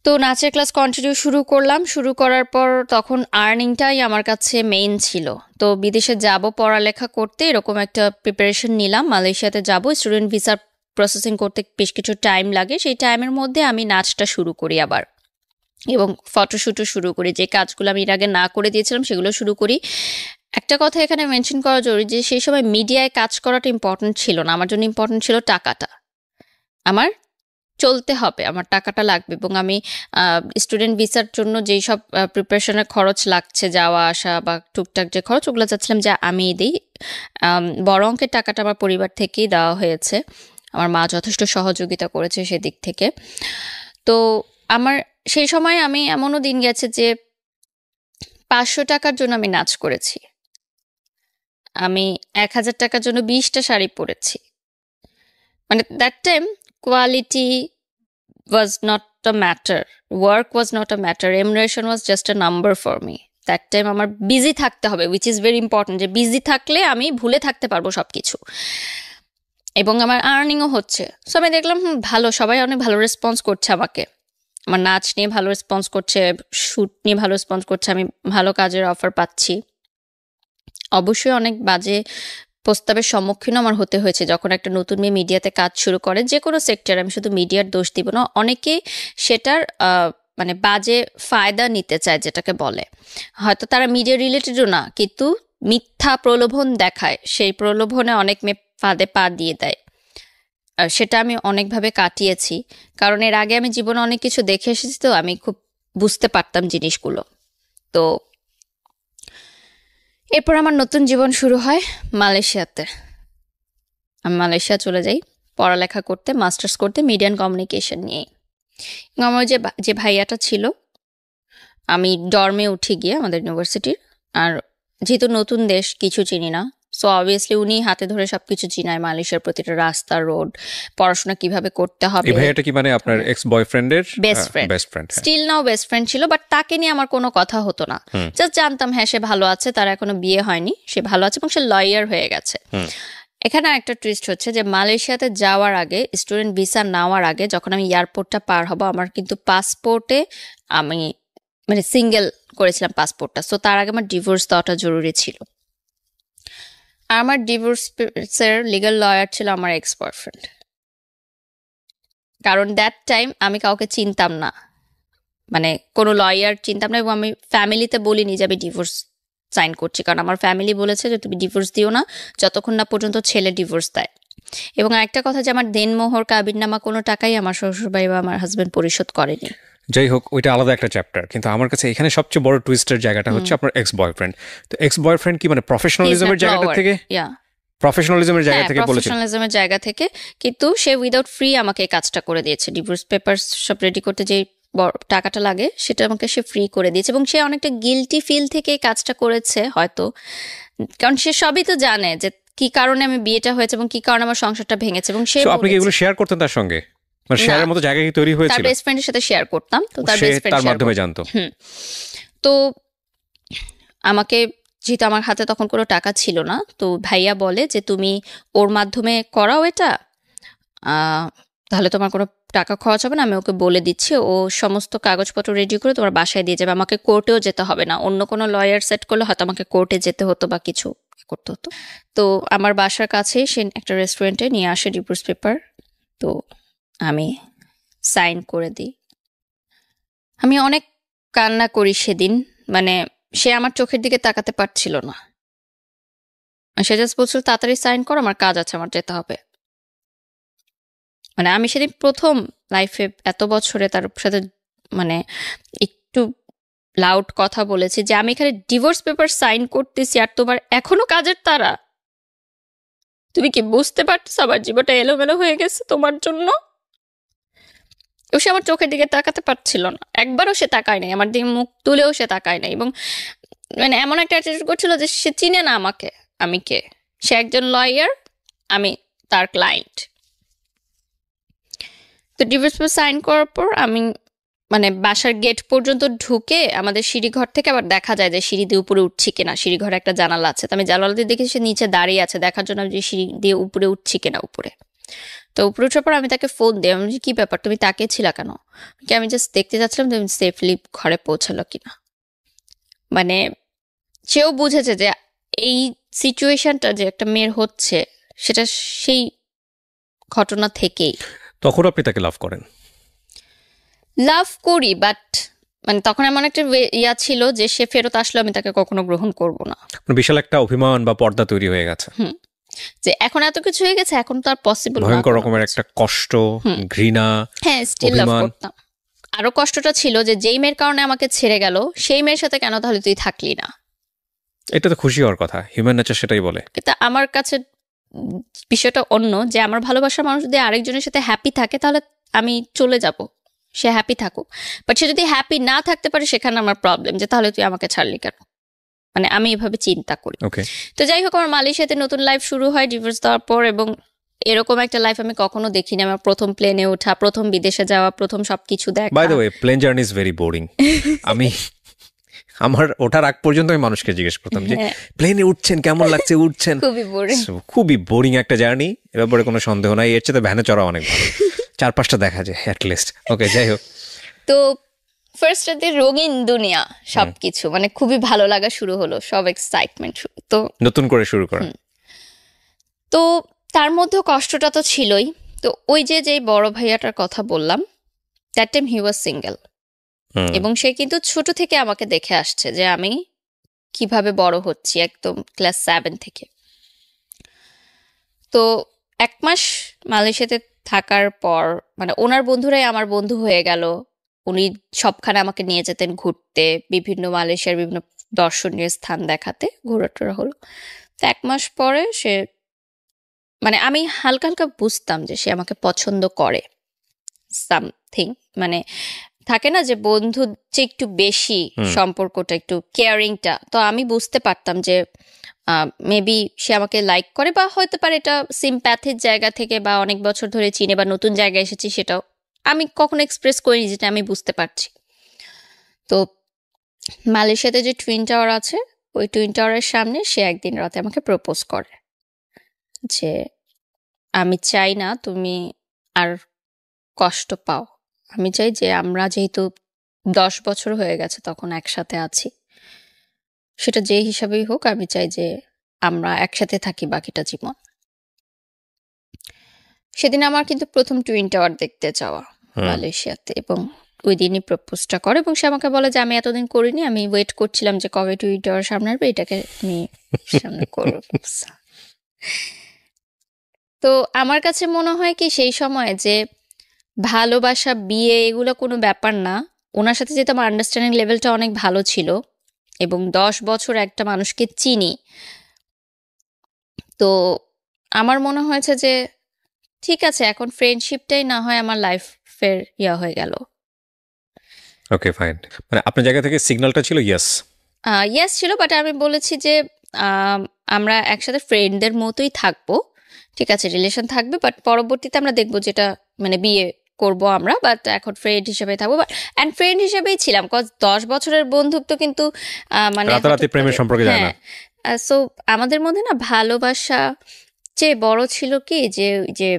তো নাচের ক্লাস কন্টিনিউ শুরু করলাম। শুরু করার পর তখন আর্নিংটাই আমার কাছে মেইন ছিল। তো বিদেশে যাব পড়ালেখা করতে, এরকম একটা প্রিপারেশন নিলাম। মালয়েশিয়াতে যাব, স্টুডেন্ট ভিসার প্রসেসিং করতে বেশ কিছু টাইম লাগে, সেই টাইমের মধ্যে আমি নাচটা শুরু করি আবার, এবং ফটোশ্যুটও শুরু করি। যে কাজগুলো আমি এর আগে না করে দিয়েছিলাম সেগুলো শুরু করি। একটা কথা এখানে মেনশন করা জরুরি যে সেই সময় মিডিয়ায় কাজ করাটা ইম্পর্টেন্ট ছিল না, আমার জন্য ইম্পর্টেন্ট ছিল টাকাটা। আমার চলতে হবে, আমার টাকাটা লাগবে, এবং আমি স্টুডেন্ট ভিসার জন্য যেই সব প্রিপারেশনের খরচ লাগছে, যাওয়া আসা বা টুকটাক যে খরচ, ওগুলো চাচ্ছিলাম যে আমি দিই। বড় অঙ্কের টাকাটা আমার পরিবার থেকেই দেওয়া হয়েছে, আমার মা যথেষ্ট সহযোগিতা করেছে সেদিক থেকে। তো আমার সেই সময় আমি এমনও দিন গেছে যে 500 টাকার জন্য আমি নাচ করেছি, আমি 1000 টাকার জন্য 20টা শাড়ি পরেছি। মানে that time quality was not a matter, work was not a matter, remuneration was just a number for me. That time আমার বিজি থাকতে হবে, উইচ ইজ ভেরি ইম্পর্টেন্ট, যে বিজি থাকলে আমি ভুলে থাকতে পারবো সব কিছু, এবং আমার আর্নিংও হচ্ছে। সো আমি দেখলাম ভালো, সবাই অনেক ভালো রেসপন্স করছে আমাকে, আমার নাচ নিয়ে ভালো রেসপন্স করছে, শ্যুট নিয়ে ভালো রেসপন্স করছে, আমি ভালো কাজের অফার পাচ্ছি। অবশ্যই অনেক বাজে প্রস্তাবের সম্মুখীন আমার হতে হয়েছে যখন একটা নতুন মেয়ে মিডিয়াতে কাজ শুরু করে, যে কোনো সেক্টর, আমি শুধু মিডিয়ার দোষ দিব না। অনেকে সেটার মানে বাজে ফায়দা নিতে চায়, যেটাকে বলে, হয়তো তারা মিডিয়া রিলেটেডও না, কিন্তু মিথ্যা প্রলোভন দেখায়, সেই প্রলোভনে অনেক মেয়ে ফাঁদে পা দিয়ে দেয়। সেটা আমি অনেকভাবে কাটিয়েছি, কারণ এর আগে আমি জীবনে অনেক কিছু দেখে এসেছি, তো আমি খুব বুঝতে পারতাম জিনিসগুলো। তো এরপর আমার নতুন জীবন শুরু হয় মালয়েশিয়াতে। আমি মালয়েশিয়া চলে যাই পড়ালেখা করতে, মাস্টার্স করতে মিডিয়া অ্যান্ড কমিউনিকেশন নিয়ে। আমার যে ভাইয়াটা ছিল, আমি ডর্মে উঠে গিয়ে আমাদের ইউনিভার্সিটির, আর যেহেতু নতুন দেশ, কিছু চিনি না, সো অবভিয়াসলি উনি হাতে ধরে সবকিছু চিনায়, মালয়েশিয়ার প্রতিটা রাস্তা, রোড, পড়াশোনা কিভাবে করতে হবে। এই ভাইয়াটা কি মানে আপনার এক্স বয়ফ্রেন্ডের best friend, still now best friend ছিল, বাট তাকে নিয়ে আমার কোনো কথা হতো না। জাস্ট জানতাম হ্যাঁ সে ভালো আছে, তার এখনো বিয়ে হয়নি, সে ভালো আছে এবং সে লয়ার হয়ে গেছে। এখানে একটা টুইস্ট হচ্ছে যে মালয়েশিয়াতে যাওয়ার আগে, স্টুডেন্ট ভিসা নেওয়ার আগে, যখন আমি এয়ারপোর্টটা পার হব, আমার কিন্তু পাসপোর্টে আমি মানে সিঙ্গেল করেছিলাম পাসপোর্টটা, সো তার আগে আমার ডিভোর্স দেওয়াটা জরুরি ছিল। আমার ডিভোর্সের লিগ্যাল লয়ার ছিল আমার এক্স বয়ফ্রেন্ড, কারণ দ্যাট টাইম আমি কাউকে চিনতাম না, মানে কোনো লয়ার চিনতাম না, এবং আমি ফ্যামিলিতে বলিনি যে আমি ডিভোর্স সাইন করছি, কারণ আমার ফ্যামিলি বলেছে যে তুমি ডিভোর্স দিও না যতক্ষণ না পর্যন্ত ছেলে ডিভোর্স দেয়। এবং একটা কথা যে আমার দেনমোহর কাবিননামা কোনো টাকাই আমার শ্বশুরবাড়ি বা আমার হাজবেন্ড পরিশোধ করেনি। যাই হোক, ওইটা আলাদা একটা চ্যাপ্টার। কিন্তু আমার কাছে এখানে সবচেয়ে বড় টুইস্টের জায়গাটা হচ্ছে আপনার এক্স বয়ফ্রেন্ড। তো এক্স বয়ফ্রেন্ড কি মানে প্রফেশনালিজমের জায়গাটা থেকে, প্রফেশনালিজমের জায়গা থেকে বলেছে, প্রফেশনালিজমের জায়গা থেকে, কিন্তু সে উইদাউট ফ্রি আমাকে এই কাজটা করে দিয়েছে। ডিভোর্স পেপারস সব রেডি করতে যে টাকাটা লাগে সেটা আমাকে সে ফ্রি করে দিয়েছে, এবং সে অনেকটা গিলটি ফিল থেকে এই কাজটা করেছে হয়তো, কারণ সে সবই তো জানে যে কি কারণে আমি বিয়েটা হয়েছে এবং কি কারণে আমার সংসারটা ভেঙেছে। এবং সে আপনি কি এগুলো শেয়ার করতেন তার সঙ্গে? মানে শেয়ারের মতো জায়গা কি তৈরি হয়েছিল? তার বেস্ট ফ্রেন্ডের সাথে শেয়ার করতাম, তো তার বেস্ট ফ্রেন্ড তার মাধ্যমে জানতো। তো আমাকে যেহেতু আমার হাতে তখন কোনো টাকা ছিল না, তো ভাইয়া বলে যে তুমি ওর মাধ্যমে করাও এটা, তাহলে তোমার কোনো টাকা খরচ হবে না, আমি ওকে বলে দিচ্ছি, ও সমস্ত কাগজপত্র রেডি করে তোমার বাসায় দিয়ে যাবে, আমাকে কোর্টেও যেতে হবে না, অন্য কোনো লয়ার সেট করলে হয়তো আমাকে কোর্টে যেতে হতো বা কিছু করতে হতো। তো আমার বাসার কাছেই সে একটা রেস্টুরেন্টে নিয়ে আসে ডিভোর্স পেপার, তো আমি সাইন করে দিই। আমি অনেক কান্না করি সেদিন, মানে সে আমার চোখের দিকে তাকাতে পারছিল না, সে জাস্ট বলছিল তাড়াতাড়ি সাইন করো, আমার কাজ আছে, আমার যেতে হবে। মানে আমি সেদিন প্রথম লাইফে এত বছরে তার সাথে মানে একটু লাউড কথা বলেছি যে আমি এখানে ডিভোর্স পেপার সাইন করতেছি আর তোমার এখনো কাজের তারা, তুমি কি বুঝতে পারছো আমার জীবনটা এলোমেলো হয়ে গেছে তোমার জন্য? সে আমার চোখের দিকে তাকাতে পারছিল না, একবারও সে তাকায় নাই, আমার দিকে মুখ তুলেও সে তাকায় নাই, এবং মানে এমন একটা অ্যাটিটিউড করছিল যে সে চিনে না আমাকে, আমি কে, সে একজন লয়ার, আমি তার ক্লায়েন্ট। তো ডিভোর্স পেপার সাইন করার পর আমি মানে বাসার গেট পর্যন্ত ঢুকে আমাদের সিঁড়িঘর থেকে আবার দেখা যায় যে সিঁড়ি দিয়ে উপরে উঠছি কিনা, সিঁড়িঘরে একটা জানালা আছে, তো আমি জানালা দিয়ে দেখি সে নিচে দাঁড়িয়ে আছে দেখার জন্য যে সিঁড়ি দিয়ে উপরে উঠছি কিনা উপরে। তো উপরে উঠার পর আমি তাকে ফোন দিই, আমি কি ব্যাপার তুমি তাকিয়েছিলা কেন, কি আমি জাস্ট দেখতে চাচ্ছিলাম তুমি সেফলি ঘরে পৌঁছালো কিনা। মানে সেও বুঝেছে যে এই সিচুয়েশনটা যে একটা মেয়ের হচ্ছে সেটা সেই ঘটনা থেকেই। তখন আপনি তাকে লাভ করেন? লাভ করি, বাট মানে তখন এমন একটা ইয়া ছিল যে সে ফেরত আসলে আমি তাকে কখনো গ্রহণ করব না। বিশাল একটা অভিমান বা পর্দা তৈরি হয়ে গেছে, যে এখন এত কিছু হয়ে গেছে, এখন তো আর পসিবল না, ভয়ঙ্কর রকমের একটা কষ্ট, ঘৃণা। হ্যাঁ, স্টিল লাভ করতাম। আরো কষ্টটা ছিল যে যেই মেয়ের কারণে আমাকে ছেড়ে গেল সেই মেয়ের সাথে কেন তাহলে তুই থাকলি না। এটা তো খুশি হওয়ার কথা, হিউম্যান নেচার সেটাই বলে। কিন্তু আমার কাছে বিষয়টা অন্য, যে আমার ভালোবাসার মানুষ যদি আরেকজনের সাথে হ্যাপি থাকে তাহলে আমি চলে যাব, সে হ্যাপি থাকুক, বাট সে যদি হ্যাপি না থাকতে পারে সেখানে আমার প্রবলেম, যে তাহলে তুই আমাকে ছাড়লি কেন, মানে আমি এভাবে চিন্তা করি। তো যাই হোক, আমার মালয়েশিয়াতে নতুন লাইফ শুরু হয় ডিভোর্স দেওয়ার পর, এবং এরকম একটা লাইফ আমি কখনো দেখিনি। আমার প্রথম প্লেনে ওঠা, প্রথম বিদেশে যাওয়া, প্রথম সবকিছু দেখা। By the way, plane journey is very boring. আমি আমার ওঠার আগ পর্যন্ত আমি মানুষকে জিজ্ঞেস করতাম যে প্লেনে উঠছেন কেমন লাগছে, উঠছেন, খুবই বোরিং একটা জার্নি, এ ব্যাপারে কোনো সন্দেহ নাই। এর চেয়ে ভ্যানে চড়া অনেক ভালো, 4-5টা দেখা যায় অ্যাটলিস্ট। ওকে, যাই হোক। তো ফার্স্ট রাতে রঙিন দুনিয়া, সবকিছু মানে খুবই ভালো লাগা শুরু হলো, সব এক্সাইটমেন্ট তো নতুন করে শুরু করা। তো তার মধ্যেও কষ্টটা তো ছিলই। তো ওই যে বড় ভাইয়াটার কথা বললাম, that time he was single, এবং সে কিন্তু ছোট থেকে আমাকে দেখে আসছে যে আমি কিভাবে বড় হচ্ছি, একদম ক্লাস 7 থেকে। তো 1 মাস মালয়েশিয়াতে থাকার পর মানে ওনার বন্ধুরাই আমার বন্ধু হয়ে গেল, উনি সবখানে আমাকে নিয়ে যেতেন ঘুরতে, বিভিন্ন মালয়েশিয়ার বিভিন্ন দর্শনীয় স্থান দেখাতে, ঘোরাটোরা হলো। তো 1 মাস পরে সে মানে আমি হালকা হালকা বুঝতাম যে সে আমাকে পছন্দ করে, সামথিং মানে থাকে না যে বন্ধু যে একটু বেশি সম্পর্কটা একটু কেয়ারিংটা, তো আমি বুঝতে পারতাম যে মেবি সে আমাকে লাইক করে, বা হতে পারে এটা সিম্প্যাথির জায়গা থেকে, বা অনেক বছর ধরে চিনে, বা নতুন জায়গায় এসেছি, সেটাও আমি কখনো এক্সপ্রেস করিনি, যেটা আমি বুঝতে পারছি। তো মালয়েশিয়াতে যে টুইন টাওয়ার আছে, ওই টুইন টাওয়ারের সামনে সে একদিন রাতে আমাকে প্রপোজ করে যে আমি চাই না তুমি আর কষ্ট পাও, আমি চাই যে আমরা যেহেতু 10 বছর হয়ে গেছে তখন একসাথে আছি, সেটা যে হিসাবেই হোক, আমি চাই যে আমরা একসাথে থাকি বাকিটা জীবন। সেদিন আমার কিন্তু প্রথম টুইন টাওয়ার দেখতে যাওয়া মালয়েশিয়াতে, এবং ওই দিনই প্রপোজটা করে, এবং সে আমাকে বলে যে আমি এতদিন করিনি, আমি ওয়েট করছিলাম যে কবে টুইন টাওয়ার সামনে আসবে, এটাকে আমি সামনে করব। তো আমার কাছে মনে হয় কি সেই সময় যে ভালোবাসা, বিয়ে এগুলো কোনো ব্যাপার না, ওনার সাথে যেহেতু আমার আন্ডারস্ট্যান্ডিং লেভেলটা অনেক ভালো ছিল, এবং 10 বছর একটা মানুষকে চিনি, তো আমার মনে হয়েছে যে ঠিক আছে, এখন ফ্রেন্ডশিপটাই না হয় আমার লাইফের ইয়া হয়ে গেল। ওকে, ফাইন। মানে আপনার জায়গা থেকে সিগন্যালটা ছিল ইয়েস? ইয়েস ছিল, বাট আমি বলেছি যে আমরা একসাথে ফ্রেন্ডদের মতোই থাকবো, ঠিক আছে, রিলেশন থাকবে, বাট পরবর্তীতে আমরা দেখবো যেটা মানে বিয়ে করব আমরা, বাট এখন ফ্রেন্ড হিসেবে থাকবো, অ্যান্ড ফ্রেন্ড হিসেবেই ছিলাম, কজ 10 বছরের বন্ধুত্ব কিন্তু মানে রাতারাতি প্রেমের সম্পর্কে যায় না। সো আমাদের মধ্যে না ভালোবাসা চেয়ে বড় ছিল কি যে যে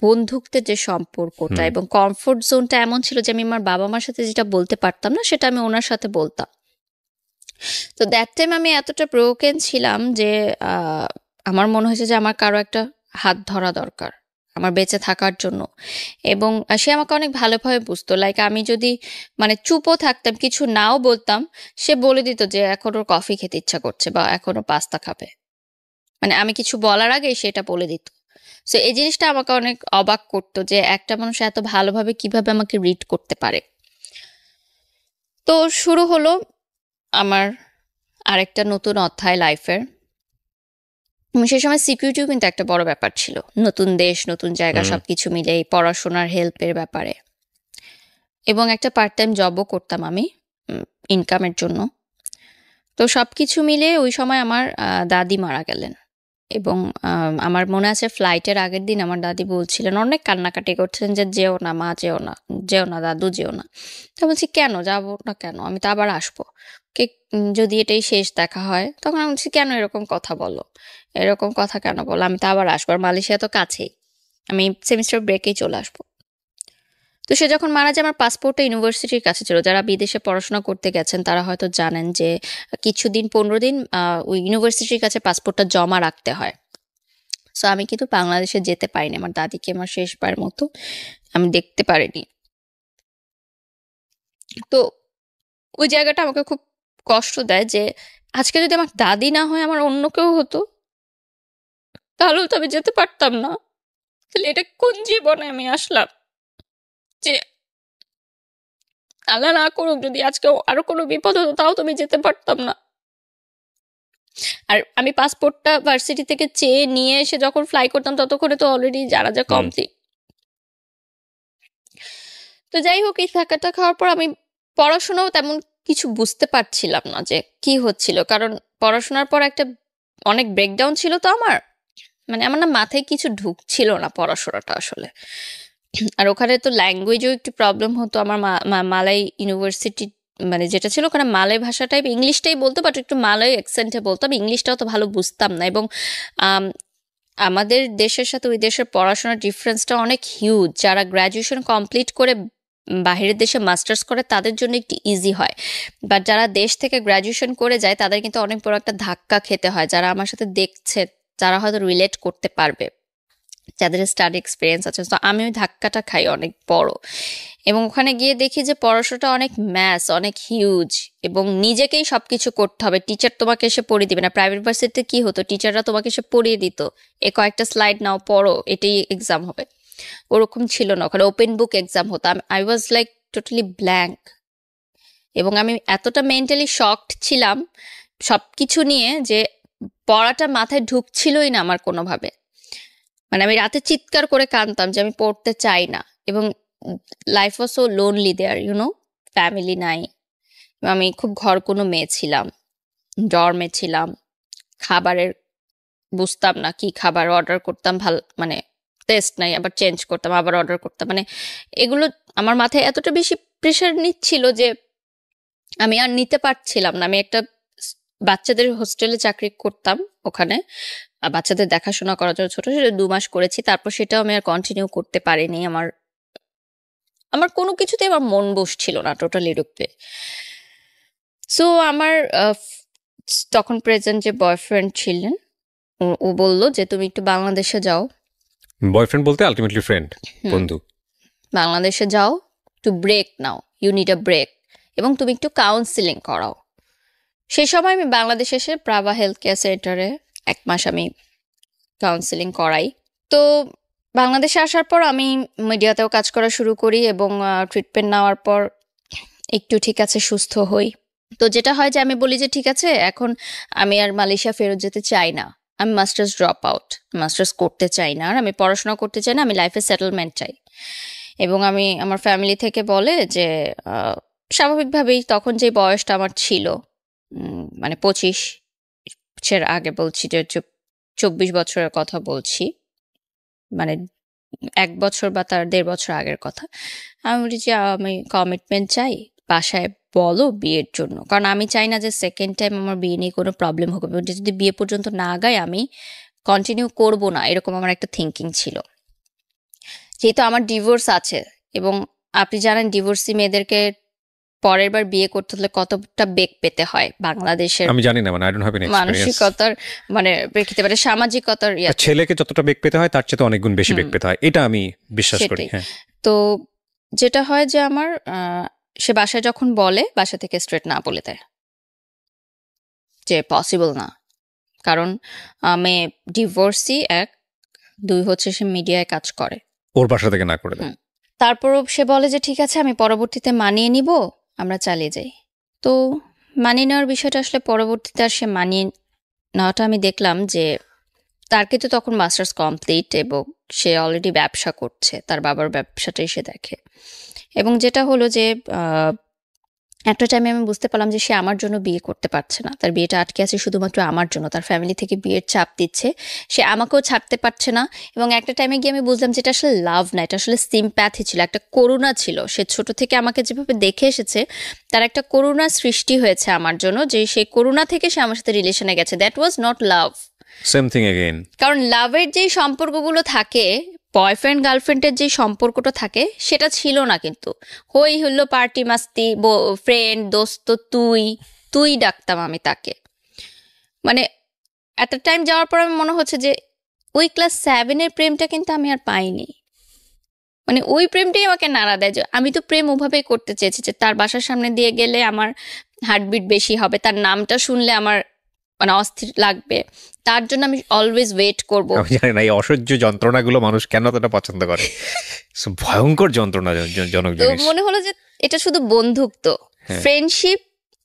বন্ধুত্বের যে সম্পর্কটা এবং কমফোর্ট জোনটা এমন ছিল যে আমি আমার বাবা মার সাথে যেটা বলতে পারতাম না সেটা আমি ওনার সাথে বলতাম। তো দ্যাট টাইম আমি এতটা ব্রোকেন ছিলাম যে আমার মনে হয়েছে যে আমার কারো একটা হাত ধরা দরকার আমার বেঁচে থাকার জন্য, এবং সে আমাকে অনেক ভালোভাবে বুঝতো। লাইক আমি যদি মানে চুপও থাকতাম, কিছু নাও বলতাম, সে বলে দিত যে এখন ওর কফি খেতে ইচ্ছা করছে বা এখন ও পাস্তা খাবে, মানে আমি কিছু বলার আগে সেটা বলে দিত। সো এই জিনিসটা আমাকে অনেক অবাক করতো যে একটা মানুষ এত ভালোভাবে কিভাবে আমাকে রিড করতে পারে। তো শুরু হলো আমার আরেকটা নতুন অধ্যায় লাইফের। সে সময় সিকিউরিটিও কিন্তু একটা বড় ব্যাপার ছিল, নতুন দেশ নতুন জায়গা সবকিছু মিলে পড়াশোনার হেল্পের ব্যাপারে, এবং একটা পার্ট টাইম জবও করতাম আমি ইনকামের জন্য। তো সবকিছু মিলে ওই সময় আমার দাদি মারা গেলেন, এবং আমার মনে আছে ফ্লাইটের আগের দিন আমার দাদি বলছিলেন, অনেক কান্নাকাটি করছিলেন যে যেও না মা, যেও না, যেও না দাদু, যেও না। তো বলছি কেন যাবো না, কেন, আমি তো আবার আসবো, কে যদি এটাই শেষ দেখা হয়। তখন আমি বলছি কেন এরকম কথা বলো, এরকম কথা কেন বলো, আমি তো আবার আসবো, আর মালয়েশিয়া তো কাছেই, আমি সেমিস্টার ব্রেকেই চলে আসবো। তো সে যখন মারা যায় আমার পাসপোর্টটা ইউনিভার্সিটির কাছে ছিল, যারা বিদেশে পড়াশোনা করতে গেছেন তারা হয়তো জানেন যে কিছুদিন 15 দিন ওই ইউনিভার্সিটির কাছে পাসপোর্টটা জমা রাখতে হয়। সো আমি কিন্তু বাংলাদেশে যেতে পারিনি, আমার দাদিকে আমার শেষবার মতো আমি দেখতে পারিনি। তো ওই জায়গাটা আমাকে খুব কষ্ট দেয় যে আজকে যদি আমার দাদি না হয় আমার অন্য কেউ হতো, তাহলেও তো আমি যেতে পারতাম না। তাহলে এটা কোন জীবনে আমি আসলাম যে আল্লাহ না করুক যদি আজকে আরো কোনো বিপদ হতো তাও তুমি যেতে পারতাম না। আর আমি পাসপোর্টটা ভার্সিটি থেকে চেয়ে নিয়ে এসে যখন ফ্লাই করতাম ততক্ষণে তো অলরেডি যারা যা কমপ্লিট। তো যাই হোক, এই ধাক্কাটা খাওয়ার পর আমি পড়াশোনাও তেমন কিছু বুঝতে পারছিলাম না যে কি হচ্ছিল, কারণ পড়াশোনার পর একটা অনেক ব্রেকডাউন ছিল। তো আমার মানে আমার না মাথায় কিছু ঢুকছিল না পড়াশোনাটা আসলে। আর ওখানে তো ল্যাঙ্গুয়েজও একটু প্রবলেম হতো। আমার মালাই ইউনিভার্সিটি মানে যেটা ছিল ওখানে মালয় ভাষাটাই, ইংলিশটাই বলতো, বাট একটু মালয় অ্যাকসেন্টে বলতাম, ইংলিশটাও তো ভালো বুঝতাম না। এবং আমাদের দেশের সাথে ওই দেশের পড়াশোনার ডিফারেন্সটা অনেক হিউজ। যারা গ্র্যাজুয়েশন কমপ্লিট করে বাহিরের দেশে মাস্টার্স করে তাদের জন্য একটু ইজি হয়, বাট যারা দেশ থেকে গ্র্যাজুয়েশন করে যায় তাদের কিন্তু অনেক বড় একটা ধাক্কা খেতে হয়। যারা আমার সাথে দেখছে যারা হয়তো রিলেট করতে পারবে, যাদের স্টাডি এক্সপিরিয়েন্স আছে। তো আমি ওই ধাক্কাটা খাই অনেক বড়, এবং ওখানে গিয়ে দেখি যে পড়াশোনাটা অনেক ম্যাথস, অনেক হিউজ, এবং নিজেকেই সবকিছু করতে হবে। টিচার তোমাকে এসে পড়িয়ে দিবে না। প্রাইভেট ভার্সিটিতে কি হতো, টিচাররা তোমাকে এসে পড়িয়ে দিত, এ কয়েকটা স্লাইড নাও পড়ো, এটাই এক্সাম হবে। ওরকম ছিল না, ওখানে ওপেন বুক এক্সাম হতো। I was like totally blank, এবং আমি এতটা মেন্টালি শকড ছিলাম সবকিছু নিয়ে যে পড়াটা মাথায় ঢুকছিলই না আমার কোনোভাবে। মানে আমি রাতে চিৎকার করে কাঁদতাম যে আমি পড়তে চাই না। এবং life was so lonely there, you know, family নাই। আমি খুব ঘর কোনো মেয়ে ছিলাম, ডর্মে ছিলাম, খাবারের বুঝতাম না কি খাবার অর্ডার করতাম, ভাল মানে টেস্ট নাই, আবার চেঞ্জ করতাম, আবার অর্ডার করতাম। মানে এগুলো আমার মাথায় এতটা বেশি প্রেশার নিচ্ছিল যে আমি আর নিতে পারছিলাম না। আমি একটা বাচ্চাদের হোস্টেলে চাকরি করতাম, ওখানে বাচ্চাদের দেখাশোনা করার জন্য ছোট ছোট 2 মাস করেছি, তারপর সেটাও আমি আর কন্টিনিউ করতে পারিনি। আমার আমার কোনো কিছুতে আমার মন বসছিল না টোটালি রূপে। সো আমার তখন প্রেজেন্ট যে বয়ফ্রেন্ড ছিলেন, ও বলল যে তুমি একটু বাংলাদেশে যাও। বয়ফ্রেন্ড বলতে আলটিমেটলি ফ্রেন্ড, বন্ধু। বাংলাদেশে যাও, একটু ব্রেক নাও, ইউ নিড আ ব্রেক, এবং তুমি একটু কাউন্সিলিং করাও। সেই সময় আমি বাংলাদেশে এসে প্রাভা হেলথ কেয়ার সেন্টারে 1 মাস আমি কাউন্সিলিং করাই। তো বাংলাদেশে আসার পর আমি মিডিয়াতেও কাজ করা শুরু করি, এবং ট্রিটমেন্ট নেওয়ার পর একটু ঠিক আছে সুস্থ হই। তো যেটা হয় যে আমি বলি যে ঠিক আছে এখন আমি আর মালয়েশিয়া ফেরত যেতে চাই না, আমি মাস্টার্স ড্রপ আউট, মাস্টার্স করতে চাই না, আর আমি পড়াশোনা করতে চাই না, আমি লাইফে সেটেলমেন্ট চাই। এবং আমি আমার ফ্যামিলি থেকে বলে যে স্বাভাবিকভাবেই তখন যে বয়সটা আমার ছিল, মানে 25 আগে বলছি, যে 24 বছরের কথা বলছি, মানে 1 বছর বা তার 1.5 বছর আগের কথা। আমি বলি যে আমি কমিটমেন্ট চাই, বাসায় বলো বিয়ের জন্য, কারণ আমি চাই না যে সেকেন্ড টাইম আমার বিয়ে নিয়ে কোনো প্রবলেম হবে, যদি বিয়ে পর্যন্ত না গায় আমি কন্টিনিউ করব না, এরকম আমার একটা থিঙ্কিং ছিল। যেহেতু আমার ডিভোর্স আছে, এবং আপনি জানেন ডিভোর্সি মেয়েদেরকে পরের বার বিয়ে করতে হলে কতটা বেগ পেতে হয় বাংলাদেশের, আমি জানি না, মানে I don't have any experience. মানসিকতার মানে পেতে পারে, সামাজিকতার ছেলেকে যতটা বেগ পেতে হয় তার চেয়ে অনেক গুণ বেশি বেগ পেতে হয়, এটা আমি বিশ্বাস করি। হ্যাঁ, তো যেটা হয় যে আমার সে বাসায় যখন বলে, বাসা থেকে স্ট্রেট না বলে দেয় যে পসিবল না, কারণ আমি ডিভোর্সি 1, 2 হচ্ছে সে মিডিয়ায় কাজ করে, ওর বাসা থেকে না করে দেয়। তারপরও সে বলে যে ঠিক আছে আমি পরবর্তীতে মানিয়ে নিব, আমরা চালিয়ে যাই। তো মানিয়ে নেওয়ার বিষয়টা আসলে পরবর্তীতে আর সে মানিয়ে নেওয়াটা আমি দেখলাম যে তার কিন্তু তখন মাস্টার্স কমপ্লিট এবং সে অলরেডি ব্যবসা করছে, তার বাবার ব্যবসাটাই সে দেখে। এবং যেটা হলো যে একটা টাইমে আমি বুঝতে পারলাম যে সে আমার জন্য বিয়ে করতে পারছে না, তার বিয়েটা আটকে আছে শুধুমাত্র আমার জন্য, তার ফ্যামিলি থেকে বিয়ের চাপ দিচ্ছে, সে আমাকেও ছাড়তে পারছে না। এবং একটা টাইমে গিয়ে আমি বুঝলাম যে এটা আসলে লাভ না, এটা আসলে সিম্প্যাথি ছিল, একটা করুণা ছিল। সে ছোট থেকে আমাকে যেভাবে দেখে এসেছে, তার একটা করুণার সৃষ্টি হয়েছে আমার জন্য, যে সেই করুণা থেকে সে আমার সাথে রিলেশনে গেছে। That was not love. Same thing again. কারণ লাভের যেই সম্পর্কগুলো থাকে, বয়ফ্রেন্ড গার্লফ্রেন্ডের যে সম্পর্কটা থাকে, সেটা ছিল না। কিন্তু হই হলো পার্টি মাস্তি, ফ্রেন্ড দোস্ত, তুই ডাকতাম আমি তাকে। মানে একটা টাইম যাওয়ার পর আমি মনে হচ্ছে যে ওই ক্লাস 7-এর প্রেমটা কিন্তু আমি আর পাইনি। মানে ওই প্রেমটাই আমাকে নাড়া দেয়। যে আমি তো প্রেম ওভাবেই করতে চেয়েছি যে তার বাসার সামনে দিয়ে গেলে আমার হার্টবিট বেশি হবে, তার নামটা শুনলে আমার মানে অস্থির লাগবে, তার জন্য আমি অলওয়েজ ওয়েট করবো। আমি জানি না এই অসহ্য যন্ত্রণাগুলো মানুষ কেন এতটা পছন্দ করে, ভয়ঙ্কর যন্ত্রণাজনক তো জিনিস। মনে হলো যে এটা শুধু বন্ধুত্ব, ফ্রেন্ডশিপ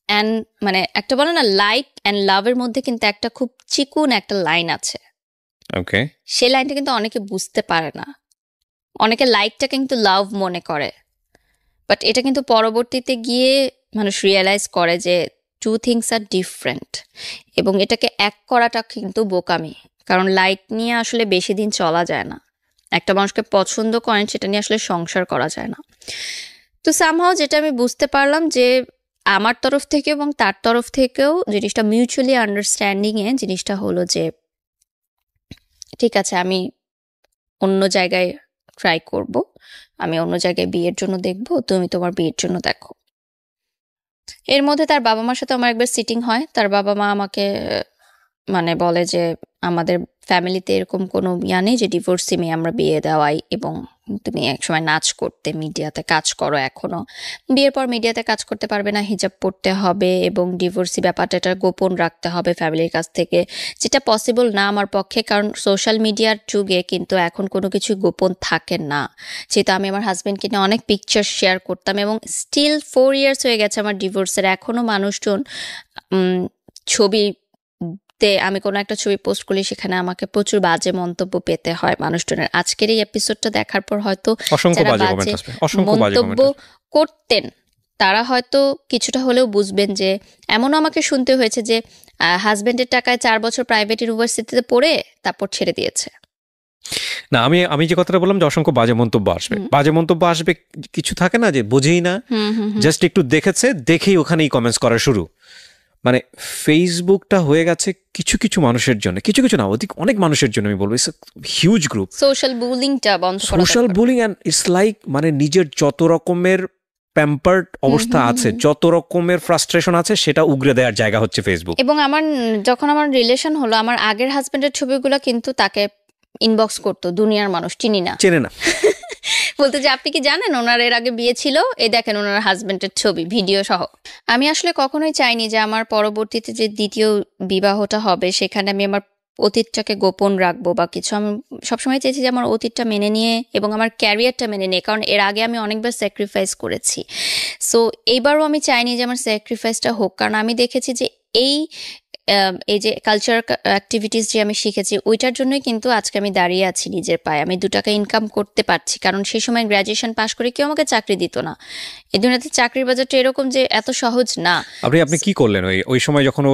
অ্যান্ড মানে একটা বলে না লাইক অ্যান্ড লাভের মধ্যে কিন্তু একটা খুব চিকুন একটা লাইন আছে। ওকে, সেই লাইনটা কিন্তু অনেকে বুঝতে পারে না, অনেকে লাইকটা কিন্তু লাভ মনে করে, বাট এটা কিন্তু পরবর্তীতে গিয়ে মানুষ রিয়েলাইজ করে যে টু থিংস আর ডিফারেন্ট, এবং এটাকে এক করাটা কিন্তু বোকামি। কারণ লাইক নিয়ে আসলে বেশি দিন চলা যায় না, একটা মানুষকে পছন্দ করেন সেটা নিয়ে আসলে সংসার করা যায় না। তো সামহাও যেটা আমি বুঝতে পারলাম যে আমার তরফ থেকে এবং তার তরফ থেকেও জিনিসটা মিউচুয়ালি আন্ডারস্ট্যান্ডিংয়ে জিনিসটা হলো যে ঠিক আছে আমি অন্য জায়গায় ট্রাই করব, আমি অন্য জায়গায় বিয়ের জন্য দেখব, তুমি তোমার বিয়ের জন্য দেখো। এর মধ্যে তার বাবা মার সাথে আমার একবার সিটিং হয়, তার বাবা মা আমাকে মানে বলে যে আমাদের ফ্যামিলিতে এরকম কোনো ইয়া নেই যে ডিভোর্সি মেয়ে আমরা বিয়ে দেওয়াই, এবং তুমি একসময় নাচ করতে, মিডিয়াতে কাজ করো, এখনো বিয়ের পর মিডিয়াতে কাজ করতে পারবে না, হিজাব পড়তে হবে এবং ডিভোর্সি ব্যাপারটা এটা গোপন রাখতে হবে ফ্যামিলির কাছ থেকে, যেটা পসিবল না আমার পক্ষে। কারণ সোশ্যাল মিডিয়ার যুগে কিন্তু এখন কোনো কিছু গোপন থাকে না। যেহেতু আমি আমার হাজব্যান্ডকে নিয়ে অনেক পিকচার শেয়ার করতাম, এবং স্টিল 4 ইয়ার্স হয়ে গেছে আমার ডিভোর্সের, এখনও মানুষজন ছবি আমি কোনো একটা ছবি পোস্ট করলে সেখানে আমাকে প্রচুর বাজে মন্তব্য পেতে হয় মানুষজনের। আজকের এই এপিসোডটা দেখার পর হয়তো যারা বাজে মন্তব্য করতেন তারা হয়তো কিছুটা হলেও বুঝবেন যে এমনও আমাকে শুনতে হয়েছে যে হাজবেন্ডের টাকায় 4 বছর প্রাইভেট ইউনিভার্সিটিতে পড়ে তারপর ছেড়ে দিয়েছে। না, আমি যে কথাটা বললাম যে অসংখ্য বাজে মন্তব্য আসবে, বাজে মন্তব্য আসবে, কিছু থাকে না যে বোঝেই না, জাস্ট একটু দেখেছে, দেখেই ওখানেই কমেন্টস করা শুরু। মানে ফেসবুকটা হয়ে গেছে কিছু কিছু মানুষের জন্য, কিছু কিছু না অনেক মানুষের জন্য, আমি বলবো ইটস হিউজ গ্রুপ। সোশ্যাল বুলিংটা বন্ধ করা, social bullying, and it's like মানে নিজের যত রকমের প্যাম্পার্ড অবস্থা আছে, যত রকমের ফ্রাস্ট্রেশন আছে, সেটা উগরে দেওয়ার জায়গা হচ্ছে ফেসবুক। এবং যখন আমার রিলেশন হলো, আমার আগের হাজবেন্ডের ছবিগুলো কিন্তু তাকে ইনবক্স করতো দুনিয়ার মানুষ, চেনে না বলতে যে আপনি কি জানেন ওনার এর আগে বিয়ে ছিল, এই দেখেন ওনার হাজবেন্ডের ছবি ভিডিও সহ। আমি আসলে কখনোই চাইনি যে আমার পরবর্তীতে যে দ্বিতীয় বিবাহটা হবে সেখানে আমি আমার অতীতটাকে গোপন রাখবো বা কিছু। আমি সবসময় চেয়েছি যে আমার অতীতটা মেনে নিয়ে এবং আমার ক্যারিয়ারটা মেনে নিয়ে, কারণ এর আগে আমি অনেকবার স্যাক্রিফাইস করেছি। সো এইবারও আমি চাইনি যে আমার স্যাক্রিফাইসটা হোক, কারণ আমি দেখেছি যে এই যে কালচারাল অ্যাক্টিভিটিস যে আমি শিখেছি ওইটার জন্যই কিন্তু আজকে আমি দাঁড়িয়ে আছি নিজের পায়ে, আমি 2 টাকা ইনকাম করতে পারছি। কারণ সেই সময় গ্র্যাজুয়েশন পাশ করে কেউ আমাকে চাকরি দিত না, এই দুনিয়াতে চাকরির বাজারটা এরকম যে এত সহজ না। আপনি কি করলেন ওই সময় যখন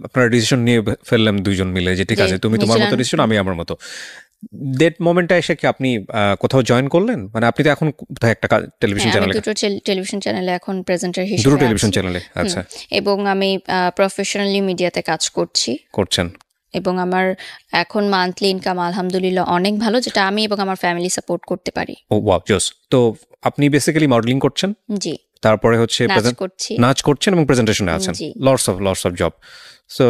আপনারা ডিসিশন নিয়ে ফেললাম দুইজন মিলে যে ঠিক আছে তুমি তোমার মতো ডিসিশন, আমি আমার মতো, ডেট মোমেন্টে এসে কি আপনি কোথাও জয়েন করলেন? মানে আপনি তো এখন কোথায় একটা টেলিভিশন আমি চ্যানেলে, দুটো টেলিভিশন চ্যানেলে এখন প্রেজেন্টার দুটো হিসেবে টেলিভিশন আছি। চ্যানেলে, আচ্ছা এবং আমি প্রফেশনালি মিডিয়াতে কাজ করছেন। এবং আমার এখন মান্থলি ইনকাম আলহামদুলিল্লাহ অনেক ভালো, যেটা আমি এবং আমার ফ্যামিলি সাপোর্ট করতে পারি। ও ওয়াও, জোস। তো আপনি বেসিক্যালি মডেলিং করছেন, জি, তারপরে হচ্ছে নাচ করছেন এবং প্রেজেন্টেশনে আছেন, জি। Lots of job. সো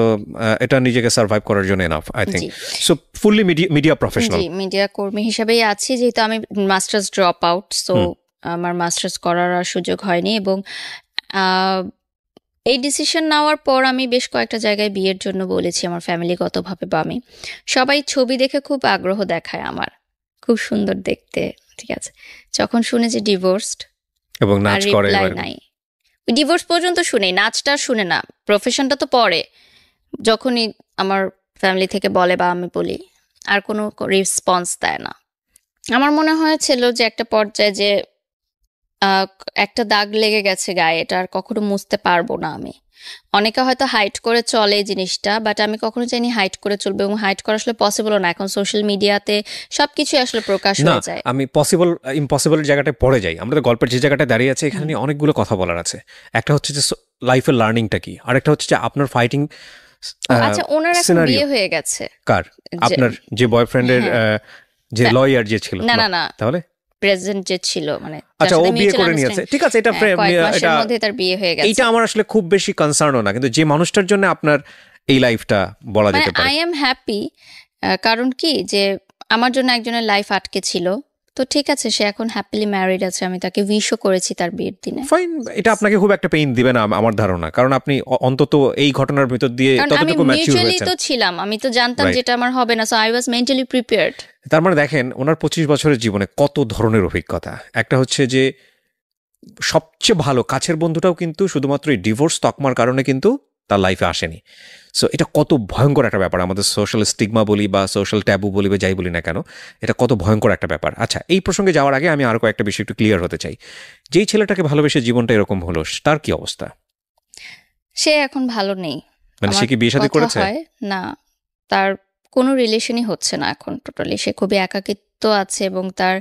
এটা নিজেকে সার্ভাইভ করার জন্য এনাফ, আই থিঙ্ক। জি। So fully media professional. জি, মিডিয়া কর্মী হিসেবেই আছি, যেহেতু আমি মাস্টার্স ড্রপ আউট, সো আমার মাস্টার্স করার আর সুযোগ হয়নি। এবং এই ডিসিশন নেওয়ার পর আমি বেশ কয়েকটা জায়গায় বিয়ের জন্য বলেছি আমার ফ্যামিলিগতভাবে, বা আমি সবাই ছবি দেখে খুব আগ্রহ দেখায়, আমার খুব সুন্দর দেখতে, ঠিক আছে। যখন শুনে যে ডিভোর্সড এবং আর নাচ করে, রিপ্লাই নাই, ডিভোর্স পর্যন্ত শুনে, নাচটা শুনে না, প্রফেশনটা তো পরে। যখনই আমার ফ্যামিলি থেকে বলে বা আমি বলি, আর কোনো রেসপন্স দেয় না। আমার মনে হয়েছিল যে একটা পর্যায়ে যে একটা দাগ লেগে গেছে গায়ে, এটা আর কখনো মুছতে পারবো না আমি। অনেকে হয়তো হাইট করে চলে এই জিনিসটা, বাট আমি কখনো চাইনি হাইট করে চলবে, এবং হাইট করা আসলে পসিবল না। এখন সোশ্যাল মিডিয়াতে সবকিছু আসলে প্রকাশ হয়ে যায়। আমি ইম্পসিবল জায়গাটায় পড়ে যাই। আমরা তো গল্পের যে জায়গাটায় দাঁড়িয়ে আছে, এখানে নিয়ে অনেকগুলো কথা বলার আছে। একটা হচ্ছে যে লাইফের লার্নিংটা কি, আর একটা হচ্ছে যে আপনার ফাইটিং। আচ্ছা, ওনার এখন বিয়ে হয়ে গেছে। কার? আপনার যে বয়ফ্রেন্ডের যে লয়ার যে ছিল? না, তাহলে প্রেজেন্ট যে ছিল, মানে আচ্ছা, ও বিয়ে করে নিয়েছে, ঠিক আছে। এটা এটা মধ্যে তার বিয়ে হয়ে গেছে। এটা আমার আসলে খুব বেশি কনসার্নও না, কিন্তু যে মানুষটার জন্য আপনার এই লাইফটা বলা যেতে পারে। আই এম হ্যাপি, কারণ কি যে আমার জন্য একজনের লাইফ আটকে ছিল, তো ঠিক আছে, সে এখন হ্যাপিলি ম্যারিড আছে। আমি তাকে উইশও করেছি তার বিয়ের দিনে। ফাইন, এটা আপনাকে খুব একটা পেইন দিবে না আমার ধারণা, কারণ আপনি অন্তত এই ঘটনার ভিতর দিয়ে ততটুকু ম্যাচিউর হয়েছেন। তো ছিলাম, আমি তো জানতাম যেটা আমার হবে না, so I was mentally prepared. তার মানে দেখেন, ওনার 25 বছরের জীবনে কত ধরনের অভিজ্ঞতা। একটা হচ্ছে যে সবচেয়ে ভালো কাছের বন্ধুটাও কিন্তু শুধুমাত্র এই ডিভোর্স তকমার কারণে কিন্তু তার লাইফে আসেনি। সো এটা কত ভয়ঙ্কর একটা ব্যাপার। আমাদের সোশ্যাল স্টিগমা বলি বা সোশ্যাল ট্যাবু বলি বা যাই বলি না কেন, এটা কত ভয়ঙ্কর একটা ব্যাপার। আচ্ছা, এই প্রসঙ্গে যাওয়ার আগে আমি আরো কয়েকটা বিষয় একটু ক্লিয়ার হতে চাই। যেই ছেলেটাকে ভালোবেসে জীবনটা এরকম হলো, তার কি অবস্থা? সে এখন ভালো নেই। মানে সে কি বিয়ে শাদী করেছে? না, তার কোনো রিলেশনই হচ্ছে না এখন। টোটালি সে খুবই একাকিত্ব আছে, এবং তার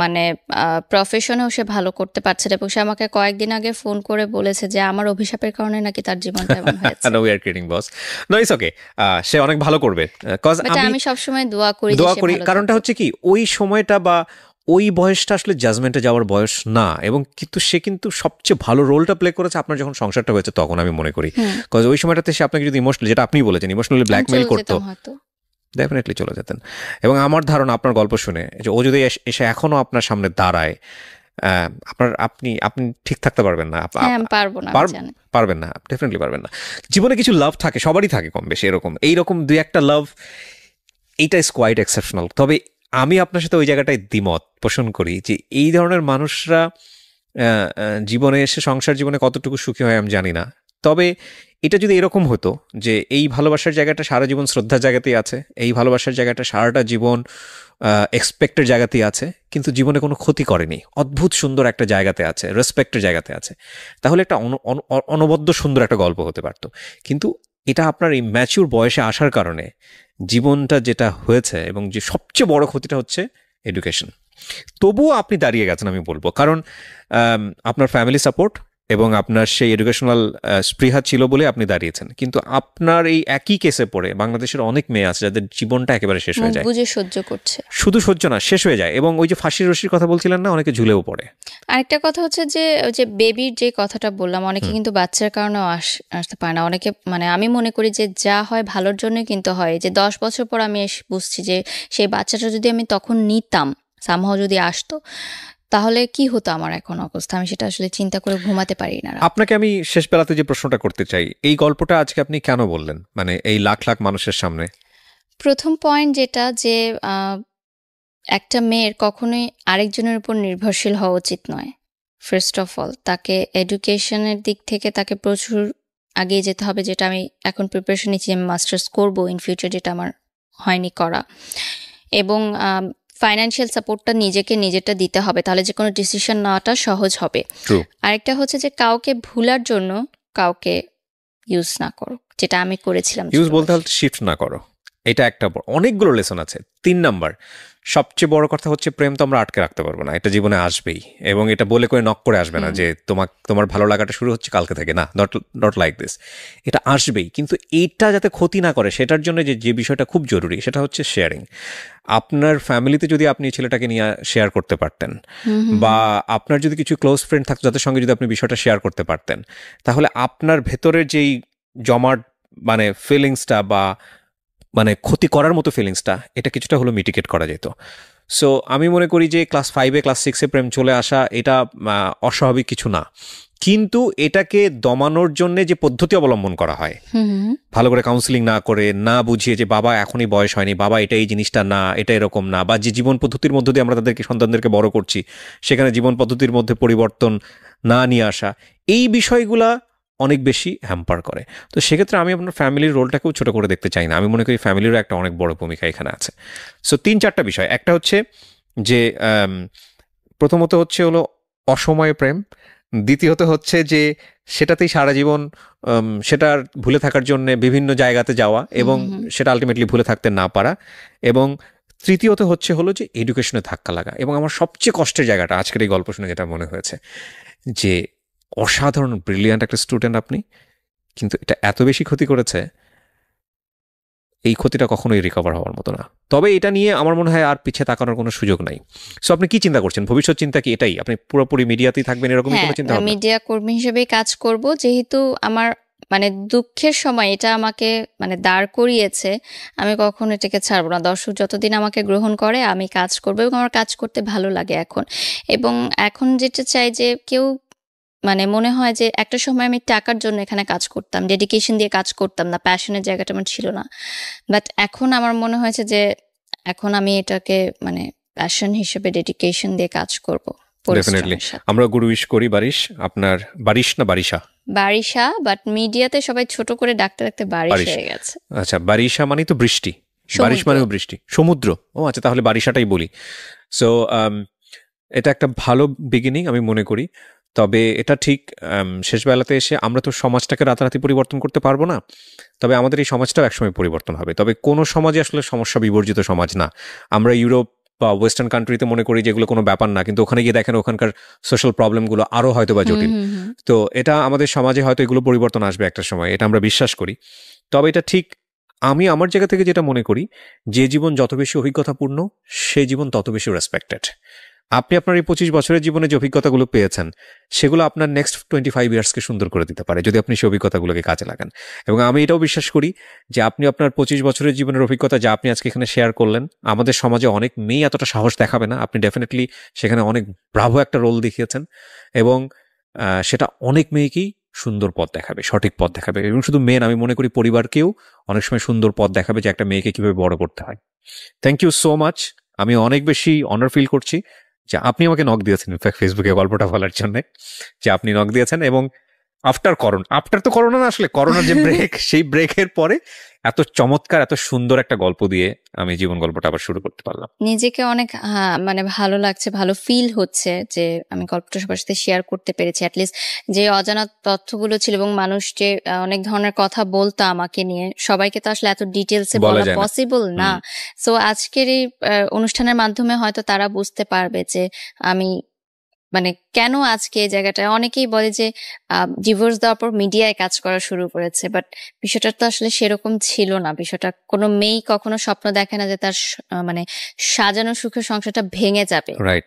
মানে প্রফেশনেও সে ভালো করতে পারছে না। এবং সে আমাকে কয়েকদিন আগে ফোন করে বলেছে যে আমার অভিশাপের কারণে নাকি তার জীবনটা এমন হয়েছে। No, we are kidding boss. No, it's okay. সে অনেক ভালো করবে, কজ আমি সবসময় দোয়া করি। কারণটা হচ্ছে কি, ওই সময়টা বা ওই বয়সটা আসলে জাজমেন্টে যাওয়ার বয়স না। এবং কিন্তু সে কিন্তু সবচেয়ে ভালো রোলটা প্লে করেছে আপনার যখন সংসারটা হয়েছে তখন, আমি মনে করি। কজ ওই সময়টাতে সে আপনাকে যদি ইমোশনালি, যেটা আপনি বলেছেন, ইমোশনালি ব্ল্যাকমেইল করতো, ডেফিনেটলি চলে যেতেন। এবং আমার ধারণা আপনার গল্প শুনে যে ও যদি এসে এখনো আপনার সামনে দাঁড়ায়, আপনি ঠিক থাকতে পারবেন না। পারবেন না, ডেফিনেটলি পারবেন না। জীবনে কিছু লাভ থাকে, সবারই থাকে কম বেশি, এইরকম দুই একটা লাভ, এইটা ইজ কোয়াইট এক্সেপশনাল। তবে আমি আপনার সাথে ওই জায়গাটায় দ্বিমত পোষণ করি যে এই ধরনের মানুষরা জীবনে এসে সংসার জীবনে কতটুকু সুখী হয় আমি জানি না। তবে এটা যদি এরকম হতো যে এই ভালোবাসার জায়গাটা সারা জীবন শ্রদ্ধার জায়গাতেই আছে, এই ভালোবাসার জায়গাটা সারাটা জীবন এক্সপেক্টের জায়গাতেই আছে, কিন্তু জীবনে কোনো ক্ষতি করেনি, অদ্ভুত সুন্দর একটা জায়গাতে আছে, রেসপেক্টের জায়গাতে আছে, তাহলে একটা অনবদ্য সুন্দর একটা গল্প হতে পারত। কিন্তু এটা আপনার এই ম্যাচিউর বয়সে আসার কারণে জীবনটা যেটা হয়েছে, এবং যে সবচেয়ে বড় ক্ষতিটা হচ্ছে এডুকেশন। তবুও আপনি দাঁড়িয়ে গেছেন আমি বলবো, কারণ আপনার ফ্যামিলি সাপোর্ট এবং আপনার সেই এডুকেশনাল স্পৃহা ছিল বলে আপনি দাঁড়িয়েছেন। কিন্তু আপনার এই একই কেসে পড়ে বাংলাদেশের অনেক মেয়ে আছে যাদের জীবনটা একেবারে শেষ হয়ে যায়, সহ্য করছে, শুধু সহ্য না, শেষ হয়ে যায়। এবং ওই যে ফাঁসির রশির কথা বলছিলেন না, অনেকে ঝুলেও পড়ে। আরেকটা কথা হচ্ছে যে বেবির যে কথাটা বললাম, অনেকে কিন্তু বাচ্চার কারণেও আসতে পারে না। অনেকে, মানে আমি মনে করি যে যা হয় ভালোর জন্যই কিন্তু হয়। যে 10 বছর পর আমি বুঝছি যে সেই বাচ্চাটা যদি আমি তখন নিতাম, সামহাও যদি আসতো, তাহলে কি হতো আমার এখন অবস্থা, আমি সেটা আসলে চিন্তা করে ঘুমাতে পারি না। আপনাকে আমি শেষ বেলাতে যে প্রশ্নটা করতে চাই, এই গল্পটা আজকে আপনি কেন বললেন, মানে এই লাখ লাখ মানুষের সামনে? প্রথম পয়েন্ট যেটা, যে একটা মেয়ের কখনোই আরেকজনের উপর নির্ভরশীল হওয়া উচিত নয়। ফার্স্ট অফ অল, তাকে এডুকেশনের দিক থেকে তাকে প্রচুর এগিয়ে যেতে হবে, যেটা আমি এখন প্রিপারেশন নিচ্ছি, আমি মাস্টার্স করবো ইন ফিউচার, যেটা আমার হয়নি করা। এবং ফাইন্যান্সিয়াল সাপোর্টটা নিজেরটা দিতে হবে, তাহলে যে কোনো ডিসিশন নেওয়াটা সহজ হবে। আরেকটা হচ্ছে যে কাউকে ভুলার জন্য কাউকে ইউজ না করো, যেটা আমি করেছিলাম। ইউজ বলতে হলে শিফট না করো, এটা একটা অনেকগুলো লেসন আছে। 3 নাম্বার, সবচেয়ে বড় কথা হচ্ছে প্রেম তো আমরা আটকে রাখতে পারবো না, এটা জীবনে আসবেই, এবং এটা বলে করে নক করে আসবে না যে তোমার ভালো লাগাটা শুরু হচ্ছে কালকে থেকে, না, নট লাইক দিস, এটা আসবেই। কিন্তু এইটা যাতে ক্ষতি না করে সেটার জন্য যে বিষয়টা খুব জরুরি সেটা হচ্ছে শেয়ারিং। আপনার ফ্যামিলিতে যদি আপনি ছেলেটাকে নিয়ে শেয়ার করতে পারতেন, বা আপনার যদি কিছু ক্লোজ ফ্রেন্ড থাকতো যাদের সঙ্গে যদি আপনি বিষয়টা শেয়ার করতে পারতেন, তাহলে আপনার ভেতরের যেই জমাট মানে ফিলিংসটা বা মানে ক্ষতি করার মতো ফিলিংসটা, এটা কিছুটা হলো মিটিগেট করা যেত। সো আমি মনে করি যে ক্লাস 5-এ ক্লাস 6-এ প্রেম চলে আসা এটা অস্বাভাবিক কিছু না, কিন্তু এটাকে দমানোর জন্য যে পদ্ধতি অবলম্বন করা হয়, ভালো করে কাউন্সিলিং না করে, না বুঝিয়ে যে বাবা এখনই বয়স হয়নি, বাবা এটা এই জিনিসটা না, এটা এরকম না, বা যে জীবন পদ্ধতির মধ্য দিয়ে আমরা তাদেরকে সন্তানদেরকে বড় করছি সেখানে জীবন পদ্ধতির মধ্যে পরিবর্তন না নিয়ে আসা, এই বিষয়গুলা অনেক বেশি হ্যাম্পার করে। তো সেক্ষেত্রে আমি আপনার ফ্যামিলির রোলটাকেও ছোটো করে দেখতে চাই না, আমি মনে করি ফ্যামিলিরও একটা অনেক বড় ভূমিকা এখানে আছে। সো 3-4টা বিষয়, একটা হচ্ছে যে প্রথমত হচ্ছে হলো অসময়ে প্রেম, দ্বিতীয়ত হচ্ছে যে সেটাতেই সারা জীবন সেটার ভুলে থাকার জন্য বিভিন্ন জায়গাতে যাওয়া এবং সেটা আলটিমেটলি ভুলে থাকতে না পারা, এবং তৃতীয়ত হচ্ছে হলো যে এডুকেশনে ধাক্কা লাগা। এবং আমার সবচেয়ে কষ্টের জায়গাটা আজকের এই গল্প শুনে যেটা মনে হয়েছে যে অসাধারণ ব্রিলিয়ান্ট একটা স্টুডেন্ট আপনি, কিন্তু এটা এত বেশি ক্ষতি করেছে, এই ক্ষতিটা কখনোই রিকভার হওয়ার মতো না। তবে এটা নিয়ে আমার মনে হয় আর পিছিয়ে তাকানোর কোনো সুযোগ নাই। সো আপনি কি চিন্তা করছেন, ভবিষ্যৎ চিন্তা কি এটাই, আপনি পুরোপুরি মিডিয়াতেই থাকবেন এরকমই কোনো চিন্তা ভাবনা? মিডিয়া কর্মী হিসেবেই কাজ করব, যেহেতু আমার মানে দুঃখের সময় এটা আমাকে মানে দাঁড় করিয়েছে, আমি কখনো এটাকে ছাড়বো না। দর্শক যতদিন আমাকে গ্রহণ করে আমি কাজ করবো, এবং আমার কাজ করতে ভালো লাগে এখন। এবং এখন যেটা চাই যে কেউ মানে মনে হয় যে একটা সময় আমি টাকার জন্য এখানে কাজ করতাম, ডেডিকেশন দিয়ে কাজ করতাম না, প্যাশনের জায়গাটা আমার ছিল না। বাট এখন আমার মনে হয়েছে যে এখন আমি এটাকে মানে প্যাশন হিসেবে ডেডিকেশন দিয়ে কাজ করব। ডেফিনেটলি আমরা গুড উইশ করি বারিশ, আপনার বারিশ না বারিশা? বারিশা, বাট মিডিয়াতে সবাই ছোট করে ডাকতে ডাকতে বারিশ হয়ে গেছে। আচ্ছা, বারিশা মানে তো বৃষ্টি, বারিশ মানেও বৃষ্টি, সমুদ্র। ও আচ্ছা, তাহলে বারিশাটাই বলি। সো এটা একটা ভালো বিগিনিং আমি মনে করি। তবে এটা ঠিক শেষবেলাতে এসে আমরা তো সমাজটাকে রাতারাতি পরিবর্তন করতে পারবো না, তবে আমাদের এই সমাজটাও একসময় পরিবর্তন হবে। তবে কোনো সমাজে আসলে সমস্যা বিবর্জিত সমাজ না। আমরা ইউরোপ বা ওয়েস্টার্ন কান্ট্রিতে মনে করি যে এগুলো কোনো ব্যাপার না, কিন্তু ওখানে গিয়ে দেখেন ওখানকার সোশ্যাল প্রবলেমগুলো আরও হয়তো বা জটিল। তো এটা আমাদের সমাজে হয়তো এগুলো পরিবর্তন আসবে একটা সময়, এটা আমরা বিশ্বাস করি। তবে এটা ঠিক, আমি আমার জায়গা থেকে যেটা মনে করি, যে জীবন যত বেশি অভিজ্ঞতাপূর্ণ সে জীবন তত বেশি রেসপেক্টেড। আপনি আপনার এই 25 বছরের জীবনে যে অভিজ্ঞতাগুলো পেয়েছেন সেগুলো আপনার নেক্সট 25 ইয়ার্সকে সুন্দর করে দিতে পারে যদি আপনি সেই অভিজ্ঞতাগুলোকে কাজে লাগান। এবং আমি এটাও বিশ্বাস করি যে আপনি আপনার 25 বছরের জীবনের অভিজ্ঞতা যা আপনি আজকে এখানে শেয়ার করলেন, আমাদের সমাজে অনেক মেয়ে এতটা সাহস দেখাবে না, আপনি ডেফিনেটলি সেখানে অনেক ব্রাভো একটা রোল দেখিয়েছেন, এবং সেটা অনেক মেয়েকেই সুন্দর পথ দেখাবে, সঠিক পথ দেখাবে। এবং শুধু মেন, আমি মনে করি পরিবারকেও অনেক সময় সুন্দর পথ দেখাবে যে একটা মেয়েকে কীভাবে বড় করতে হয়। Thank you so much. আমি অনেক বেশি অনার ফিল করছি যে আপনি আমাকে নক দিয়েছেন, ইনফ্যাক্ট ফেসবুকে গল্পটা বলার জন্য, যে আপনি নক দিয়েছেন। এবং আফটার তো করোনা না, আসলে করোনার যে ব্রেক, সেই ব্রেকের পরে এত চমৎকার এত সুন্দর একটা গল্প দিয়ে আমি জীবন গল্পটা আবার শুরু করতে পারলাম। নিজেকে অনেক মানে ভালো লাগছে, ভালো ফিল হচ্ছে যে আমি গল্পটা সবার সাথে শেয়ার করতে পেরেছি। অ্যাটলিস্ট যে অজানা তথ্যগুলো ছিল এবং মানুষ যে অনেক ধরনের কথা বলতো আমাকে নিয়ে, সবাইকে তো আসলে এত ডিটেলসে বলা পসিবল না। সো আজকের এই অনুষ্ঠানের মাধ্যমে হয়তো তারা বুঝতে পারবে যে আমি মানে কেন আজকে এই জায়গাটায়। অনেকেই বলে যে ডিভোর্স দেওয়ার পর মিডিয়ায় কাজ করা শুরু করেছে, বাট বিষয়টা তো আসলে সেরকম ছিল না। বিষয়টা কোনো মেয়েই কখনো স্বপ্ন দেখে না যে তার মানে সাজানো সুখের সংসারটা ভেঙে যাবে। রাইট।